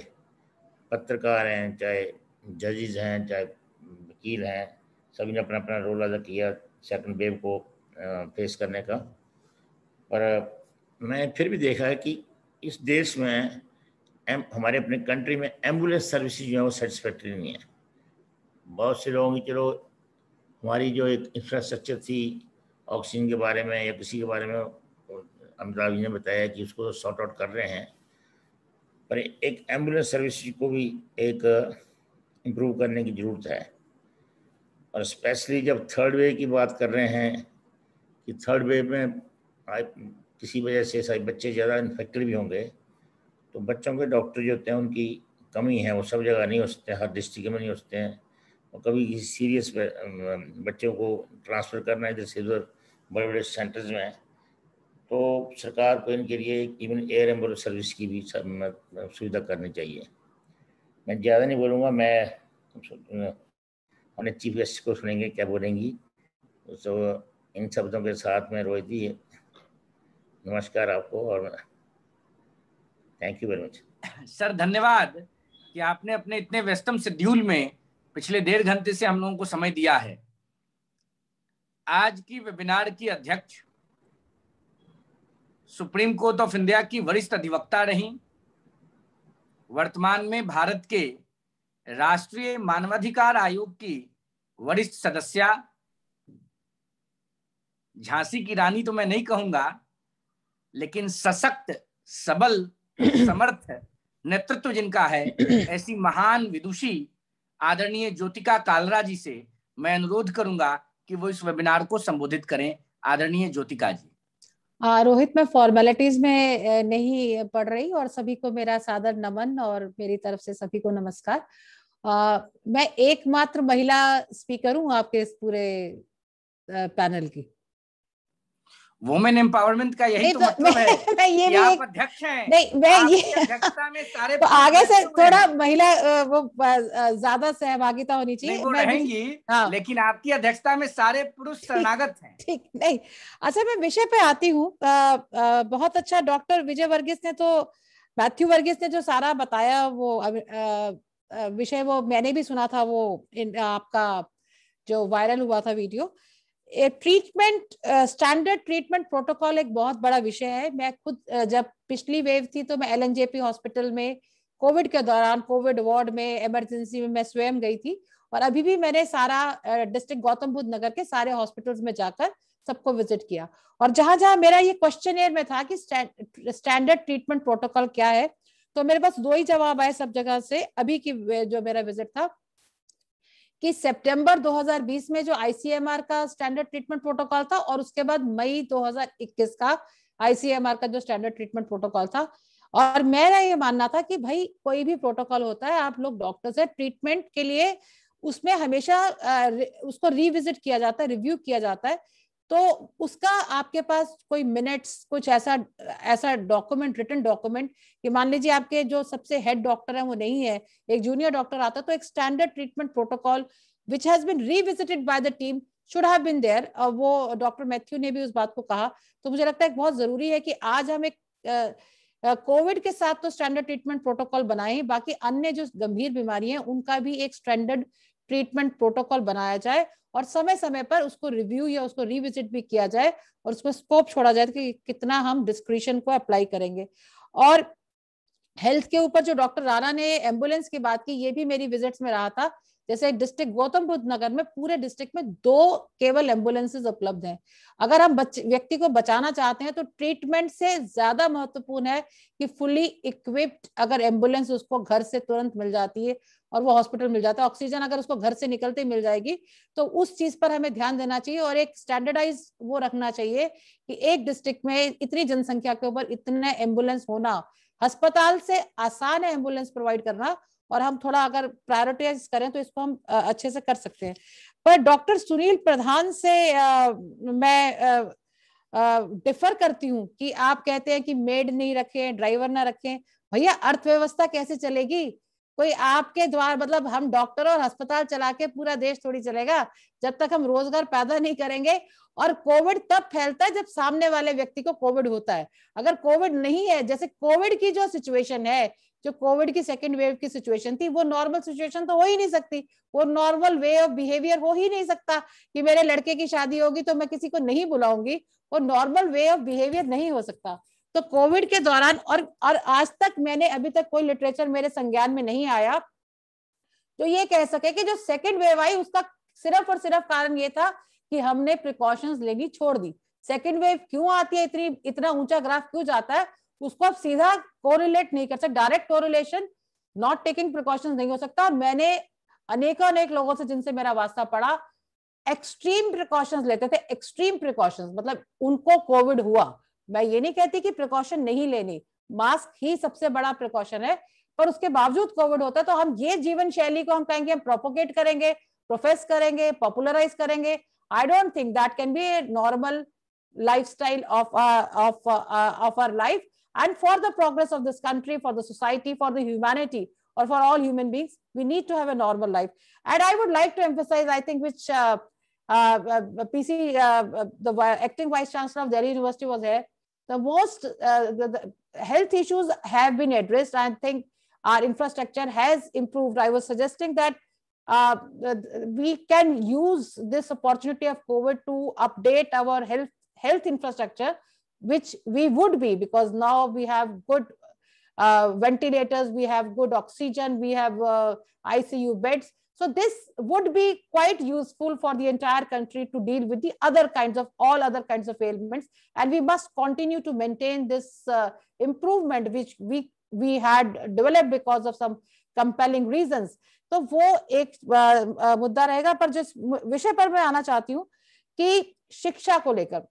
पत्रकार हैं, चाहे जजेस हैं, चाहे वकील हैं, सभी ने अपना अपना रोल अदा किया सेकंड वेव को फेस करने का। पर मैं फिर भी देखा है कि इस देश में हमारे अपने कंट्री में एम्बुलेंस सर्विसेज जो है वो सेटिस्फैक्ट्री नहीं है। बहुत से लोगों की, चलो हमारी जो एक इंफ्रास्ट्रक्चर थी ऑक्सीजन के बारे में या किसी के बारे में, अमिताभ जी ने बताया कि उसको सॉर्ट आउट कर रहे हैं, पर एक एम्बुलेंस सर्विस को भी एक इम्प्रूव करने की ज़रूरत है। और स्पेशली जब थर्ड वेव की बात कर रहे हैं कि थर्ड वेव में किसी वजह से सभी बच्चे ज़्यादा इन्फेक्टेड भी होंगे, तो बच्चों के डॉक्टर जो होते हैं उनकी कमी है, वो सब जगह नहीं हो सकते, हर डिस्ट्रिक्ट में नहीं हो सकते हैं। और कभी किसी सीरियस बच्चों को ट्रांसफ़र करना है इधर से उधर बड़े बड़े सेंटर्स में, तो सरकार को इनके लिए इवन एयर एम्बुलेंस सर्विस की भी सुविधा करनी चाहिए। मैं ज़्यादा नहीं बोलूँगा, मैं अपने चीफ गेस्ट को सुनेंगे क्या बोलेंगी। तो इन शब्दों के साथ में रोहित जी नमस्कार आपको और thank you very much. Sir धन्यवाद कि आपने अपने इतने व्यस्तम शेड्यूल में पिछले 1.5 घंटे से हम लोगों को समय दिया है। आज की वेबिनार की अध्यक्ष सुप्रीम कोर्ट ऑफ इंडिया की वरिष्ठ अधिवक्ता रहीं, वर्तमान में भारत के राष्ट्रीय मानवाधिकार आयोग की वरिष्ठ सदस्या, झांसी की रानी तो मैं नहीं कहूंगा, लेकिन सशक्त, सबल, समर्थ नेतृत्व जिनका है, ऐसी महान विदुषी आदरणीय ज्योतिका कालरा जी से मैं अनुरोध करूंगा कि वो इस वेबिनार को संबोधित करें। आदरणीय ज्योतिका जी। रोहित, मैं फॉर्मेलिटीज में नहीं पढ़ रही और सभी को मेरा सादर नमन और मेरी तरफ से सभी को नमस्कार। मैं एकमात्र महिला स्पीकर हूँ आपके इस पूरे पैनल की। वुमेन एम्पावरमेंट का यही तो मतलब है कि आप अध्यक्ष हैं। नहीं, मैं ये अध्यक्षता में सारे तो आगे से थोड़ा महिला वो ज्यादा सहभागिता होनी चाहिए। नहीं, वो रहेंगी, लेकिन आपकी अध्यक्षता में सारे पुरुष शरणागत हैं। ठीक, नहीं, अच्छा मैं विषय पे आती हूँ। बहुत अच्छा डॉक्टर विजय वर्गीस ने तो मैथ्यू वर्गीस ने जो सारा बताया वो विषय, वो मैंने भी सुना था, वो आपका जो वायरल हुआ था video. Treatment standard treatment protocol एक बहुत बड़ा विषय है। मैं खुद जब पिछली वेव थी तो मैं LNJP हॉस्पिटल में कोविड के दौरान कोविड वार्ड में इमरजेंसी में मैं स्वयं गई थी, और अभी भी मैंने सारा डिस्ट्रिक्ट गौतम बुद्ध नगर के सारे हॉस्पिटल्स में जाकर सबको विजिट किया, और जहां जहां मेरा ये क्वेश्चनियर में था कि स्टैंडर्ड ट्रीटमेंट प्रोटोकॉल क्या है, तो मेरे पास 2 ही जवाब आए सब जगह से। अभी की जो मेरा विजिट था कि सितंबर 2020 में जो ICMR का स्टैंडर्ड ट्रीटमेंट प्रोटोकॉल था, और उसके बाद मई 2021 का ICMR का जो स्टैंडर्ड ट्रीटमेंट प्रोटोकॉल था। और मेरा ये मानना था कि भाई कोई भी प्रोटोकॉल होता है, आप लोग डॉक्टर्स है, ट्रीटमेंट के लिए उसमें हमेशा उसको रिविजिट किया जाता है, रिव्यू किया जाता है। तो उसका आपके पास कोई मिनट्स, कुछ ऐसा डॉक्यूमेंट, रिटन डॉक्यूमेंट कि मान लीजिए आपके जो सबसे हेड डॉक्टर है वो नहीं है, एक जूनियर डॉक्टर आता है, तो एक standard treatment protocol which has been revisited by the team should have been there. वो डॉक्टर मैथ्यू ने भी उस बात को कहा। तो मुझे लगता है बहुत जरूरी है कि आज हम एक कोविड के साथ तो स्टैंडर्ड ट्रीटमेंट प्रोटोकॉल बनाए, बाकी अन्य जो गंभीर बीमारी है उनका भी एक स्टैंडर्ड ट्रीटमेंट प्रोटोकॉल बनाया जाए, और समय समय पर उसको रिव्यू या उसको रिविजिट भी किया जाए, और उसमें स्कोप छोड़ा जाए कि कितना हम डिस्क्रिशन को अप्लाई करेंगे। और हेल्थ के ऊपर जो डॉक्टर राणा ने एम्बुलेंस की बात की, ये भी मेरी विजिट्स में रहा था। जैसे डिस्ट्रिक्ट गौतम बुद्ध नगर में, पूरे डिस्ट्रिक्ट में 2 केवल एम्बुलेंसेज उपलब्ध हैं। अगर हम व्यक्ति को बचाना चाहते हैं तो ट्रीटमेंट से ज्यादा महत्वपूर्ण है कि फुली इक्विप्ड अगर एम्बुलेंस उसको घर से तुरंत मिल जाती है और वो हॉस्पिटल मिल जाता है, ऑक्सीजन अगर उसको घर से निकलते ही मिल जाएगी, तो उस चीज पर हमें ध्यान देना चाहिए। और एक स्टैंडर्डाइज वो रखना चाहिए कि एक डिस्ट्रिक्ट में इतनी जनसंख्या के ऊपर इतने एम्बुलेंस होना, अस्पताल से आसान है एम्बुलेंस प्रोवाइड करना, और हम थोड़ा अगर प्रायोरिटाइज करें तो इसको हम अच्छे से कर सकते हैं। पर डॉक्टर सुनील प्रधान से मैं डिफर करती हूँ कि आप कहते हैं कि मेड नहीं रखें, ड्राइवर ना रखें। भैया अर्थव्यवस्था कैसे चलेगी? कोई आपके द्वारा, मतलब हम डॉक्टर और अस्पताल चला के पूरा देश थोड़ी चलेगा जब तक हम रोजगार पैदा नहीं करेंगे। और कोविड तब फैलता है जब सामने वाले व्यक्ति को कोविड होता है। अगर कोविड नहीं है, जैसे कोविड की जो सिचुएशन है, जो कोविड की सेकेंड वेव की सिचुएशन थी, वो नॉर्मल सिचुएशन तो हो ही नहीं सकती, वो नॉर्मल वे ऑफ बिहेवियर हो ही नहीं सकता कि मेरे लड़के की शादी होगी तो मैं किसी को नहीं बुलाऊंगी, वो नॉर्मल वे ऑफ बिहेवियर नहीं हो सकता। तो कोविड के दौरान और आज तक मैंने अभी तक कोई लिटरेचर मेरे संज्ञान में नहीं आया तो ये कह सके कि जो सेकेंड वेव आई उसका सिर्फ और सिर्फ कारण ये था कि हमने प्रिकॉशंस लेनी छोड़ दी। सेकेंड वेव क्यों आती है, इतना ऊंचा ग्राफ क्यों जाता है, उसको आप सीधा कोरिलेट नहीं कर सकते, direct correlation not taking precautions नहीं हो सकता। मैंने अनेक लोगों से जिनसे मेरा वास्ता पड़ा, एक्सट्रीम प्रिकॉशंस लेते थे, एक्सट्रीम प्रिकॉशंस, मतलब उनको कोविड हुआ। मैं ये नहीं कहती कि प्रिकॉशन नहीं लेनी, मास्क ही सबसे बड़ा प्रिकॉशन है, पर उसके बावजूद कोविड होता है। तो हम ये जीवन शैली को हम कहेंगे हम प्रोपोगेट करेंगे, प्रोफेस करेंगे, पॉपुलराइज करेंगे। I don't think that can be a normal lifestyle of our life, and for the progress of this country, for the society, for the humanity, or for all human beings, we need to have a normal life. And I would like to emphasize, I think, which PC, the acting vice chancellor of Delhi University was here, the health issues have been addressed. I think our infrastructure has improved. I was suggesting that we can use this opportunity of COVID to update our health infrastructure, which we would be, because now we have good ventilators, we have good oxygen, we have ICU beds. So this would be quite useful for the entire country to deal with the all other kinds of ailments. And we must continue to maintain this improvement which we had developed because of some compelling reasons. तो वो एक मुद्दा रहेगा। पर जिस विषय पर मैं आना चाहती हूँ कि शिक्षा को लेकर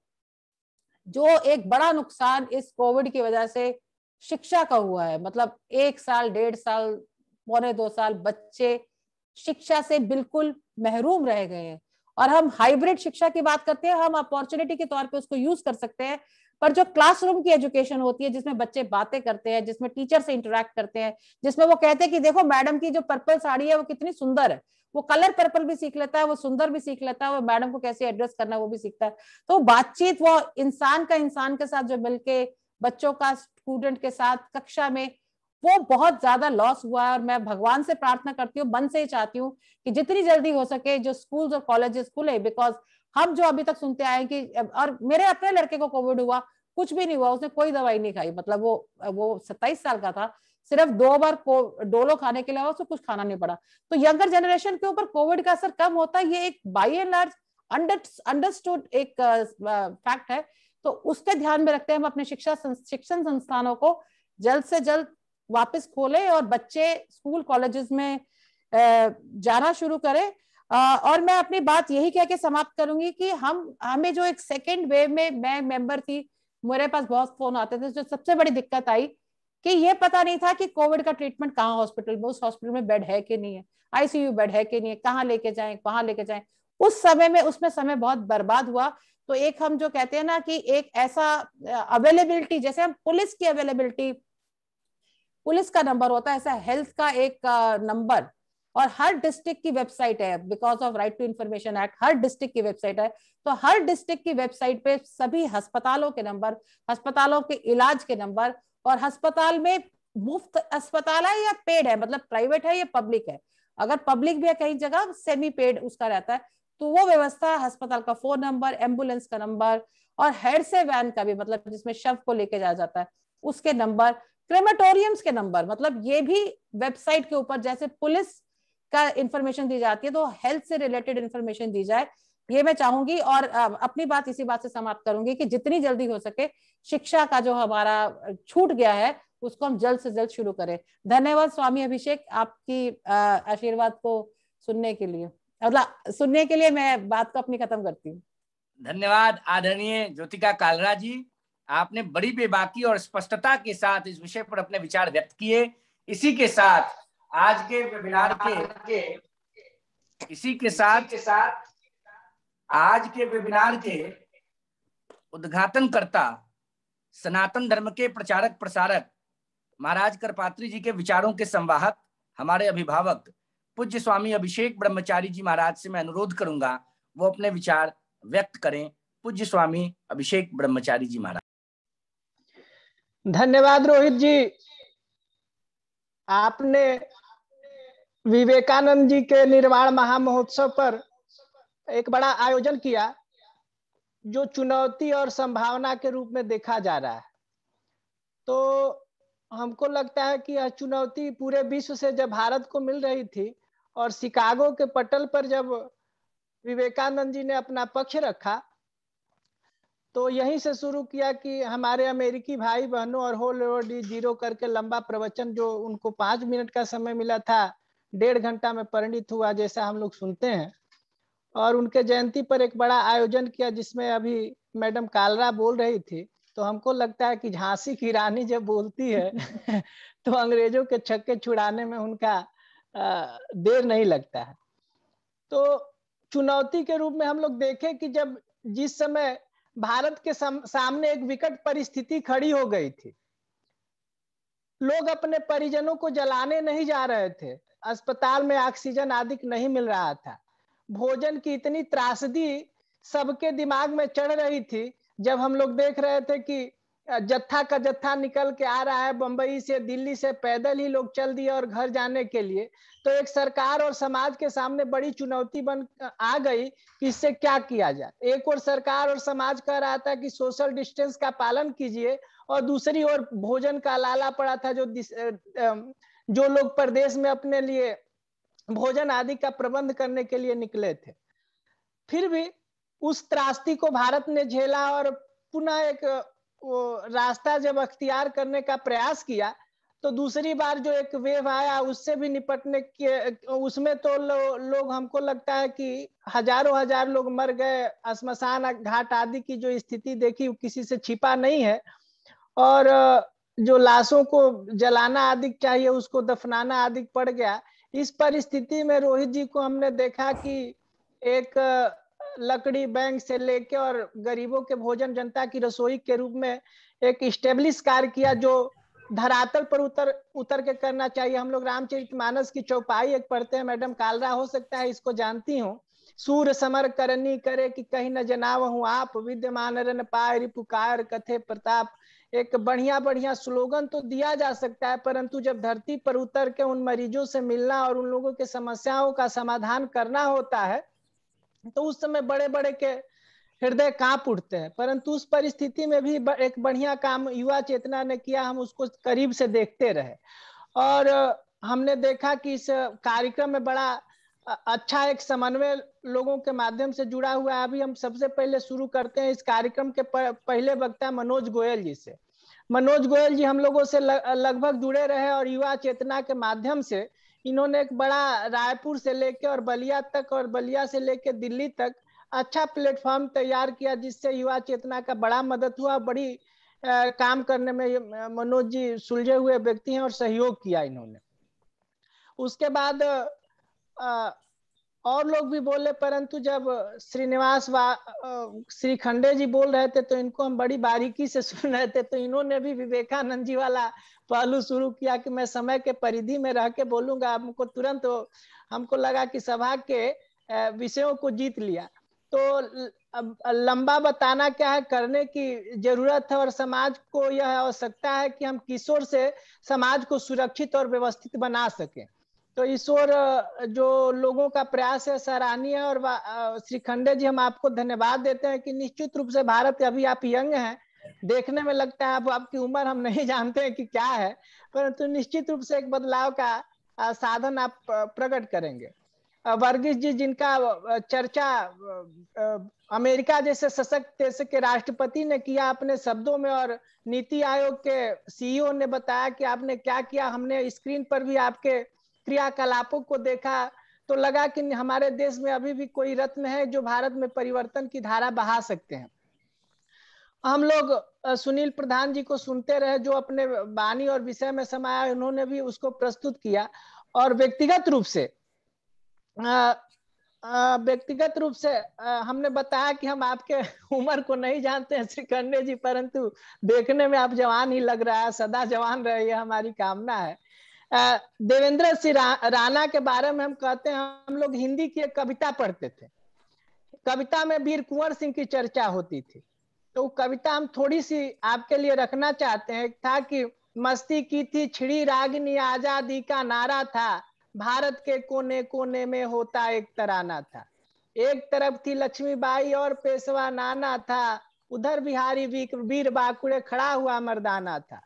जो एक बड़ा नुकसान इस कोविड की वजह से शिक्षा का हुआ है, मतलब 1 साल, 1.5 साल, 1.25 साल बच्चे शिक्षा से बिल्कुल महरूम रह गए हैं। और हम हाइब्रिड शिक्षा की बात करते हैं, हम अपॉर्चुनिटी के तौर पे उसको यूज कर सकते हैं, पर जो क्लासरूम की एजुकेशन होती है जिसमें बच्चे बातें करते हैं, जिसमें टीचर से इंटरेक्ट करते हैं, जिसमें वो कहते हैं कि देखो मैडम की जो पर्पल साड़ी है वो कितनी सुंदर है, वो कलर पर्पल भी सीख लेता है, वो सुंदर भी सीख लेता है, वो मैडम को कैसे एड्रेस करना है वो भी सीखता है। तो बातचीत, वो इंसान का इंसान के साथ जो मिलके बच्चों का स्टूडेंट के साथ कक्षा में, वो बहुत ज्यादा लॉस हुआ है। और मैं भगवान से प्रार्थना करती हूँ, मन से ही चाहती हूँ कि जितनी जल्दी हो सके जो स्कूल्स और कॉलेजेस खुले, बिकॉज हम जो अभी तक सुनते आए कि, और मेरे अपने लड़के को कोविड हुआ, कुछ भी नहीं हुआ, उसने कोई दवाई नहीं खाई, मतलब वो 27 साल का था, सिर्फ 2 बार डोलो खाने के अलावा उसको कुछ खाना नहीं पड़ा। तो यंगर जनरेशन के ऊपर कोविड का असर कम होता है, ये एक बाय एंड लार्ज अंडरस्टूड एक फैक्ट है। तो उसके ध्यान में रखते हैं हम अपने शिक्षण संस्थानों को जल्द से जल्द वापस खोले और बच्चे स्कूल कॉलेजेस में जाना शुरू करें। और मैं अपनी बात यही कह के समाप्त करूंगी कि हमें जो एक सेकेंड वेव में मैं मेंबर थी, मेरे पास बहुत फोन आते थे, जो सबसे बड़ी दिक्कत आई कि ये पता नहीं था कि कोविड का ट्रीटमेंट कहाँ हॉस्पिटल में, उस हॉस्पिटल में बेड है कि नहीं है, आईसीयू बेड है कि नहीं है, कहाँ लेके जाएं, वहां लेके जाएं। उस समय में उसमें समय बहुत बर्बाद हुआ। तो एक हम जो कहते हैं ना कि एक ऐसा अवेलेबिलिटी, जैसे हम पुलिस की अवेलेबिलिटी, पुलिस का नंबर होता है, ऐसा हेल्थ का एक नंबर, और हर डिस्ट्रिक्ट की वेबसाइट है, because of right to information act हर डिस्ट्रिक्ट की वेबसाइट है। तो हर डिस्ट्रिक्ट की वेबसाइट पे सभी अस्पतालों के नंबर, अस्पतालों के इलाज के नंबर, और अस्पताल में मुफ्त अस्पताल है या पेड है, मतलब प्राइवेट है या पब्लिक है, अगर पब्लिक भी है कई जगह सेमी पेड उसका रहता है, तो वो व्यवस्था, अस्पताल का फोन नंबर, एम्बुलेंस का नंबर, और हेड से वैन का भी, मतलब जिसमें शव को लेके जाया जाता है उसके नंबर, क्रेमेटोरियम्स के नंबर, मतलब ये भी वेबसाइट के ऊपर जैसे पुलिस का इंफॉर्मेशन दी जाती है तो हेल्थ से रिलेटेड इंफॉर्मेशन दी जाए, ये मैं चाहूंगी। और अपनी बात इसी बात से समाप्त करूंगी कि जितनी जल्दी हो सके शिक्षा का जो हमारा छूट गया है उसको हम जल्द से जल्द शुरू करें। धन्यवाद स्वामी अभिषेक, आपकी आशीर्वाद को सुनने के लिए, मतलब सुनने के लिए मैं बात को अपनी खत्म करती हूँ। धन्यवाद आदरणीय ज्योतिका कालरा जी, आपने बड़ी बेबाकी और स्पष्टता के साथ इस विषय पर अपने विचार व्यक्त किए। इसी के साथ आज के वेबिनार के उद्घाटनकर्ता, सनातन धर्म के प्रचारक प्रसारक महाराज करपात्री जी के विचारों के संवाहक, हमारे अभिभावक पूज्य स्वामी अभिषेक ब्रह्मचारी जी महाराज से मैं अनुरोध करूंगा वो अपने विचार व्यक्त करें। पूज्य स्वामी अभिषेक ब्रह्मचारी जी महाराज। धन्यवाद रोहित जी, आपने विवेकानंद जी के निर्वाण महामहोत्सव पर एक बड़ा आयोजन किया जो चुनौती और संभावना के रूप में देखा जा रहा है। तो हमको लगता है कि यह चुनौती पूरे विश्व से जब भारत को मिल रही थी और शिकागो के पटल पर जब विवेकानंद जी ने अपना पक्ष रखा तो यहीं से शुरू किया कि हमारे अमेरिकी भाई बहनों और होल ओवर डी जीरो करके लंबा प्रवचन जो उनको 5 मिनट का समय मिला था 1.5 घंटा में परिणित हुआ, जैसा हम लोग सुनते हैं। और उनके जयंती पर एक बड़ा आयोजन किया जिसमें अभी मैडम कालरा बोल रही थी। तो हमको लगता है कि झांसी की रानी जब बोलती है तो अंग्रेजों के छक्के छुड़ाने में उनका देर नहीं लगता है। तो चुनौती के रूप में हम लोग देखें कि जब जिस समय भारत के सामने एक विकट परिस्थिति खड़ी हो गई थी, लोग अपने परिजनों को जलाने नहीं जा रहे थे, अस्पताल में ऑक्सीजन आदि नहीं मिल रहा था, भोजन की इतनी त्रासदी सबके दिमाग में चढ़ रही थी। जब हम लोग देख रहे थे कि जत्था का जत्था निकल के आ रहा है बंबई से, दिल्ली से पैदल ही लोग चल दिए और घर जाने के लिए, तो एक सरकार और समाज के सामने बड़ी चुनौती बन आ गई कि इससे क्या किया जाए। एक और सरकार और समाज कह रहा था कि सोशल डिस्टेंस का पालन कीजिए, और दूसरी ओर भोजन का लाला पड़ा था। जो लोग प्रदेश में अपने लिए भोजन आदि का प्रबंध करने के लिए निकले थे, फिर भी उस त्रासदी को भारत ने झेला और पुनः एक वो रास्ता जब अख्तियार करने का प्रयास किया तो दूसरी बार जो एक वेव आया उससे भी निपटने के उसमें तो लोग हमको लगता है कि हजार लोग मर गए, श्मशान घाट आदि की जो स्थिति देखी किसी से छिपा नहीं है। और जो लाशों को जलाना आदि चाहिए उसको दफनाना आदि पड़ गया। इस परिस्थिति में रोहित जी को हमने देखा कि एक लकड़ी बैंक से लेके और गरीबों के भोजन जनता की रसोई के रूप में एक स्टेब्लिश कार्य किया जो धरातल पर उतर के करना चाहिए। हम लोग रामचरितमानस की चौपाई एक पढ़ते हैं, मैडम कालरा हो सकता है इसको जानती हूँ, सूर समर करनी करे कि कहीं न जनाव हूँ आप, विद्यमान रन पाय रिपुकार कथे प्रताप। एक बढ़िया बढ़िया स्लोगन तो दिया जा सकता है, परंतु जब धरती पर उतर के उन मरीजों से मिलना और उन लोगों के समस्याओं का समाधान करना होता है तो उस समय बड़े बड़े के हृदय कांप उठते हैं। परंतु उस परिस्थिति में भी एक बढ़िया काम युवा चेतना ने किया, हम उसको करीब से देखते रहे और हमने देखा कि इस कार्यक्रम में बड़ा अच्छा एक समन्वय लोगों के माध्यम से जुड़ा हुआ है। अभी हम सबसे पहले शुरू करते हैं इस कार्यक्रम के पहले वक्ता मनोज गोयल जी से। मनोज गोयल जी हम लोगों से लगभग जुड़े रहे और युवा चेतना के माध्यम से इन्होंने एक बड़ा रायपुर से लेके और बलिया तक और बलिया से लेके दिल्ली तक अच्छा प्लेटफॉर्म तैयार किया, जिससे युवा चेतना का बड़ा मदद हुआ। बड़ी काम करने में मनोज जी सुलझे हुए व्यक्ति हैं और सहयोग किया इन्होंने। उसके बाद और लोग भी बोले, परंतु जब श्री खंडे जी बोल रहे थे तो इनको हम बड़ी बारीकी से सुन रहे थे, तो इन्होंने भी विवेकानंद जी वाला पहलू शुरू किया कि मैं समय के परिधि में रह के बोलूंगा। हमको तुरंत हमको लगा कि सभा के विषयों को जीत लिया, तो लंबा बताना क्या है, करने की जरूरत है और समाज को यह आवश्यकता है कि हम किशोर से समाज को सुरक्षित और व्यवस्थित बना सकें। तो इस ओर जो लोगों का प्रयास है सराहनीय है। और श्री खंडे जी हम आपको धन्यवाद देते हैं कि निश्चित रूप से भारत, अभी आप यंग हैं, देखने में लगता है अब आपकी उम्र हम नहीं जानते हैं कि क्या है, परंतु निश्चित रूप से एक बदलाव का साधन आप प्रकट करेंगे। वर्गीस जी जिनका चर्चा अमेरिका जैसे सशक्त देश के राष्ट्रपति ने किया अपने शब्दों में, और नीति आयोग के सीईओ ने बताया कि आपने क्या किया, हमने स्क्रीन पर भी आपके क्रियाकलापों को देखा, तो लगा कि हमारे देश में अभी भी कोई रत्न है जो भारत में परिवर्तन की धारा बहा सकते हैं। हम लोग सुनील प्रधान जी को सुनते रहे जो अपने वाणी और विषय में समाया, उन्होंने भी उसको प्रस्तुत किया। और व्यक्तिगत रूप से हमने बताया कि हम आपके उम्र को नहीं जानते हैं श्री खंडे जी, परंतु देखने में आप जवान ही लग रहा है, सदा जवान रहे, ये हमारी कामना है। देवेंद्र सिंह राणा के बारे में हम कहते हैं, हम लोग हिंदी की एक कविता पढ़ते थे, कविता में वीर कुंवर सिंह की चर्चा होती थी, तो कविता हम थोड़ी सी आपके लिए रखना चाहते हैं। था कि मस्ती की थी छिड़ी रागिनी, आजादी का नारा था, भारत के कोने कोने में होता एक तराना था। एक तरफ थी लक्ष्मीबाई और पेशवा नाना था, उधर बिहारी वीर बाकुड़े खड़ा हुआ मर्दाना था।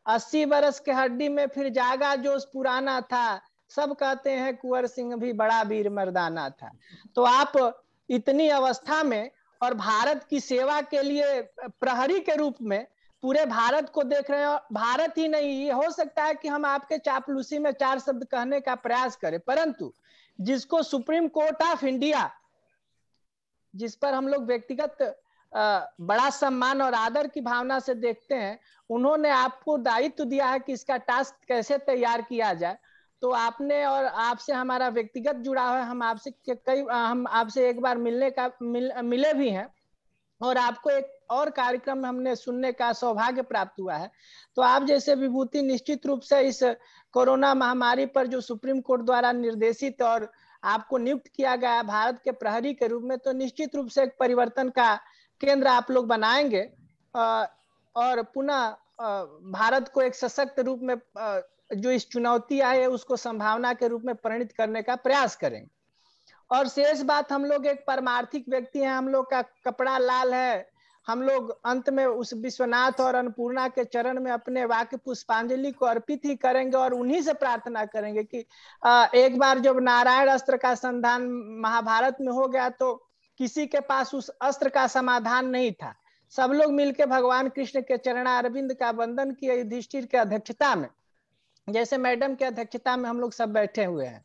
80 बरस के हड्डी में फिर जागा जोश पुराना था, सब कहते हैं कुंवर सिंह भी बड़ा वीर मर्दाना था। तो आप इतनी अवस्था में और भारत की सेवा के लिए प्रहरी के रूप में पूरे भारत को देख रहे हैं। भारत ही नहीं, ये हो सकता है कि हम आपके चापलूसी में 4 शब्द कहने का प्रयास करें, परंतु जिसको सुप्रीम कोर्ट ऑफ इंडिया, जिस पर हम लोग व्यक्तिगत बड़ा सम्मान और आदर की भावना से देखते हैं, उन्होंने आपको दायित्व दिया है कि इसका टास्क कैसे तैयार किया जाए। तो आपने और आपसे हमारा व्यक्तिगत जुड़ा है, हम आपसे एक बार मिले भी हैं और आपको एक और कार्यक्रम में हमने सुनने का सौभाग्य प्राप्त हुआ है। तो आप जैसे विभूति निश्चित रूप से इस कोरोना महामारी पर जो सुप्रीम कोर्ट द्वारा निर्देशित और आपको नियुक्त किया गया भारत के प्रहरी के रूप में, तो निश्चित रूप से एक परिवर्तन का केंद्र आप लोग बनाएंगे और पुनः भारत को एक सशक्त रूप में जो इस चुनौती है उसको संभावना के रूप में परिणित करने का प्रयास करेंगे। और शेष बात, हम लोग एक परमार्थिक व्यक्ति हैं, हम लोग का कपड़ा लाल है, हम लोग अंत में उस विश्वनाथ और अन्नपूर्णा के चरण में अपने वाक्य पुष्पांजलि को अर्पित ही करेंगे और उन्हीं से प्रार्थना करेंगे कि एक बार जब नारायण अस्त्र का संधान महाभारत में हो गया तो किसी के पास उस अस्त्र का समाधान नहीं था। सब लोग मिलकर भगवान कृष्ण के चरणारविंद का वंदन किए युधिष्ठिर के अध्यक्षता में, जैसे मैडम के अध्यक्षता में हम लोग सब बैठे हुए हैं,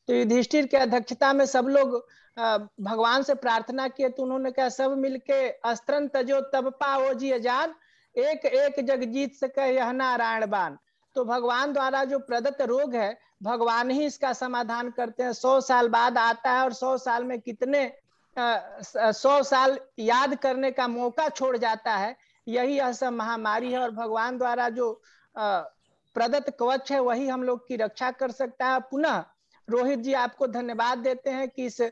तो युधिष्ठिर के अध्यक्षता में सब लोग भगवान से प्रार्थना किए, तो उन्होंने कहा सब मिलके अस्त्रन तजो तब पाओ जी जान, एक एक जग जीत सके यह नारायण बाण। तो भगवान द्वारा जो प्रदत्त रोग है भगवान ही इसका समाधान करते हैं। 100 साल बाद आता है और 100 साल में कितने 100 साल याद करने का मौका छोड़ जाता है, यही ऐसा महामारी है। और भगवान द्वारा जो प्रदत्त कवच है वही हम लोग की रक्षा कर सकता है। पुनः रोहित जी आपको धन्यवाद देते हैं कि इस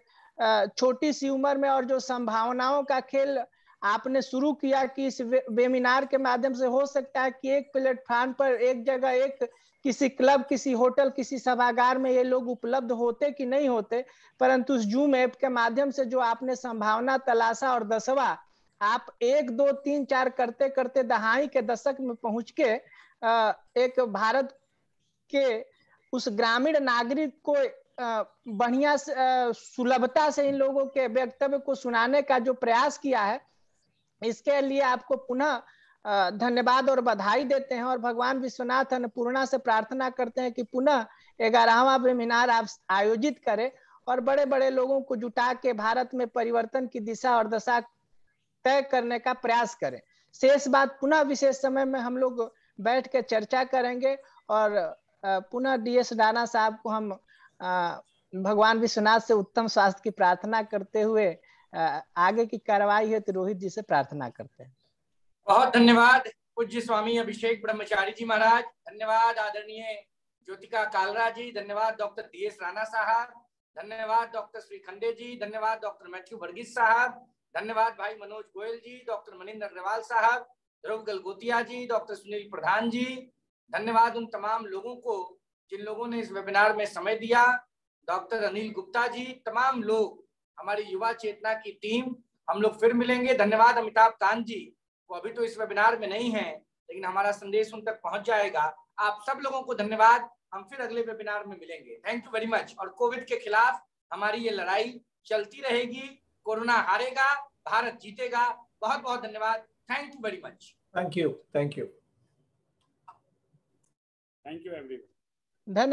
छोटी सी उम्र में और जो संभावनाओं का खेल आपने शुरू किया कि इस वेबिनार के माध्यम से हो सकता है कि एक प्लेटफॉर्म पर एक जगह एक किसी क्लब, किसी होटल, किसी सभागार में ये लोग उपलब्ध होते कि नहीं होते, परंतु उस जूम ऐप के माध्यम से जो आपने संभावना तलाशा और दसवा आप 1, 2, 3, 4 करते करते दहाई के दशक में पहुंच के एक भारत के उस ग्रामीण नागरिक को बढ़िया सुलभता से इन लोगों के वक्तव्य को सुनाने का जो प्रयास किया है, इसके लिए आपको पुनः धन्यवाद और बधाई देते हैं और भगवान विश्वनाथ अन्नपूर्णा से प्रार्थना करते हैं कि पुनः 11वां वेबिनार आप आयोजित करें और बड़े बड़े लोगों को जुटा के भारत में परिवर्तन की दिशा और दशा तय करने का प्रयास करें। शेष बात पुनः विशेष समय में हम लोग बैठ के चर्चा करेंगे और पुनः DS डाना साहब को हम भगवान विश्वनाथ से उत्तम स्वास्थ्य की प्रार्थना करते हुए आगे की कार्रवाई है तो रोहित जी से प्रार्थना करते हैं। बहुत धन्यवाद पूज्य स्वामी अभिषेक ब्रह्मचारी जी महाराज, धन्यवाद आदरणीय ज्योतिका कालरा जी, धन्यवाद डॉक्टर DS राणा साहब, धन्यवाद डॉक्टर श्री खंडे जी, धन्यवाद डॉक्टर मैथ्यू वर्गीस साहब, धन्यवाद भाई मनोज गोयल जी, डॉक्टर मनिंदर अग्रवाल साहब, ध्रुव गलगोतिया जी, डॉक्टर सुनील प्रधान जी, धन्यवाद उन तमाम लोगों को जिन लोगों ने इस वेबिनार में समय दिया, डॉक्टर अनिल गुप्ता जी, तमाम लोग, हमारी युवा चेतना की टीम। हम लोग फिर मिलेंगे। धन्यवाद अमिताभ कांत जी, वो अभी तो इस वेबिनार में नहीं है लेकिन हमारा संदेश उन तक पहुंच जाएगा। आप सब लोगों को धन्यवाद। हम फिर अगले वेबिनार में मिलेंगे। Thank you very much. और कोविड के खिलाफ हमारी ये लड़ाई चलती रहेगी। कोरोना हारेगा, भारत जीतेगा। बहुत बहुत धन्यवाद। Thank you very much. Thank you, thank you, thank you everyone. धन्यवाद।